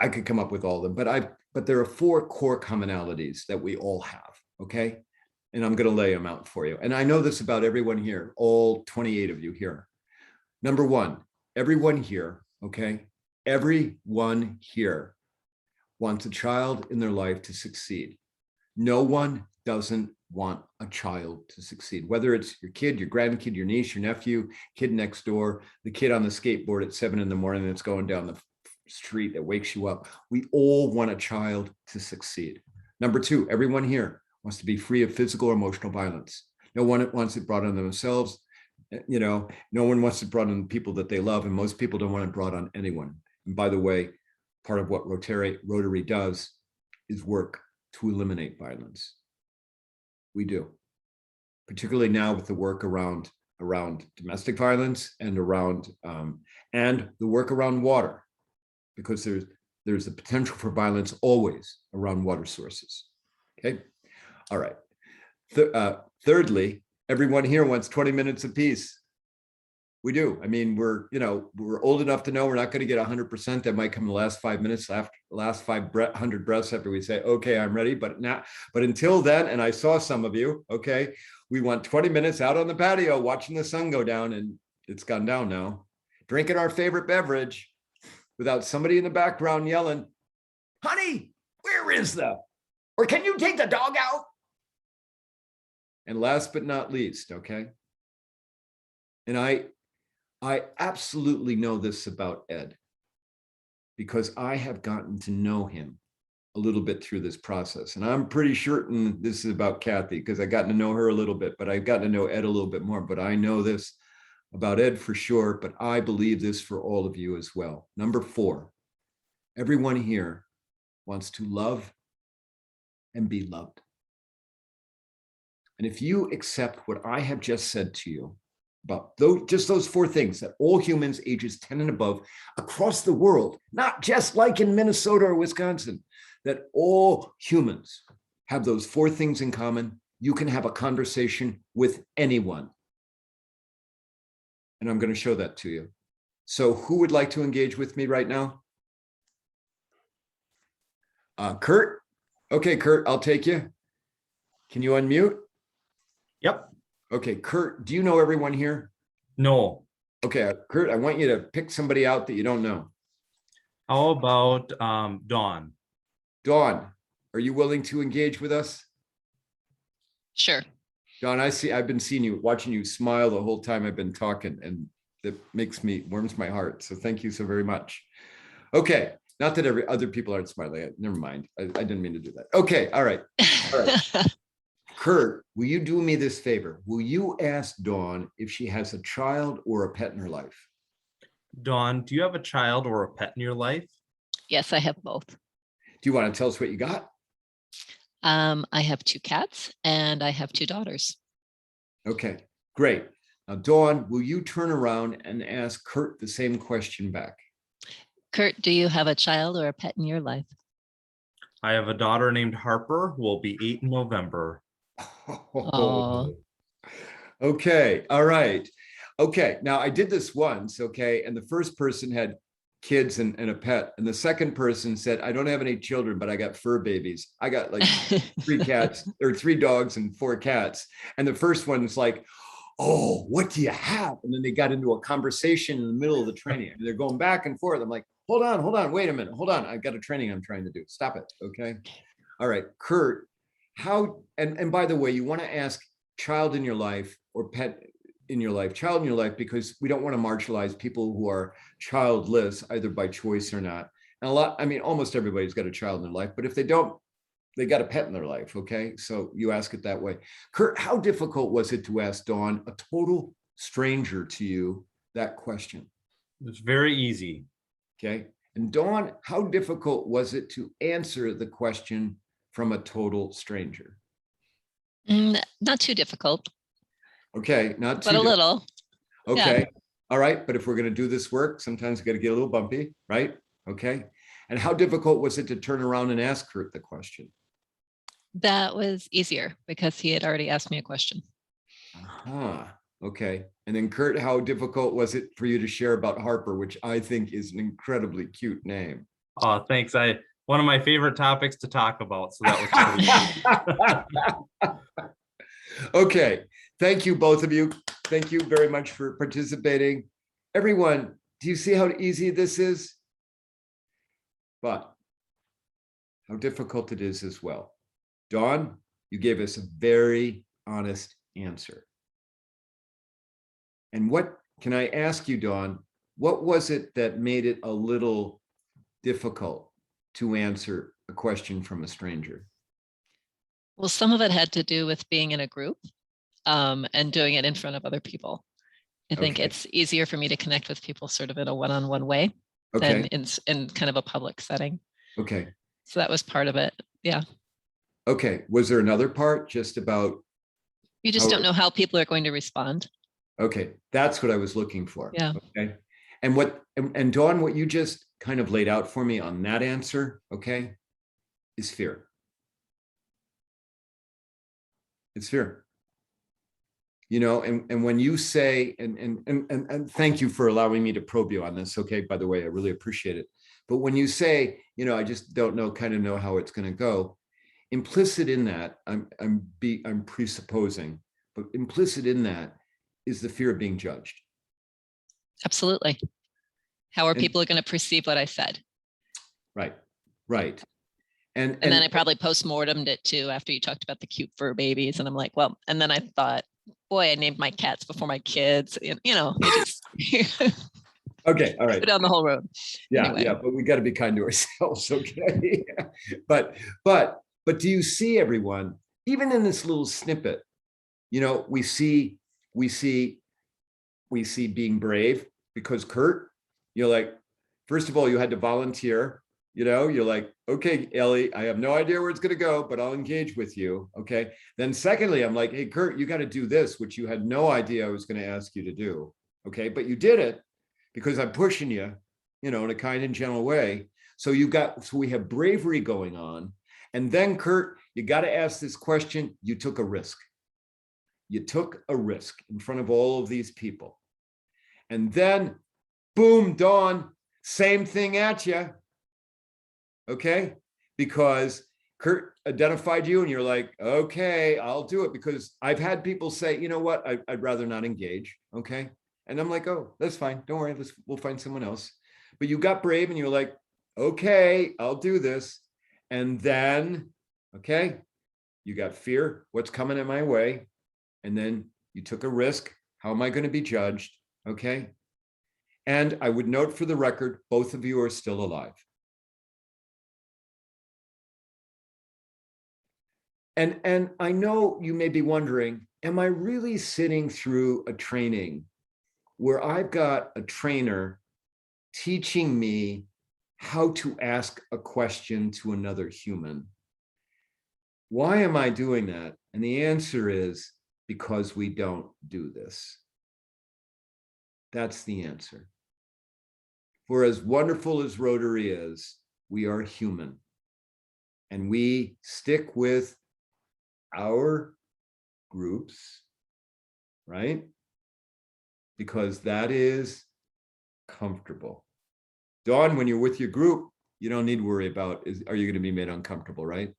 I could come up with all of them, but there are four core commonalities that we all have, okay? And I'm going to lay them out for you. And I know this about everyone here, all 28 of you here. Number one, everyone here, okay? Everyone here wants a child in their life to succeed. No one doesn't want a child to succeed, whether it's your kid, your grandkid, your niece, your nephew, kid next door, the kid on the skateboard at 7 a.m. that's going down the street that wakes you up. We all want a child to succeed. Number two, everyone here wants to be free of physical or emotional violence. No one wants it brought on themselves. You know, no one wants it brought on people that they love, and most people don't want it brought on anyone. And by the way, part of what Rotary does is work to eliminate violence. We do, particularly now with the work around domestic violence and around and the work around water, because there's the potential for violence always around water sources. Okay, all right. Thirdly, everyone here wants 20 minutes apiece. We do. I mean, we're old enough to know we're not going to get 100%. That might come in the last 5 minutes, after the last 500 breaths after we say, okay, I'm ready. But until then, and I saw some of you, okay, we want 20 minutes out on the patio watching the sun go down, and it's gone down now. Drinking our favorite beverage without somebody in the background yelling, honey, where is the, or can you take the dog out? And last but not least, okay, and I absolutely know this about Ed, because I have gotten to know him a little bit through this process. And I'm pretty certain this is about Kathy, because I gotten to know her a little bit, but I've gotten to know Ed a little bit more. But I know this about Ed for sure, but I believe this for all of you as well. Number 4, everyone here wants to love and be loved. And if you accept what I have just said to you, about those 4 things, that all humans ages 10 and above across the world, not just like in Minnesota or Wisconsin, that all humans have those 4 things in common, you can have a conversation with anyone. And I'm going to show that to you. So who would like to engage with me right now? Kurt? Okay, Kurt, I'll take you. Can you unmute? Yep. Okay, Kurt, do you know everyone here? No. Okay, Kurt, I want you to pick somebody out that you don't know. How about Dawn? Dawn, are you willing to engage with us? Sure. Dawn, I've been watching you smile the whole time I've been talking, and that warms my heart. So thank you so very much. Okay, not that other people aren't smiling. Never mind. I didn't mean to do that. Okay, all right. All right. Kurt, will you do me this favor? Will you ask Dawn if she has a child or a pet in her life? Dawn, do you have a child or a pet in your life? Yes, I have both. Do you want to tell us what you got? I have 2 cats and I have 2 daughters. Okay, great. Now, Dawn, will you turn around and ask Kurt the same question back? Kurt, do you have a child or a pet in your life? I have a daughter named Harper who will be 8 in November. Oh. Okay, all right. Okay, now I did this once, okay, and the first person had kids and a pet, and the second person said, I don't have any children, but I got fur babies. I got like 3 cats, or 3 dogs and 4 cats. And the first one's like, oh, what do you have? And then they got into a conversation in the middle of the training. They're going back and forth. I'm like, hold on, wait a minute, hold on. I've got a training I'm trying to do. Stop it, okay? All right, Kurt, how, and by the way, you want to ask child in your life or pet in your life, child in your life, because we don't want to marginalize people who are childless, either by choice or not. And almost everybody's got a child in their life, but if they don't, they got a pet in their life, okay? So you ask it that way. Kurt, how difficult was it to ask Dawn, a total stranger to you, that question? It's very easy. Okay. And Dawn, how difficult was it to answer the question from a total stranger? Not too difficult. Okay, not too but a little. Okay. Yeah. All right. But if we're going to do this work, sometimes you got to get a little bumpy, right? Okay. And how difficult was it to turn around and ask Kurt the question? That was easier because he had already asked me a question. Okay. And then Kurt, how difficult was it for you to share about Harper, which I think is an incredibly cute name? Oh, thanks. One of my favorite topics to talk about. So that was Okay. Thank you, both of you. Thank you very much for participating. Everyone, do you see how easy this is? But how difficult it is as well. Dawn, you gave us a very honest answer. And what can I ask you, Dawn, what was it that made it a little difficult to answer a question from a stranger? Well, some of it had to do with being in a group and doing it in front of other people. I think it's easier for me to connect with people sort of in a one-on-one way than in kind of a public setting. Okay. So that was part of it. Yeah. Okay. Was there another part just about? You just don't know how people are going to respond. Okay. That's what I was looking for. Yeah. Okay. And Dawn, what you just kind of laid out for me on that answer, okay, is fear. It's fear. You know, and when you say, and thank you for allowing me to probe you on this, okay, by the way, I really appreciate it. But when you say, you know, I just don't know, kind of know how it's going to go, implicit in that, I'm presupposing, but implicit in that is the fear of being judged. Absolutely. How are people going to perceive what I said? Right, right. And then I probably post-mortemed it too after you talked about the cute fur babies. And I'm like, well, and then I thought, boy, I named my cats before my kids. You know, okay, all right. Go down the whole road. Yeah, anyway. yeah, but we got to be kind to ourselves, okay? but do you see, everyone, even in this little snippet, you know, we see being brave, because Kurt, you're like, first of all, you had to volunteer. You know, you're like, okay, Ellie, I have no idea where it's going to go, but I'll engage with you. Okay. Then secondly, I'm like, hey, Kurt, you got to do this, which you had no idea I was going to ask you to do. Okay. But you did it because I'm pushing you, you know, in a kind and gentle way. So we have bravery going on. And then Kurt, you got to ask this question. You took a risk. You took a risk in front of all of these people. And then boom, Dawn, same thing at you. Okay, because Kurt identified you and you're like, okay, I'll do it, because I've had people say, you know what, I'd rather not engage. Okay. And I'm like, oh, that's fine. Don't worry. We'll find someone else. But you got brave and you're like, okay, I'll do this. And then, okay, you got fear. What's coming in my way? And then you took a risk. How am I going to be judged? Okay. And I would note for the record, both of you are still alive. And I know you may be wondering, am I really sitting through a training where I've got a trainer teaching me how to ask a question to another human? Why am I doing that? And the answer is because we don't do this. That's the answer. For as wonderful as Rotary is, we are human. And we stick with our groups, right? Because that is comfortable. Dawn, when you're with your group, you don't need to worry about, are you going to be made uncomfortable, right?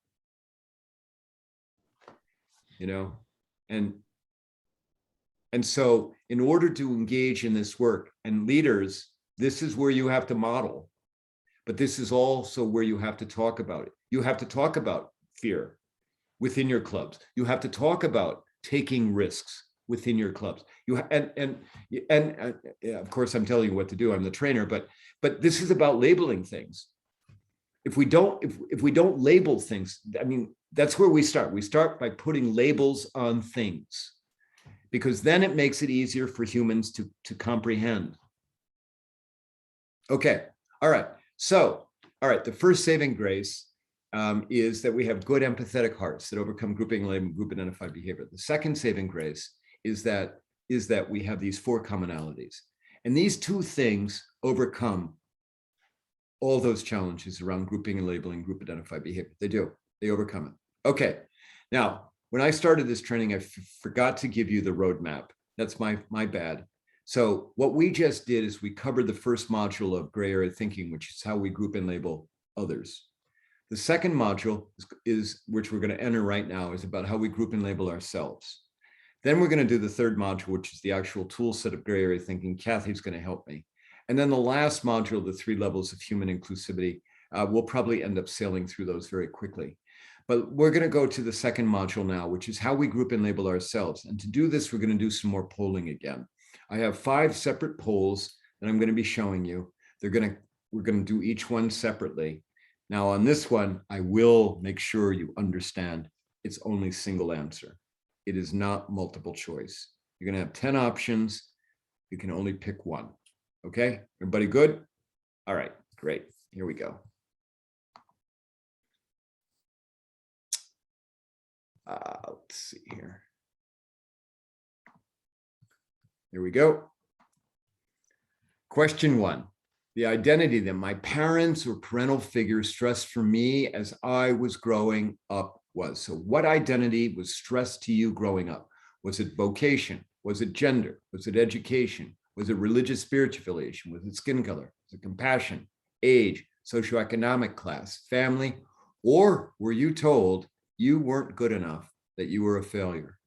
You know, and so in order to engage in this work, and leaders, this is where you have to model, but this is also where you have to talk about it. You have to talk about fear within your clubs. You have to talk about taking risks within your clubs. And of course, I'm telling you what to do. I'm the trainer, but this is about labeling things. If we don't label things, I mean, that's where we start. We start by putting labels on things, because then it makes it easier for humans to comprehend. Okay, all right. So, all right, the first saving grace is that we have good empathetic hearts that overcome grouping, labeling, group identified behavior. The second saving grace is that we have these four commonalities. And these two things overcome all those challenges around grouping and labeling, group identified behavior. They do, they overcome it. Okay, now, when I started this training, I forgot to give you the roadmap. That's my bad. So what we just did is we covered the first module of gray area thinking, which is how we group and label others. The second module is which we're going to enter right now, is about how we group and label ourselves. Then we're going to do the third module, which is the actual tool set of gray area thinking. Kathy's going to help me. And then the last module, the 3 levels of human inclusivity, we'll probably end up sailing through those very quickly. But we're going to go to the second module now, which is how we group and label ourselves. And to do this, we're going to do some more polling again. I have 5 separate polls that I'm going to be showing you. We're going to do each one separately. Now on this one, I will make sure you understand it's only single answer. It is not multiple choice. You're going to have 10 options. You can only pick one. Okay, everybody good? All right, great. Here we go. Let's see here. Here we go. Question 1. The identity that my parents or parental figures stressed for me as I was growing up was. So what identity was stressed to you growing up? Was it vocation? Was it gender? Was it education? Was it religious spiritual affiliation? Was it skin color? Was it compassion, age, socioeconomic class, family? Or were you told you weren't good enough, that you were a failure?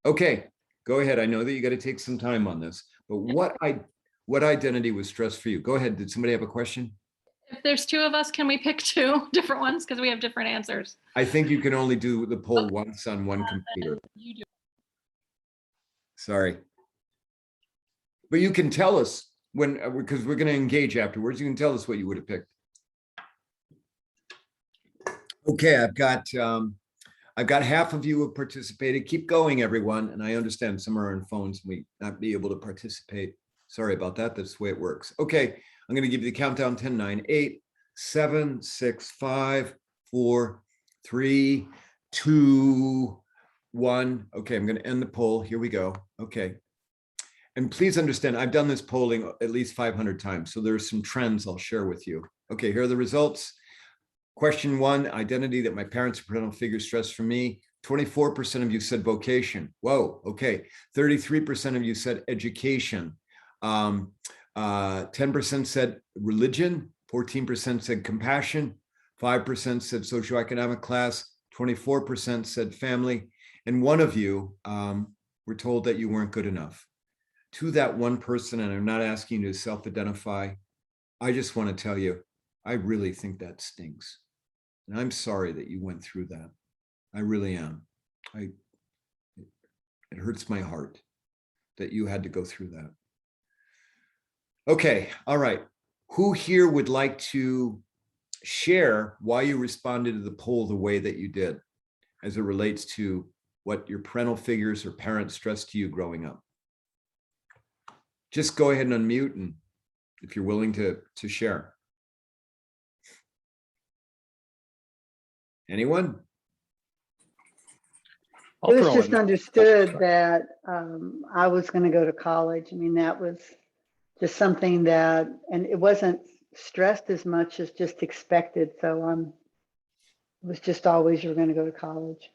Okay, go ahead. I know that you got to take some time on this, but what identity was stressed for you? Go ahead. Did somebody have a question? If there's 2 of us, can we pick 2 different ones? Because we have different answers. I think you can only do the poll once on one computer. You do. Sorry. But you can tell us when, because we're going to engage afterwards, you can tell us what you would have picked. Okay, I've got half of you who have participated. Keep going, everyone. And I understand some are on phones and we not be able to participate. Sorry about that. That's the way it works. Okay, I'm going to give you the countdown: 10, 9, 8, 7, 6, 5, 4, 3, 2, 1. Okay, I'm going to end the poll. Here we go. Okay. And please understand, I've done this polling at least 500 times. So there's some trends I'll share with you. Okay, here are the results. Question 1, identity that my parents or parental figures stress for me. 24% of you said vocation. Whoa, okay. 33% of you said education. 10% said religion. 14% said compassion. 5% said socioeconomic class. 24% said family. And one of you were told that you weren't good enough. To that one person, and I'm not asking you to self-identify, I just want to tell you, I really think that stinks. And I'm sorry that you went through that. I really am. It hurts my heart that you had to go through that. Okay, all right. Who here would like to share why you responded to the poll the way that you did as it relates to what your parental figures or parents stressed to you growing up? Just go ahead and unmute, and if you're willing to share. Anyone? It was just understood that I was going to go to college. I mean, that was just something that, and it wasn't stressed as much as just expected. So it was just always, you're going to go to college.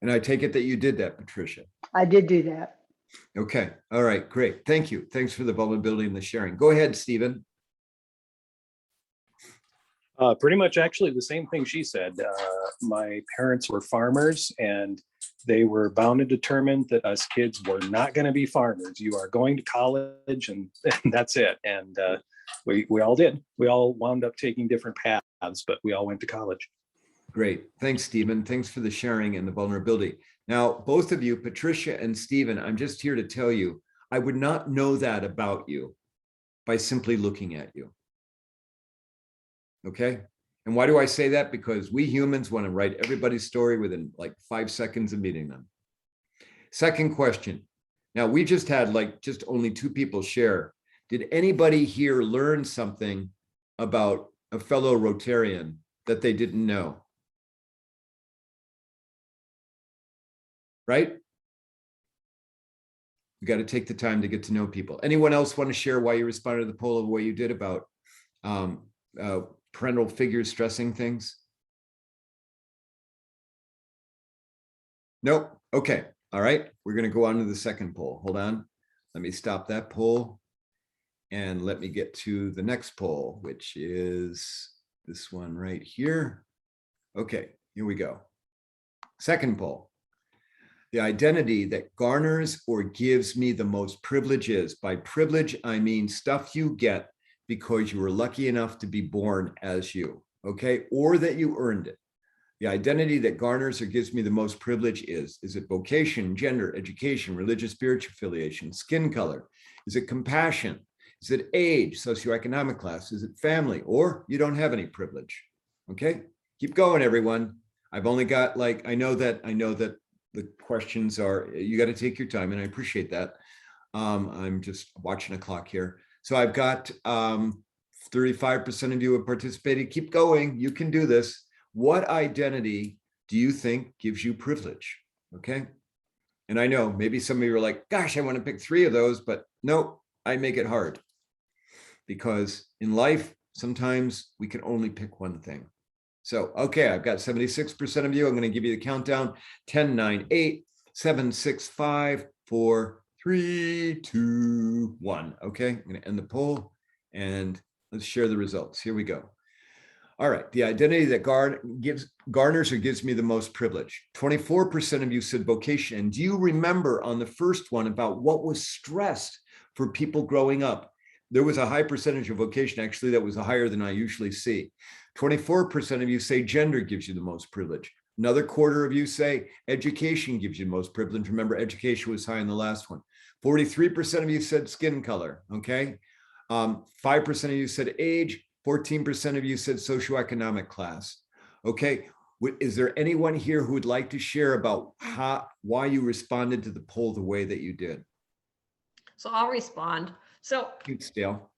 And I take it that you did that, Patricia. I did do that. Okay. All right. Great. Thank you. Thanks for the vulnerability and the sharing. Go ahead, Stephen. Pretty much actually the same thing she said. My parents were farmers, and they were bound and determined that us kids were not going to be farmers. You are going to college, and that's it. And we all did. We all wound up taking different paths, but we all went to college. Great. Thanks, Stephen. Thanks for the sharing and the vulnerability. Now, both of you, Patricia and Stephen, I'm just here to tell you, I would not know that about you by simply looking at you. Okay. And why do I say that? Because we humans want to write everybody's story within like 5 seconds of meeting them. Second question. Now, we just had just only 2 people share. Did anybody here learn something about a fellow Rotarian that they didn't know? Right? You got to take the time to get to know people. Anyone else want to share why you responded to the poll the way you did about parental figures stressing things? Nope. Okay. All right. We're going to go on to the second poll. Hold on. Let me stop that poll. And let me get to the next poll, which is this one right here. Okay. Here we go. Second poll. The identity that garners or gives me the most privileges. By privilege, I mean stuff you get because you were lucky enough to be born as you, okay? Or that you earned it. The identity that garners or gives me the most privilege is it vocation, gender, education, religious, spiritual affiliation, skin color? Is it compassion? Is it age, socioeconomic class? Is it family? Or you don't have any privilege, okay? Keep going, everyone. I've only got I know that the questions are, you got to take your time, and I appreciate that. I'm just watching a clock here. So I've got 35% of you have participated. Keep going. You can do this. What identity do you think gives you privilege? Okay. And I know maybe some of you are like, gosh, I want to pick 3 of those, but no, I make it hard. Because in life, sometimes we can only pick one thing. So, okay, I've got 76% of you. I'm going to give you the countdown. 10, 9, 8, 7, 6, 5, 4, 3, 2, 1. Okay, I'm going to end the poll and let's share the results. Here we go. All right, the identity that garners or gives me the most privilege. 24% of you said vocation. And do you remember on the first one about what was stressed for people growing up? There was a high percentage of vocation, actually, that was higher than I usually see. 24% of you say gender gives you the most privilege. Another quarter of you say education gives you the most privilege. Remember, education was high in the last one. 43% of you said skin color, okay? 5% of you said age. 14% of you said socioeconomic class. Okay, is there anyone here who would like to share about why you responded to the poll the way that you did? So I'll respond. So Cute, Dale.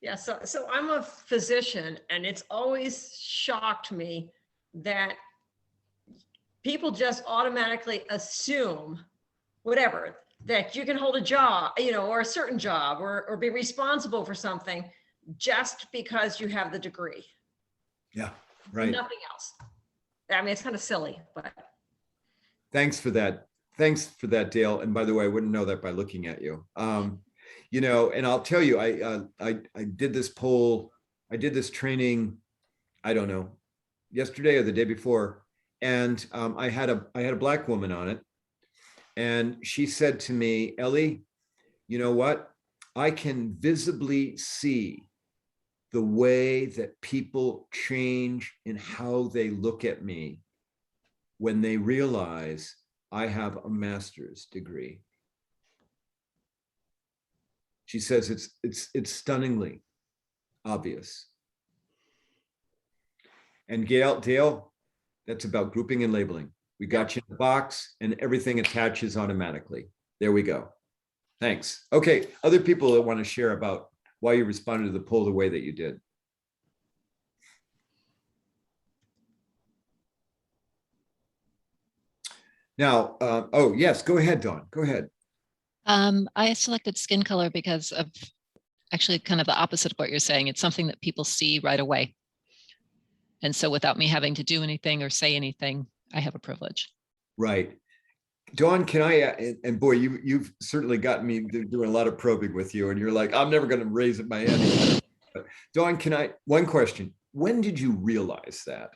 yeah, so I'm a physician, and it's always shocked me that people just automatically assume whatever, that you can hold a job, or a certain job, or be responsible for something just because you have the degree. Yeah, right. Nothing else. I mean, it's kind of silly, but. Thanks for that. Thanks for that, Dale. And by the way, I wouldn't know that by looking at you. And I'll tell you, I did this poll, I did this training, I don't know, yesterday or the day before, and I had a Black woman on it, and she said to me, Ellie, you know what? I can visibly see the way that people change in how they look at me when they realize I have a master's degree. She says it's stunningly obvious. And Dale, that's about grouping and labeling. We got you in the box and everything attaches automatically. There we go. Thanks. Okay, other people that want to share about why you responded to the poll the way that you did. Now, oh yes, go ahead, Dawn, go ahead. I selected skin color because of actually kind of the opposite of what you're saying. It's something that people see right away. And so without me having to do anything or say anything, I have a privilege. Right. Dawn, can I, and boy, you've certainly gotten me doing a lot of probing with you, and you're like, I'm never going to raise my hand. Dawn, one question. When did you realize that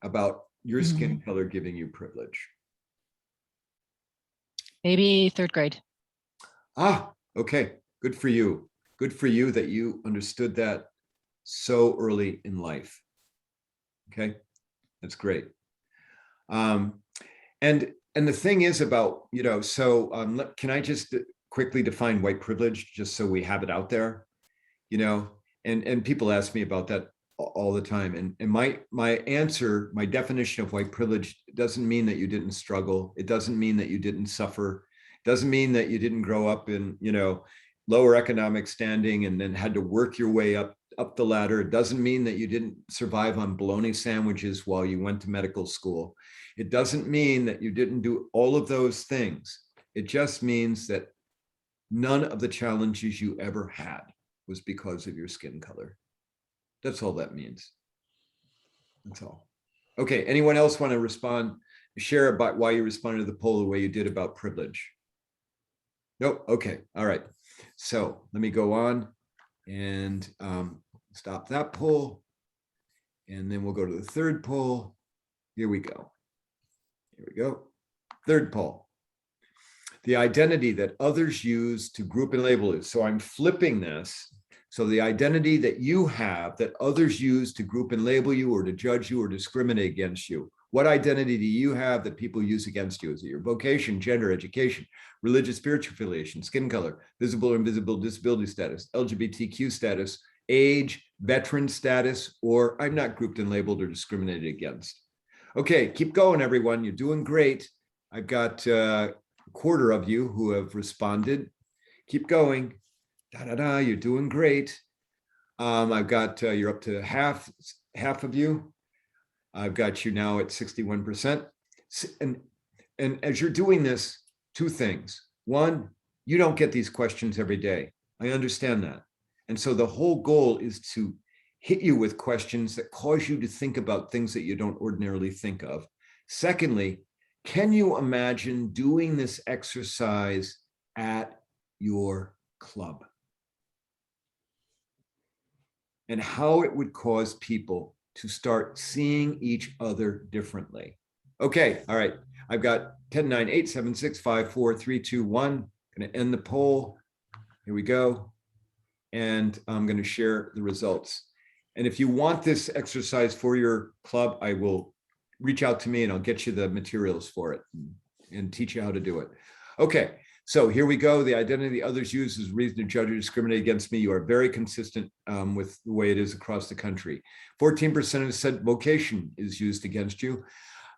about your skin color giving you privilege? Maybe third grade. Ah, okay. Good for you. Good for you that you understood that so early in life. Okay, that's great. And the thing is about, so can I just quickly define white privilege just so we have it out there? And people ask me about that all the time. And my answer, my definition of white privilege doesn't mean that you didn't struggle. It doesn't mean that you didn't suffer. It doesn't mean that you didn't grow up in, lower economic standing and then had to work your way up the ladder. It doesn't mean that you didn't survive on bologna sandwiches while you went to medical school. It doesn't mean that you didn't do all of those things. It just means that none of the challenges you ever had was because of your skin color. That's all that means. That's all. Okay, anyone else want to respond, share about why you responded to the poll the way you did about privilege? Nope, okay, all right. So let me go on and stop that poll. And then we'll go to the third poll. Here we go. Here we go. Third poll. The identity that others use to group and label you. So I'm flipping this. So the identity that you have that others use to group and label you or to judge you or discriminate against you. What identity do you have that people use against you? Is it your vocation, gender, education, religious, spiritual affiliation, skin color, visible or invisible disability status, LGBTQ status, age, veteran status, or I'm not grouped and labeled or discriminated against? Okay, keep going, everyone. You're doing great. I've got a quarter of you who have responded. Keep going. You're doing great. I've got, you're up to half of you. I've got you now at 61%. And as you're doing this, two things. One, you don't get these questions every day. I understand that. And so the whole goal is to hit you with questions that cause you to think about things that you don't ordinarily think of. Secondly, can you imagine doing this exercise at your club? And how it would cause people to start seeing each other differently. Okay, all right. I've got 10, 9, 8, 7, 6, 5, 4, 3, 2, 1. Going to end the poll. Here we go. And I'm going to share the results. And if you want this exercise for your club, I will reach out to me and I'll get you the materials for it and teach you how to do it. Okay, so here we go. The identity others use as reason to judge or discriminate against me. You are very consistent with the way it is across the country. 14% have said vocation is used against you.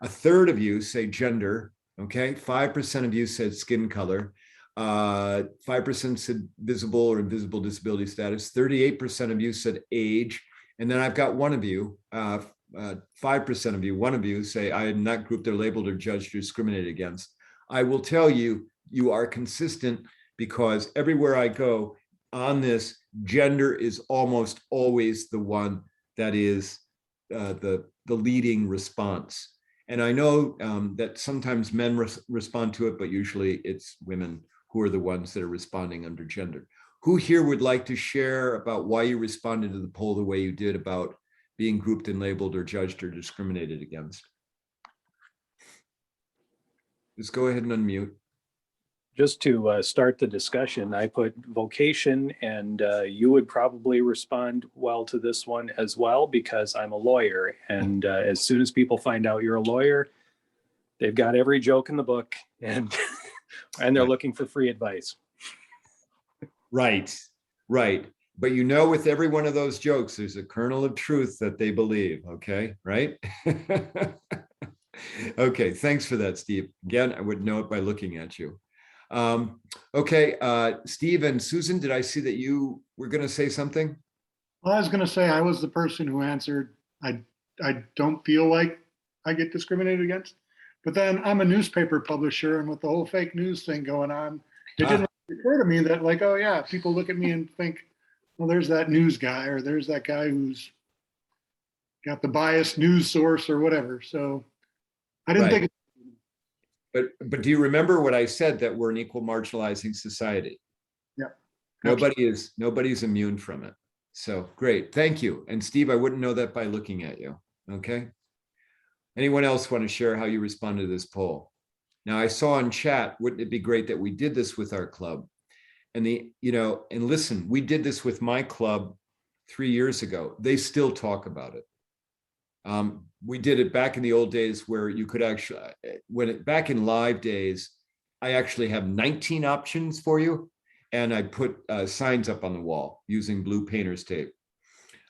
A third of you say gender, okay? 5% of you said skin color. 5% said visible or invisible disability status. 38% of you said age. And then I've got one of you, 5% of you, one of you say, I am not grouped or labeled or judged or discriminated against. I will tell you, you are consistent because everywhere I go on this, gender is almost always the one that is the leading response. And I know that sometimes men respond to it, but usually it's women who are the ones that are responding under gender. Who here would like to share about why you responded to the poll the way you did about being grouped and labeled or judged or discriminated against? Just go ahead and unmute. Just to start the discussion, I put vocation, and you would probably respond well to this one as well because I'm a lawyer. And as soon as people find out you're a lawyer, they've got every joke in the book and and they're looking for free advice. Right, right. But you know, with every one of those jokes, there's a kernel of truth that they believe, okay, right? Okay, thanks for that, Steve. Again, I would know it by looking at you. Okay, Steve and Susan, did I see that you were going to say something? Well, I was going to say I was the person who answered, I don't feel like I get discriminated against. But then I'm a newspaper publisher, and with the whole fake news thing going on, it didn't occur to me that, like, oh yeah, people look at me and think, well, there's that news guy, or there's that guy who's got the biased news source or whatever. So I didn't think. But do you remember what I said, that we're an equal marginalizing society? Yeah. Nobody's immune from it. So great, thank you. And Steve, I wouldn't know that by looking at you. Okay. Anyone else want to share how you responded to this poll? Now, I saw in chat, wouldn't it be great that we did this with our club? And and listen, we did this with my club 3 years ago. They still talk about it. We did it back in the old days where you could actually, back in live days, I actually have 19 options for you. And I put signs up on the wall using blue painter's tape.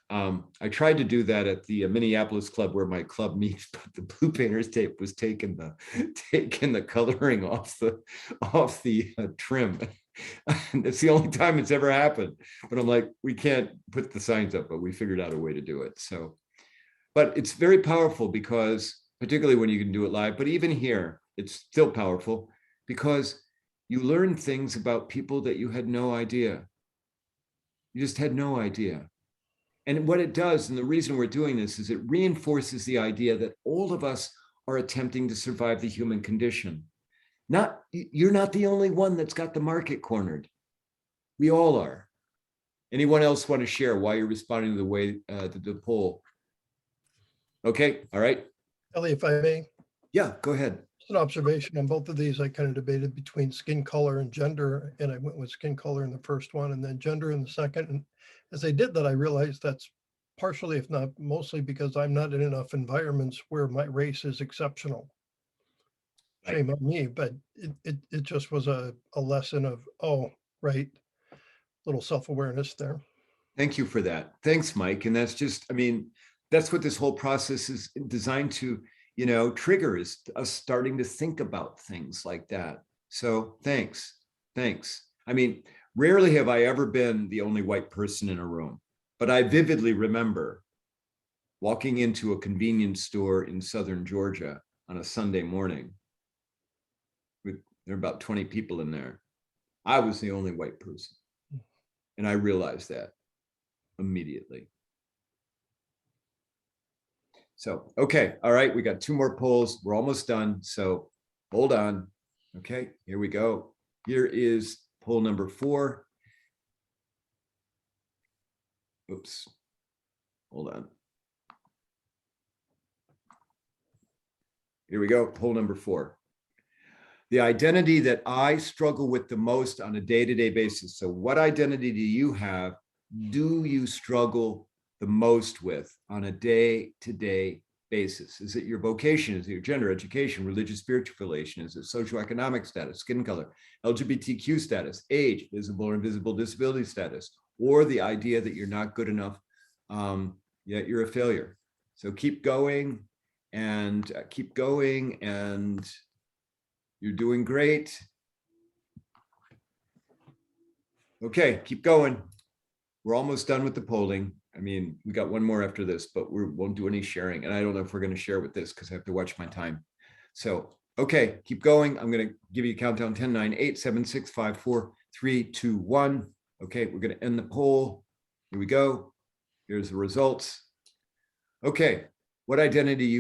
I tried to do that at the Minneapolis club where my club meets, but the blue painter's tape was taking the coloring off the trim. It's the only time it's ever happened. But I'm like, we can't put the signs up, but we figured out a way to do it. So, but it's very powerful because, particularly when you can do it live, but even here, it's still powerful because you learn things about people that you had no idea. You just had no idea. And what it does, and the reason we're doing this, is it reinforces the idea that all of us are attempting to survive the human condition. You're not the only one that's got the market cornered. We all are. Anyone else want to share why you're responding to the way the poll? Okay, all right. Ellie, if I may. Yeah, go ahead. Just an observation on both of these. I kind of debated between skin color and gender, and I went with skin color in the first one and then gender in the second. And as I did that, I realized that's partially, if not mostly, because I'm not in enough environments where my race is exceptional. Shame on me, but it just was a lesson of, oh, right, little self-awareness there. Thank you for that. Thanks, Mike. And that's just, I mean, that's what this whole process is designed to, trigger, is us starting to think about things like that. So thanks. I mean, rarely have I ever been the only white person in a room, but I vividly remember walking into a convenience store in Southern Georgia on a Sunday morning. There were about 20 people in there. I was the only white person. And I realized that immediately. So, okay, all right, we got 2 more polls. We're almost done, so hold on. Okay, here we go. Here is poll number 4. Oops, hold on. Here we go, poll number 4. The identity that I struggle with the most on a day-to-day basis. So what identity do you have? Do you struggle the most with on a day-to-day basis? Is it your vocation? Is it your gender, education, religious, spiritual affiliation? Is it socioeconomic status, skin color, LGBTQ status, age, visible or invisible disability status, or the idea that you're not good enough, yet you're a failure? So keep going and you're doing great. Okay, keep going. We're almost done with the polling. I mean, we got 1 more after this, but we won't do any sharing. And I don't know if we're going to share with this because I have to watch my time. So, okay, keep going. I'm going to give you a countdown: 10, 9, 8, 7, 6, 5, 4, 3, 2, 1. Okay, we're going to end the poll. Here we go. Here's the results. Okay, what identity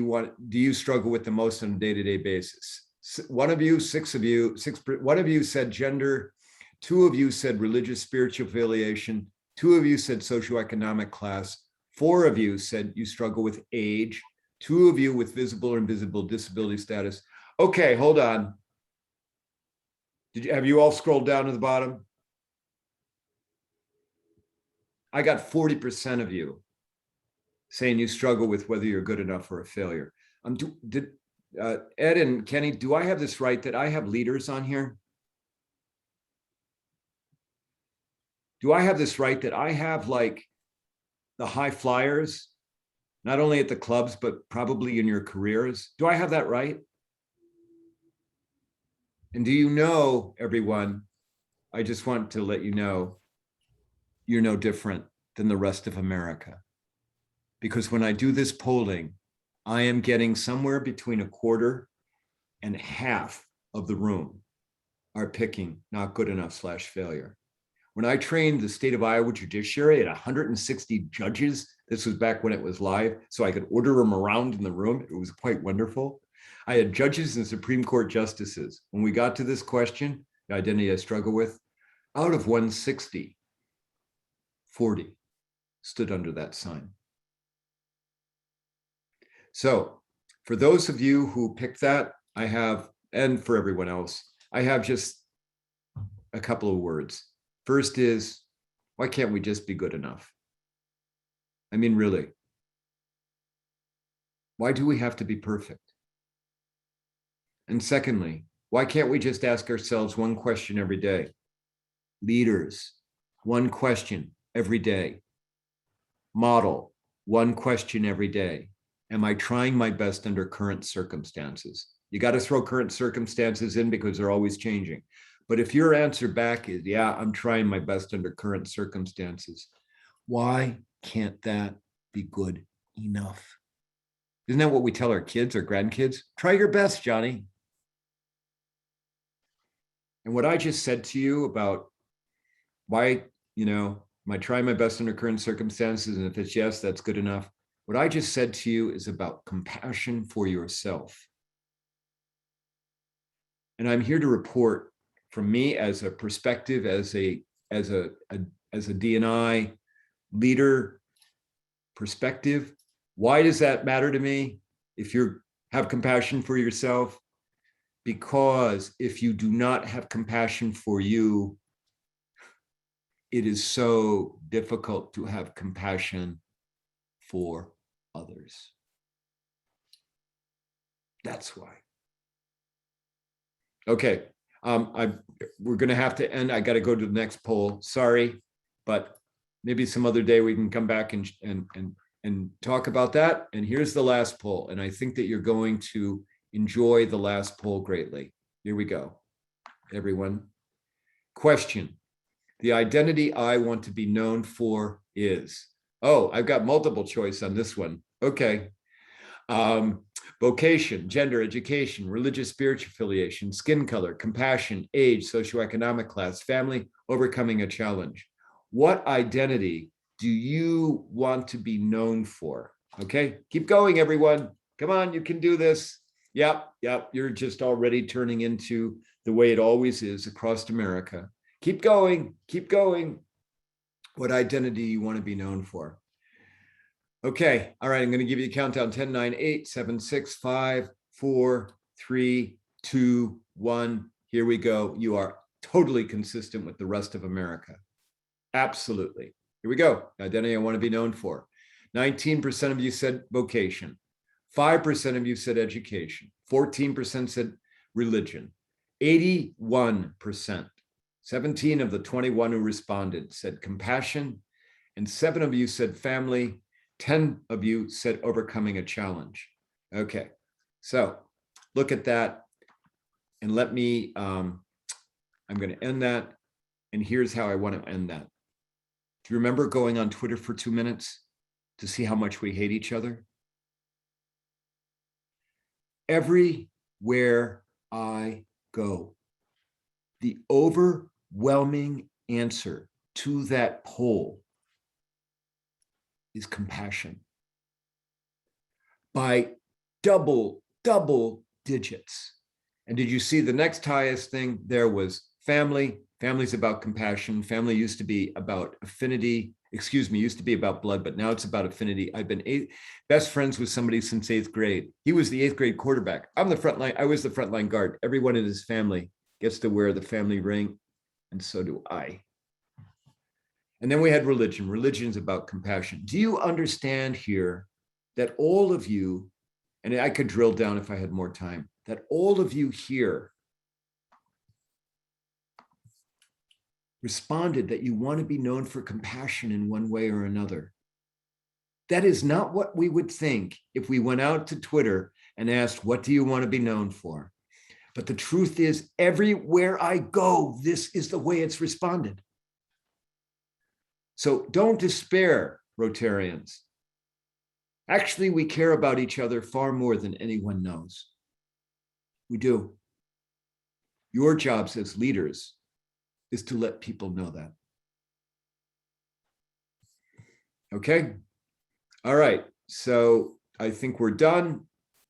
do you struggle with the most on a day-to-day basis? 1 of you, 6 of you, 1 of you said gender. 2 of you said religious, spiritual affiliation. 2 of you said socioeconomic class. 4 of you said you struggle with age. 2 of you with visible or invisible disability status. Okay, hold on. Have you all scrolled down to the bottom? I got 40% of you saying you struggle with whether you're good enough or a failure. Ed and Kenny, do I have this right that I have leaders on here? Do I have this right that I have like the high flyers, not only at the clubs, but probably in your careers? Do I have that right? And do you know, everyone, I just want to let you know, you're no different than the rest of America. Because when I do this polling, I am getting somewhere between a quarter and half of the room are picking not good enough / failure. When I trained the state of Iowa judiciary at 160 judges, this was back when it was live, so I could order them around in the room. It was quite wonderful. I had judges and Supreme Court justices. When we got to this question, the identity I struggle with, out of 160, 40 stood under that sign. So for those of you who picked that, I have, and for everyone else, I have just a couple of words. First is, why can't we just be good enough? I mean, really, why do we have to be perfect? And secondly, why can't we just ask ourselves one question every day? Leaders, one question every day. Model, one question every day. Am I trying my best under current circumstances? You got to throw current circumstances in because they're always changing. But if your answer back is, yeah, I'm trying my best under current circumstances, why can't that be good enough? Isn't that what we tell our kids or grandkids? Try your best, Johnny. And what I just said to you about why, am I trying my best under current circumstances? And if it's yes, that's good enough. What I just said to you is about compassion for yourself. And I'm here to report from me as a perspective, as a D&I leader perspective. Why does that matter to me? If you have compassion for yourself, because if you do not have compassion for you, it is so difficult to have compassion for others. That's why. Okay, we're going to have to end. I got to go to the next poll. Sorry, but maybe some other day we can come back and talk about that. And here's the last poll, and I think that you're going to enjoy the last poll greatly. Here we go, everyone. Question: the identity I want to be known for is. Oh, I've got multiple choice on this one. Okay. Vocation, gender, education, religious, spiritual affiliation, skin color, compassion, age, socioeconomic class, family, overcoming a challenge. What identity do you want to be known for? Okay, keep going, everyone. Come on, you can do this. Yep, you're just already turning into the way it always is across America. Keep going, keep going. What identity you want to be known for? Okay, all right, I'm going to give you a countdown. 10, 9, 8, 7, 6, 5, 4, 3, 2, 1. Here we go. You are totally consistent with the rest of America. Absolutely. Here we go. Identity I want to be known for. 19% of you said vocation. 5% of you said education. 14% said religion. 81%. 17 of the 21 who responded said compassion. And 7 of you said family. 10 of you said overcoming a challenge. Okay, so look at that and let me, I'm going to end that. And here's how I want to end that. Do you remember going on Twitter for 2 minutes to see how much we hate each other? Everywhere I go, the overwhelming answer to that poll is compassion by double digits. And did you see the next highest thing there was family? Family's about compassion. Family used to be about affinity, used to be about blood, but now it's about affinity. I've been best friends with somebody since 8th grade. He was the 8th grade quarterback. I'm the front line. I was the frontline guard. Everyone in his family gets to wear the family ring, and so do I. And then we had religion. Religion's about compassion. Do you understand here that all of you, and I could drill down if I had more time, that all of you here responded that you want to be known for compassion in one way or another. That is not what we would think if we went out to Twitter and asked, what do you want to be known for? But the truth is, everywhere I go, this is the way it's responded. So don't despair, Rotarians. Actually, we care about each other far more than anyone knows. We do. Your jobs as leaders is to let people know that. Okay? All right. So I think we're done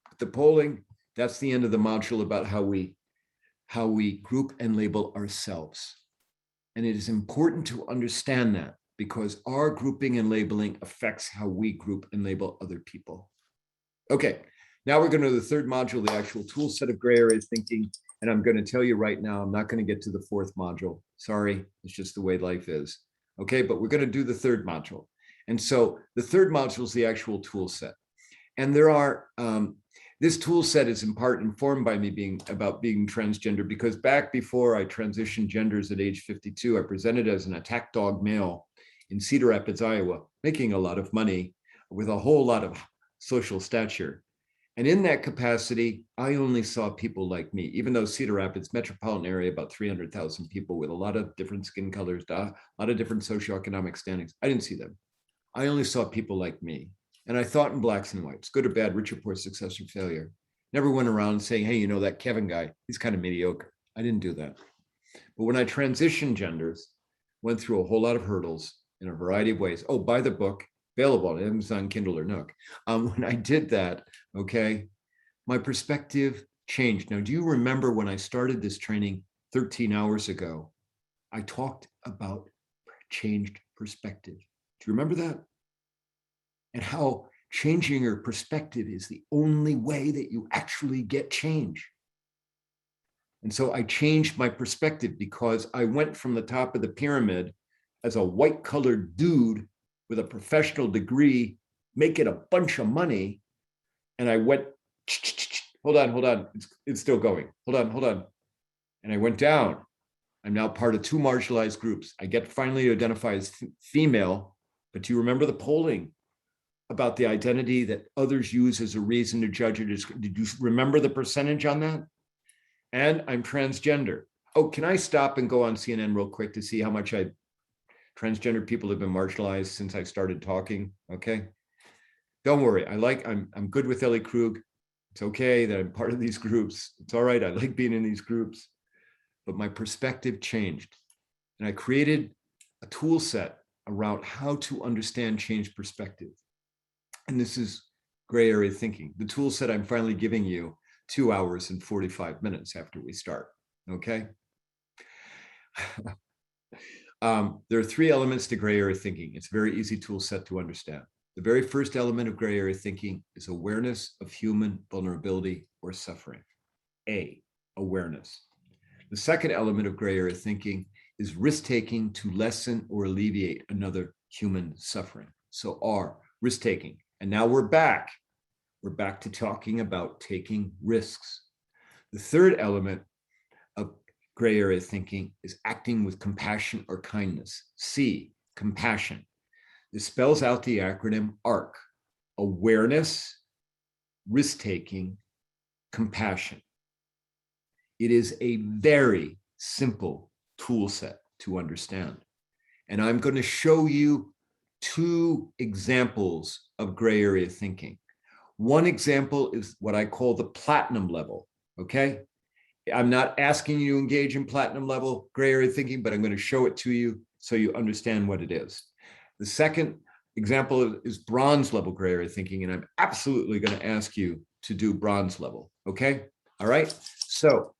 with the polling. That's the end of the module about how we group and label ourselves. And it is important to understand that, because our grouping and labeling affects how we group and label other people. Okay, now we're going to the third module, the actual tool set of gray area thinking. And I'm going to tell you right now, I'm not going to get to the fourth module. Sorry, it's just the way life is. Okay, but we're going to do the third module. And so the third module is the actual tool set. And there are, this tool set is in part informed by me being transgender, because back before I transitioned genders at age 52, I presented as an attack dog male in Cedar Rapids, Iowa, making a lot of money with a whole lot of social stature. And in that capacity, I only saw people like me, even though Cedar Rapids metropolitan area, about 300,000 people with a lot of different skin colors, a lot of different socioeconomic standings. I didn't see them. I only saw people like me. And I thought in blacks and whites, good or bad, rich or poor, success or failure. Never went around saying, hey, you know, that Kevin guy, he's kind of mediocre. I didn't do that. But when I transitioned genders, went through a whole lot of hurdles in a variety of ways. Oh, buy the book, available on Amazon, Kindle, or Nook. When I did that, okay, my perspective changed. Now, do you remember when I started this training 13 hours ago, I talked about changed perspective. Do you remember that? And how changing your perspective is the only way that you actually get change. And so I changed my perspective because I went from the top of the pyramid as a white-collared dude with a professional degree, making a bunch of money. And I went, hold on, it's still going. Hold on. And I went down. I'm now part of two marginalized groups. I get finally to identify as female, but do you remember the polling about the identity that others use as a reason to judge it? Did you remember the percentage on that? And I'm transgender. Oh, can I stop and go on CNN real quick to see how much transgender people have been marginalized since I started talking? Okay. Don't worry. I'm good with Ellie Krug. It's okay that I'm part of these groups. It's all right. I like being in these groups. But my perspective changed. And I created a tool set around how to understand change perspective. And this is gray area thinking. The tool set I'm finally giving you 2 hours and 45 minutes after we start, okay? There are 3 elements to gray area thinking. It's a very easy tool set to understand. The very first element of gray area thinking is awareness of human vulnerability or suffering. A, awareness. The second element of gray area thinking is risk-taking to lessen or alleviate another human suffering. So R, risk-taking. And now we're back. We're back to talking about taking risks. The third element of gray area thinking is acting with compassion or kindness. C, compassion. This spells out the acronym ARC: awareness, risk-taking, compassion. It is a very simple tool set to understand. And I'm going to show you 2 examples of gray area thinking. One example is what I call the platinum level, okay? I'm not asking you to engage in platinum level gray area thinking, but I'm going to show it to you so you understand what it is. The second example is bronze level gray area thinking, and I'm absolutely going to ask you to do bronze level, okay? All right, so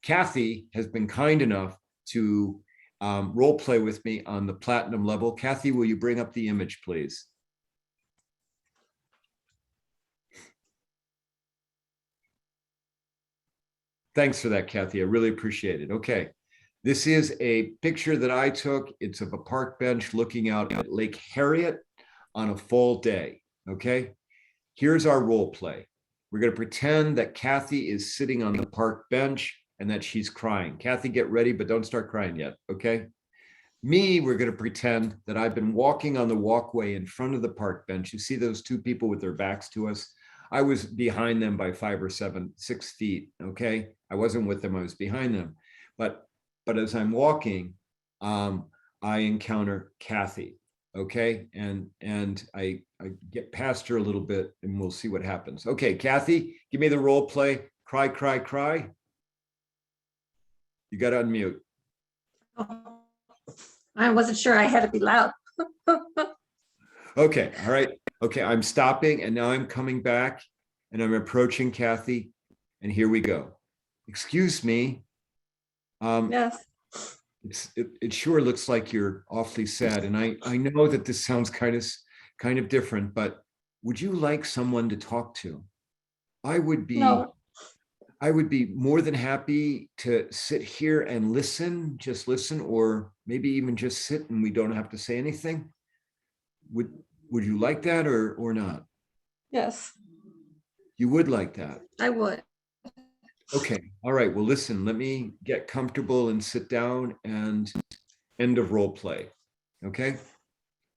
Kathy has been kind enough to role play with me on the platinum level. Kathy, will you bring up the image, please? Thanks for that, Kathy. I really appreciate it. Okay. This is a picture that I took. It's of a park bench looking out at Lake Harriet on a fall day. Okay. Here's our role play. We're going to pretend that Kathy is sitting on the park bench and that she's crying. Kathy, get ready, but don't start crying yet, okay? Me, we're going to pretend that I've been walking on the walkway in front of the park bench. You see those two people with their backs to us? I was behind them by 5 or 6 feet, okay? I wasn't with them, I was behind them. But as I'm walking, I encounter Kathy, okay? And I get past her a little bit and we'll see what happens. Okay, Kathy, give me the role play. Cry, cry, cry. You got to unmute. I wasn't sure I had to be loud. Okay, all right. Okay, I'm stopping and now I'm coming back and I'm approaching Kathy and here we go. Excuse me. Yes. It sure looks like you're awfully sad, and I know that this sounds kind of different, but would you like someone to talk to? I would be No. I would be more than happy to sit here and listen, just listen, or maybe even just sit and we don't have to say anything. Would you like that or not? Yes, You would like that. I would. Okay, all right. Well, listen, let me get comfortable and sit down and end of role play. Okay.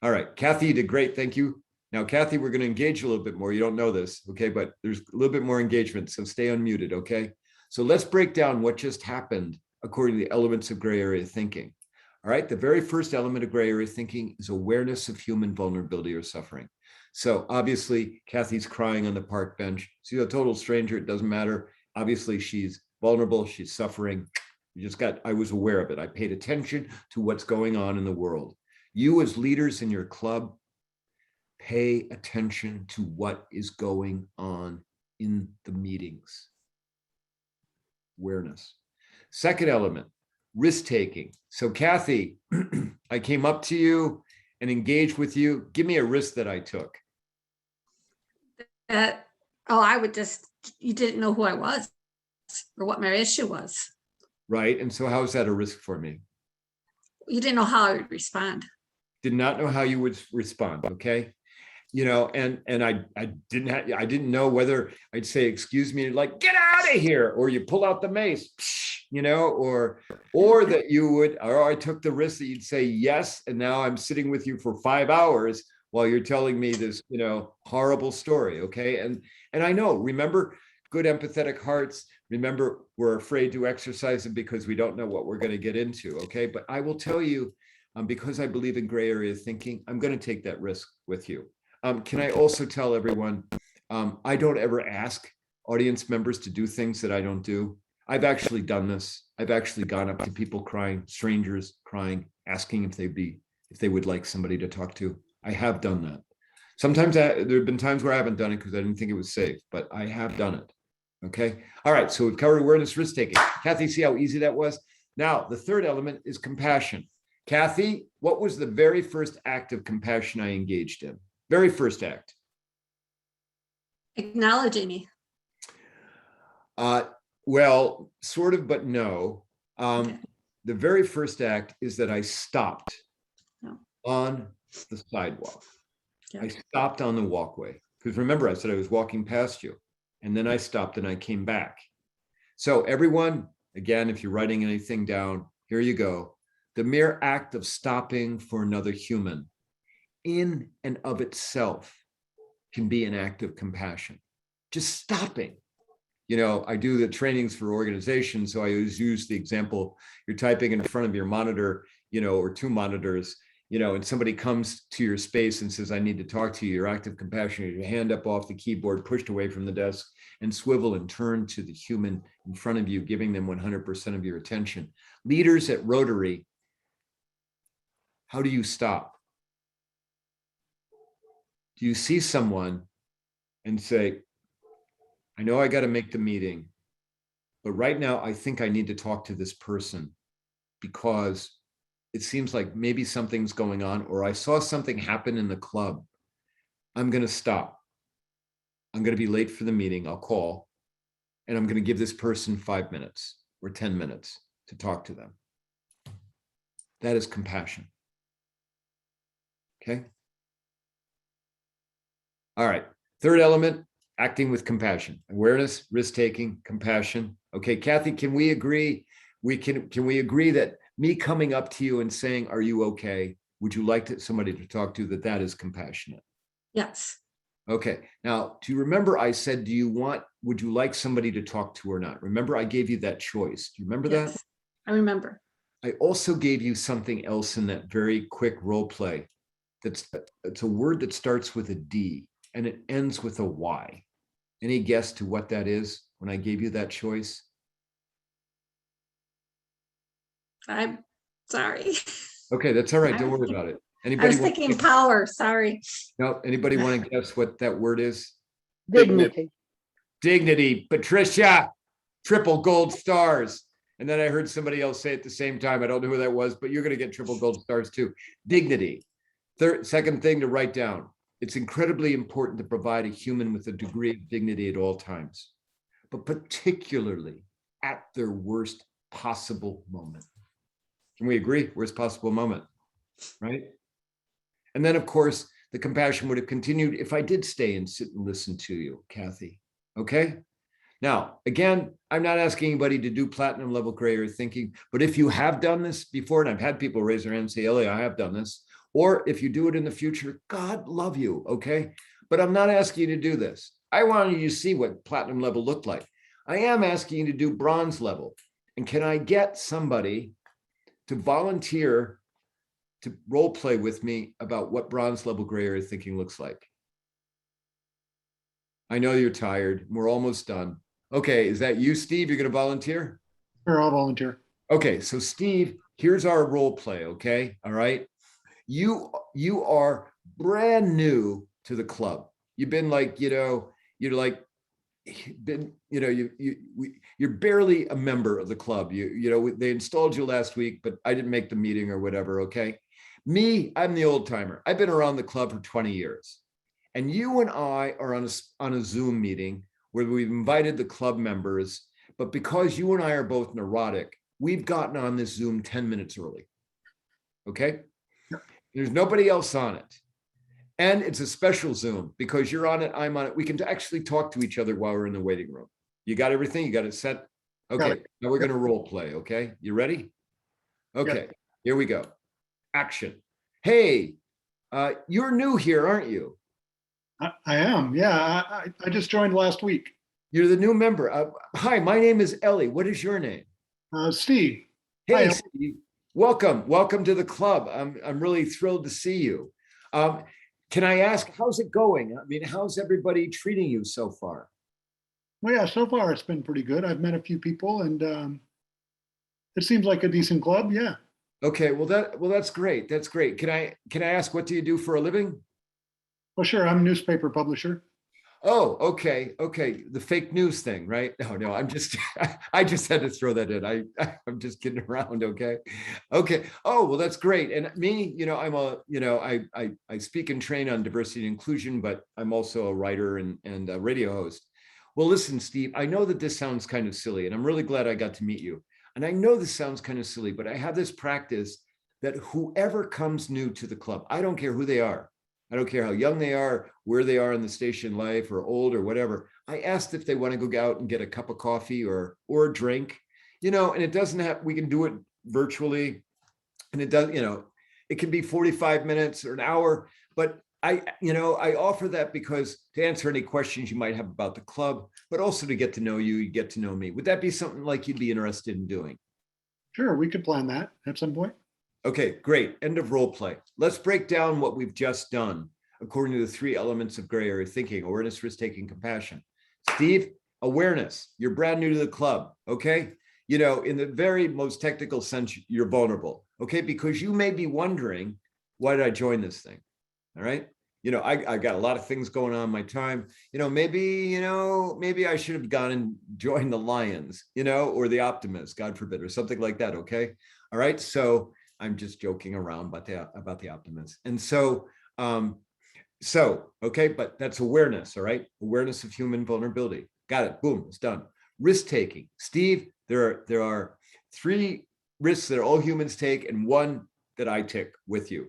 All right, Kathy, you did great. Thank you. Now, Kathy, we're going to engage a little bit more. You don't know this, okay? But there's a little bit more engagement, so stay unmuted, okay? So let's break down what just happened according to the elements of gray area thinking. All right, the very first element of gray area thinking is awareness of human vulnerability or suffering. So obviously, Kathy's crying on the park bench. She's a total stranger. It doesn't matter. Obviously, she's vulnerable. She's suffering. I was aware of it. I paid attention to what's going on in the world. You as leaders in your club, pay attention to what is going on in the meetings. Awareness. Second element, risk-taking. So Kathy, I came up to you and engaged with you. Give me a risk that I took. I would just, you didn't know who I was or what my issue was. Right, and so how is that a risk for me? You didn't know how I would respond. Did not know how you would respond, okay? You know, and I didn't know whether I'd say, excuse me, like, get out of here, or you pull out the mace, you know, or that you would, or I took the risk that you'd say yes, and now I'm sitting with you for 5 hours while you're telling me this, you know, horrible story, okay? And I know, remember, good empathetic hearts, remember, we're afraid to exercise them because we don't know what we're going to get into, okay? But I will tell you, because I believe in gray area thinking, I'm going to take that risk with you. Can I also tell everyone, I don't ever ask audience members to do things that I don't do. I've actually done this. I've actually gone up to people crying, strangers crying, asking if they would like somebody to talk to. I have done that. Sometimes there have been times where I haven't done it because I didn't think it was safe, but I have done it. Okay. All right. So we've covered awareness, risk taking. Kathy, see how easy that was? Now, the third element is compassion. Kathy, what was the very first act of compassion I engaged in? Very first act. Acknowledging me. Well, sort of, but no. Okay. The very first act is that I stopped No. on the sidewalk. Yeah. I stopped on the walkway. Because remember, I said I was walking past you. And then I stopped and I came back. So everyone, again, if you're writing anything down, here you go. The mere act of stopping for another human in and of itself can be an act of compassion. Just stopping. You know, I do the trainings for organizations, so I always use the example, you're typing in front of your monitor, you know, or 2 monitors, you know, and somebody comes to your space and says, I need to talk to you. Your act of compassion, your hand up off the keyboard, pushed away from the desk, and swivel and turn to the human in front of you, giving them 100% of your attention. Leaders at Rotary, how do you stop? Do you see someone and say, I know I got to make the meeting, but right now I think I need to talk to this person because it seems like maybe something's going on, or I saw something happen in the club. I'm going to stop. I'm going to be late for the meeting. I'll call, and I'm going to give this person 5 minutes or 10 minutes to talk to them. That is compassion. Okay. All right. Third element, acting with compassion. Awareness, risk-taking, compassion. Okay, Kathy, can we agree? Can we agree that me coming up to you and saying, are you okay? Would you like somebody to talk to, that is compassionate? Yes. Okay, now, do you remember I said, would you like somebody to talk to or not? Remember, I gave you that choice. Do you remember that? Yes, I remember. I also gave you something else in that very quick role play. It's a word that starts with a D and it ends with a Y. Any guess to what that is when I gave you that choice? I'm sorry. Okay, that's all right. Don't worry about it. I was Anybody thinking power, sorry. No, anybody want to guess what that word is? Dignity. Dignity. Patricia, triple gold stars. And then I heard somebody else say at the same time, I don't know who that was, but you're going to get triple gold stars too. Dignity. Second thing to write down. It's incredibly important to provide a human with a degree of dignity at all times, but particularly at their worst possible moment. Can we agree? Worst possible moment, right? And then, of course, the compassion would have continued if I did stay and sit and listen to you, Kathy. Okay? Now, again, I'm not asking anybody to do platinum level gray area thinking, but if you have done this before, and I've had people raise their hand and say, Ellie, I have done this, or if you do it in the future, God love you, okay? But I'm not asking you to do this. I wanted you to see what platinum level looked like. I am asking you to do bronze level. And can I get somebody to volunteer to role play with me about what bronze level gray area thinking looks like? I know you're tired. We're almost done. Okay, is that you, Steve? You're going to volunteer? Sure, I'll volunteer. Okay, so Steve, here's our role play, okay? All right. You are brand new to the club. You've been like, you're barely a member of the club. They installed you last week, but I didn't make the meeting or whatever, okay? Me, I'm the old timer. I've been around the club for 20 years. And you and I are on a Zoom meeting where we've invited the club members, but because you and I are both neurotic, we've gotten on this Zoom 10 minutes early. Okay? There's nobody else on it. And it's a special Zoom because you're on it, I'm on it. We can actually talk to each other while we're in the waiting room. You got everything? You got it set? Okay, now we're going to role play, okay? You ready? Okay, here we go. Action. Hey, you're new here, aren't you? I am, yeah. I just joined last week. You're the new member. Hi, my name is Ellie. What is your name? Steve. Hey, Hi. Steve. Welcome to the club. I'm really thrilled to see you. Can I ask, how's it going? I mean, how's everybody treating you so far? Well, yeah, so far it's been pretty good. I've met a few people and it seems like a decent club, yeah. Okay, well that's great. That's great. Can I ask, what do you do for a living? Well, sure, I'm a newspaper publisher. Oh, okay. The fake news thing, right? No, I just had to throw that in. I'm just kidding around. Okay. Oh, well, that's great. And me, I speak and train on diversity and inclusion, but I'm also a writer and a radio host. Well, listen, Steve, I know that this sounds kind of silly, and I'm really glad I got to meet you. And I know this sounds kind of silly, but I have this practice that whoever comes new to the club, I don't care who they are. I don't care how young they are, where they are in the station life, or old or whatever. I asked if they want to go out and get a cup of coffee or a drink, and it doesn't have, we can do it virtually. And it does, it can be 45 minutes or an hour, but I offer that because to answer any questions you might have about the club, but also to get to know you, get to know me. Would that be something like you'd be interested in doing? Sure, we could plan that at some point. Okay, great. End of role play. Let's break down what we've just done according to the 3 elements of gray area thinking: awareness, risk-taking, compassion. Steve, awareness. You're brand new to the club, okay? In the very most technical sense, you're vulnerable, okay? Because you may be wondering, why did I join this thing? All right? I got a lot of things going on in my time. Maybe I should have gone and joined the Lions, or the Optimists, God forbid, or something like that, okay? All right, so I'm just joking around about the Optimists. And so, okay, but that's awareness, all right? Awareness of human vulnerability. Got it, boom, it's done. Risk-taking. Steve, there are 3 risks that all humans take and 1 that I take with you.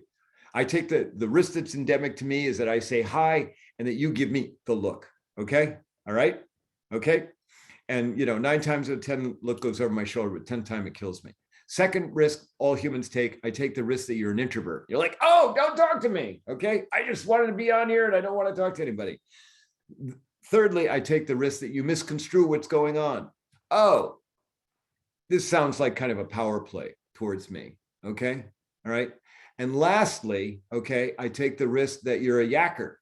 I take the risk that's endemic to me is that I say hi and that you give me the look, okay? All right, okay? And 9 times out of 10, look goes over my shoulder, but 10 times it kills me. Second risk all humans take, I take the risk that you're an introvert. You're like, oh, don't talk to me. Okay. I just wanted to be on here and I don't want to talk to anybody. Thirdly, I take the risk that you misconstrue what's going on. Oh, this sounds like kind of a power play towards me. Okay. All right. And lastly, okay, I take the risk that you're a yacker.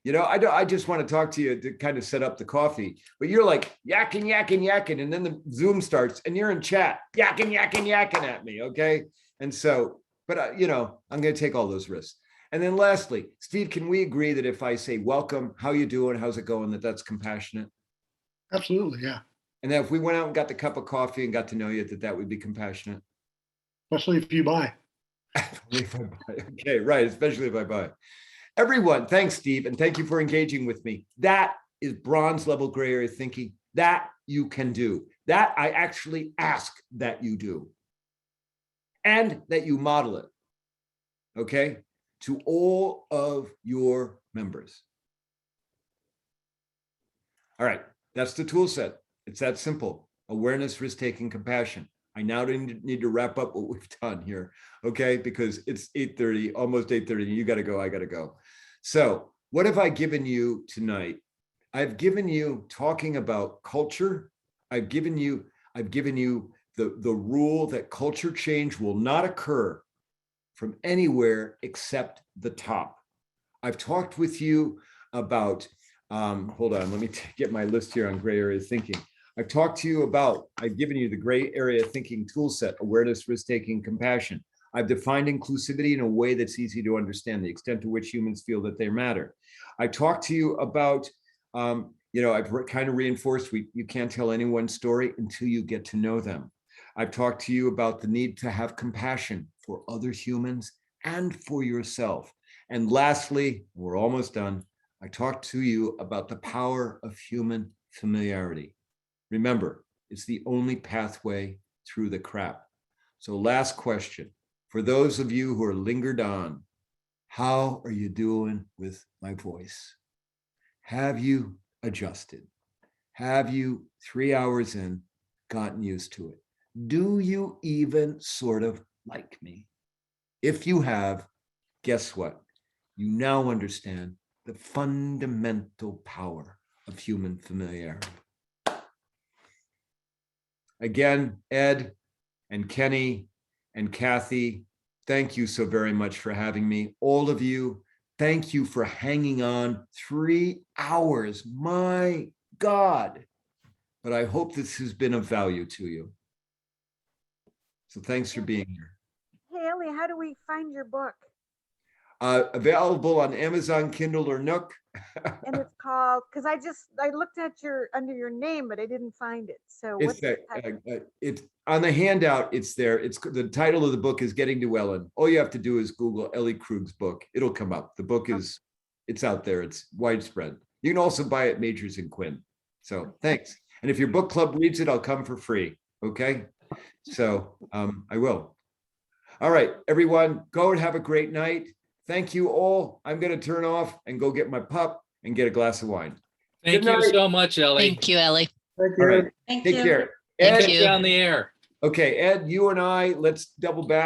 I just want to talk to you to kind of set up the coffee, but you're like yakking. And then the Zoom starts and you're in chat, yakking at me. Okay. And so, but I'm going to take all those risks. And then lastly, Steve, can we agree that if I say, welcome, how you doing? How's it going? That's compassionate? Absolutely. Yeah. And then if we went out and got the cup of coffee and got to know you, that would be compassionate. Especially if you buy. Okay. Right. Especially if I buy. Everyone, thanks, Steve, and thank you for engaging with me. That is bronze level gray area thinking. That you can do. That I actually ask that you do. And that you model it, okay, to all of your members. All right, that's the tool set. It's that simple. Awareness, risk-taking, compassion. I now need to wrap up what we've done here, okay? Because it's 8:30, almost 8:30. You got to go, I got to go. So what have I given you tonight? I've given you talking about culture. I've given you the rule that culture change will not occur from anywhere except the top. I've talked with you about, hold on, let me get my list here on gray area thinking. I've talked to you about, I've given you the gray area thinking tool set, awareness, risk-taking, compassion. I've defined inclusivity in a way that's easy to understand, the extent to which humans feel that they matter. I talked to you about, I've kind of reinforced, you can't tell anyone's story until you get to know them. I've talked to you about the need to have compassion for other humans and for yourself. And lastly, we're almost done. I talked to you about the power of human familiarity. Remember, it's the only pathway through the crap. So last question, for those of you who are lingered on, how are you doing with my voice? Have you adjusted? Have you, 3 hours in, gotten used to it? Do you even sort of like me? If you have, guess what? You now understand the fundamental power of human familiarity. Again, Ed and Kenny and Kathy, thank you so very much for having me. All of you, thank you for hanging on 3 hours. My God. But I hope this has been of value to you. So thanks for being here. Hey, Ellie, how do we find your book? Available on Amazon, Kindle, or Nook. And it's called, because I looked at under your name, but I didn't find it. So It's on the handout. It's there. It's the title of the book is Getting to Ellen. All you have to do is Google Ellie Krug's book. It'll come up. The book is, it's out there. It's widespread. You can also buy it Majors and Quinn. So thanks. And if your book club reads it, I'll come for free. Okay. So I will. All right, everyone, go and have a great night. Thank you all. I'm going to turn off and go get my pup and get a glass of wine. Thank you so much, Ellie. Thank you, Ellie. Thank All right. Thank Take you. care. Thank Ed, you. On the air. Okay, Ed, you and I, let's double back.